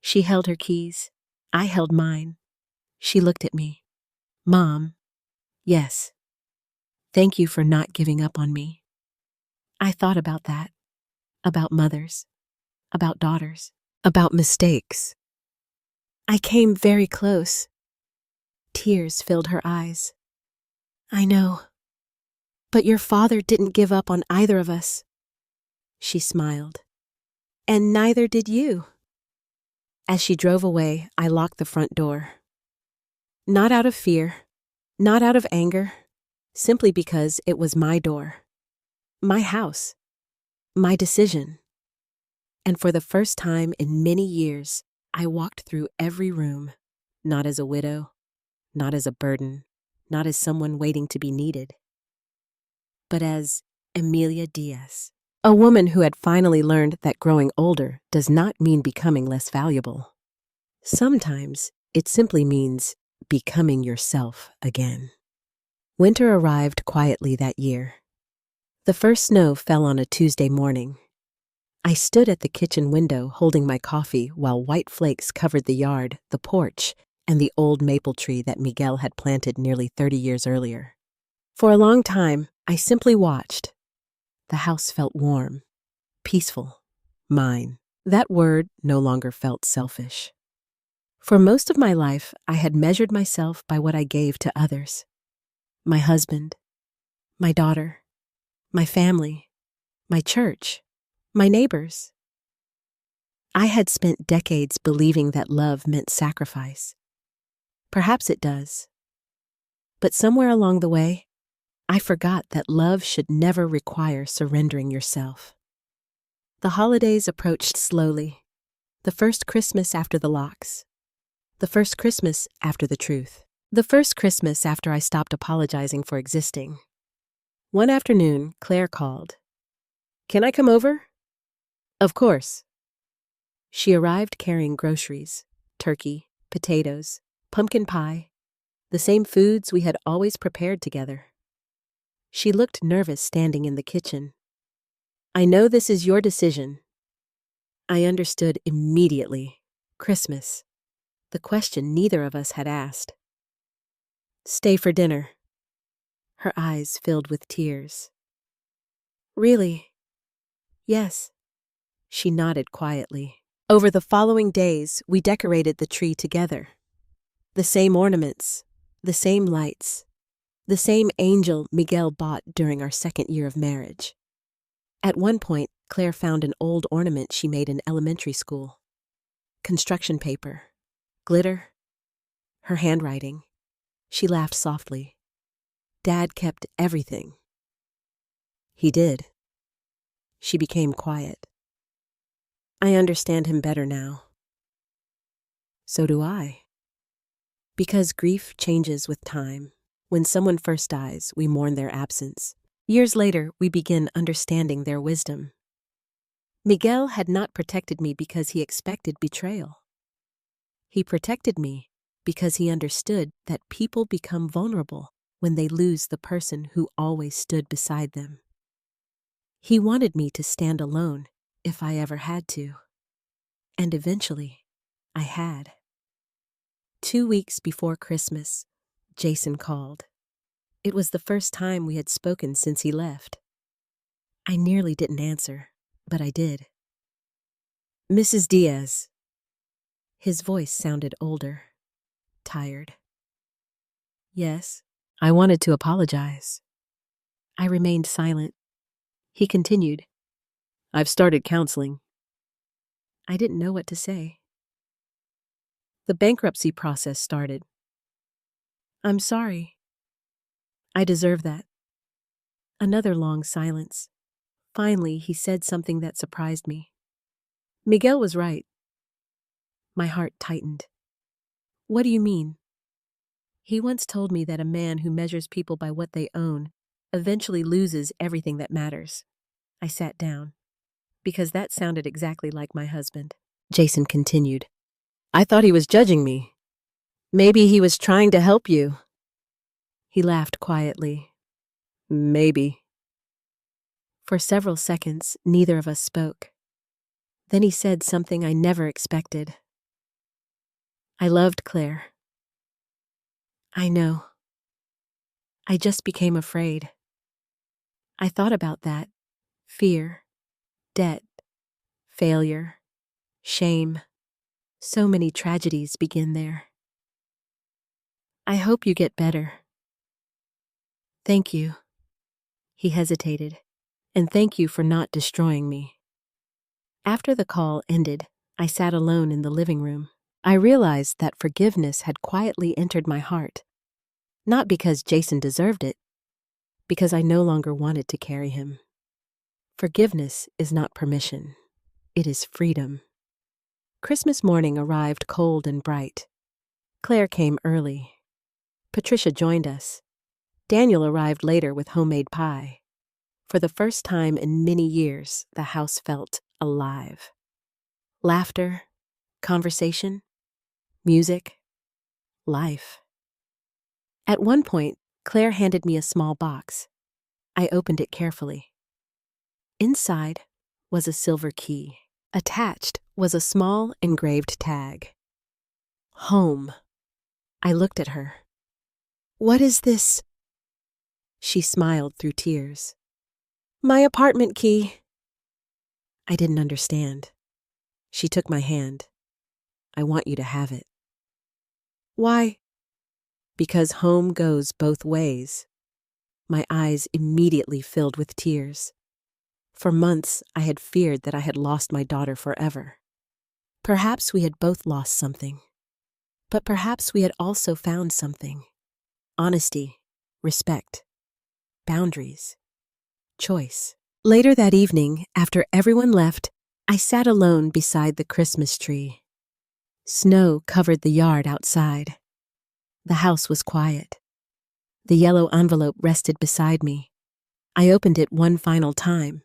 She held her keys. I held mine. She looked at me. Mom, yes. Thank you for not giving up on me. I thought about that, about mothers, about daughters, about mistakes. I came very close. Tears filled her eyes. I know. But your father didn't give up on either of us. She smiled. And neither did you. As she drove away, I locked the front door. Not out of fear, not out of anger, simply because it was my door, my house, my decision. And for the first time in many years, I walked through every room, not as a widow, not as a burden, not as someone waiting to be needed, but as Emilia Diaz, a woman who had finally learned that growing older does not mean becoming less valuable. Sometimes it simply means becoming yourself again. Winter arrived quietly that year. The first snow fell on a Tuesday morning. I stood at the kitchen window holding my coffee while white flakes covered the yard, the porch, and the old maple tree that Miguel had planted nearly 30 years earlier. For a long time, I simply watched. The house felt warm, peaceful, mine. That word no longer felt selfish. For most of my life, I had measured myself by what I gave to others. My husband, my daughter, my family, my church, my neighbors. I had spent decades believing that love meant sacrifice. Perhaps it does. But somewhere along the way, I forgot that love should never require surrendering yourself. The holidays approached slowly. The first Christmas after the locks. The first Christmas after the truth. The first Christmas after I stopped apologizing for existing. One afternoon, Claire called. Can I come over? Of course. She arrived carrying groceries, turkey, potatoes, pumpkin pie, the same foods we had always prepared together. She looked nervous standing in the kitchen. I know this is your decision. I understood immediately. Christmas. The question neither of us had asked. Stay for dinner. Her eyes filled with tears. Really? Yes. She nodded quietly. Over the following days, we decorated the tree together. The same ornaments, the same lights, the same angel Miguel bought during our second year of marriage. At one point, Claire found an old ornament she made in elementary school. Construction paper, glitter, her handwriting. She laughed softly. Dad kept everything. He did. She became quiet. I understand him better now. So do I. Because grief changes with time. When someone first dies, we mourn their absence. Years later, we begin understanding their wisdom. Miguel had not protected me because he expected betrayal. He protected me because he understood that people become vulnerable when they lose the person who always stood beside them. He wanted me to stand alone if I ever had to. And eventually, I had. 2 weeks before Christmas, Jason called. It was the first time we had spoken since he left. I nearly didn't answer, but I did. Mrs. Diaz. His voice sounded older, tired. Yes, I wanted to apologize. I remained silent. He continued, I've started counseling. I didn't know what to say. The bankruptcy process started. I'm sorry. I deserve that. Another long silence. Finally, he said something that surprised me. Miguel was right. My heart tightened. What do you mean? He once told me that a man who measures people by what they own eventually loses everything that matters. I sat down, because that sounded exactly like my husband. Jason continued. I thought he was judging me. Maybe he was trying to help you. He laughed quietly. Maybe. For several seconds, neither of us spoke. Then he said something I never expected. I loved Claire. I know. I just became afraid. I thought about that. Fear, debt, failure, shame. So many tragedies begin there. I hope you get better. Thank you. He hesitated. And thank you for not destroying me. After the call ended, I sat alone in the living room. I realized that forgiveness had quietly entered my heart. Not because Jason deserved it, because I no longer wanted to carry him. Forgiveness is not permission. It is freedom. Christmas morning arrived cold and bright. Claire came early. Patricia joined us. Daniel arrived later with homemade pie. For the first time in many years, the house felt alive. Laughter, conversation, music, life. At one point, Claire handed me a small box. I opened it carefully. Inside was a silver key. Attached was a small engraved tag. Home. I looked at her. What is this? She smiled through tears. My apartment key. I didn't understand. She took my hand. I want you to have it. Why? Because home goes both ways. My eyes immediately filled with tears. For months, I had feared that I had lost my daughter forever. Perhaps we had both lost something. But perhaps we had also found something. Honesty, respect, boundaries, choice. Later that evening, after everyone left, I sat alone beside the Christmas tree. Snow covered the yard outside. The house was quiet. The yellow envelope rested beside me. I opened it one final time.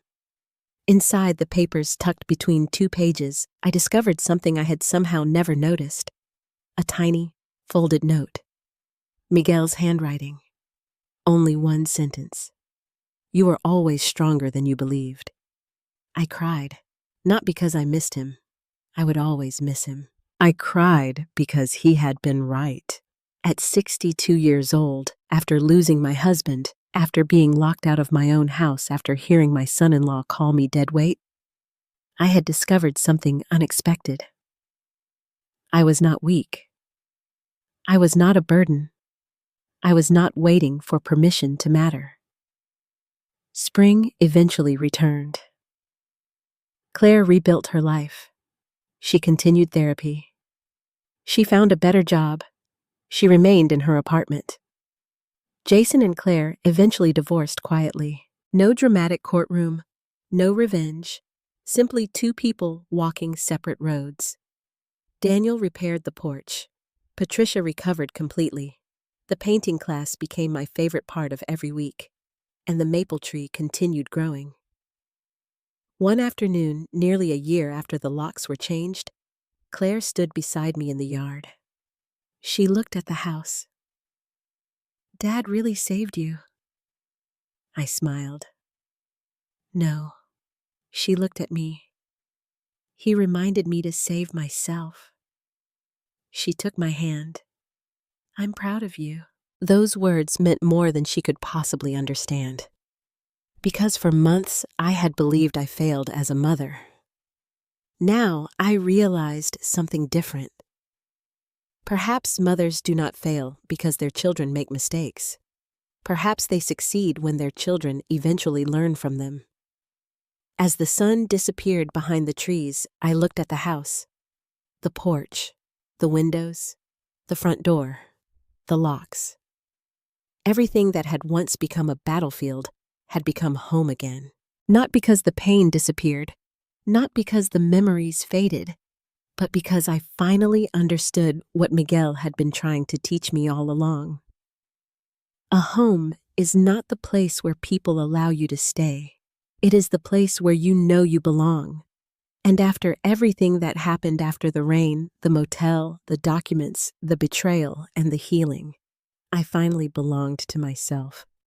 Inside the papers tucked between 2 pages, I discovered something I had somehow never noticed. A tiny, folded note. Miguel's handwriting. Only one sentence. You are always stronger than you believed. I cried, not because I missed him. I would always miss him. I cried because he had been right. At 62 years old, after losing my husband, after being locked out of my own house, after hearing my son-in-law call me deadweight, I had discovered something unexpected. I was not weak. I was not a burden. I was not waiting for permission to matter. Spring eventually returned. Claire rebuilt her life. She continued therapy. She found a better job. She remained in her apartment. Jason and Claire eventually divorced quietly. No dramatic courtroom, no revenge, simply 2 people walking separate roads. Daniel repaired the porch. Patricia recovered completely. The painting class became my favorite part of every week, and the maple tree continued growing. One afternoon, nearly a year after the locks were changed, Claire stood beside me in the yard. She looked at the house. "Dad really saved you." I smiled. "No." She looked at me. "He reminded me to save myself." She took my hand. "I'm proud of you." Those words meant more than she could possibly understand. Because for months I had believed I failed as a mother. Now I realized something different. Perhaps mothers do not fail because their children make mistakes. Perhaps they succeed when their children eventually learn from them. As the sun disappeared behind the trees, I looked at the house, the porch, the windows, the front door, the locks. Everything that had once become a battlefield had become home again. Not because the pain disappeared, not because the memories faded, but because I finally understood what Miguel had been trying to teach me all along. A home is not the place where people allow you to stay. It is the place where you know you belong. And after everything that happened after the rain, the motel, the documents, the betrayal, and the healing, I finally belonged to myself.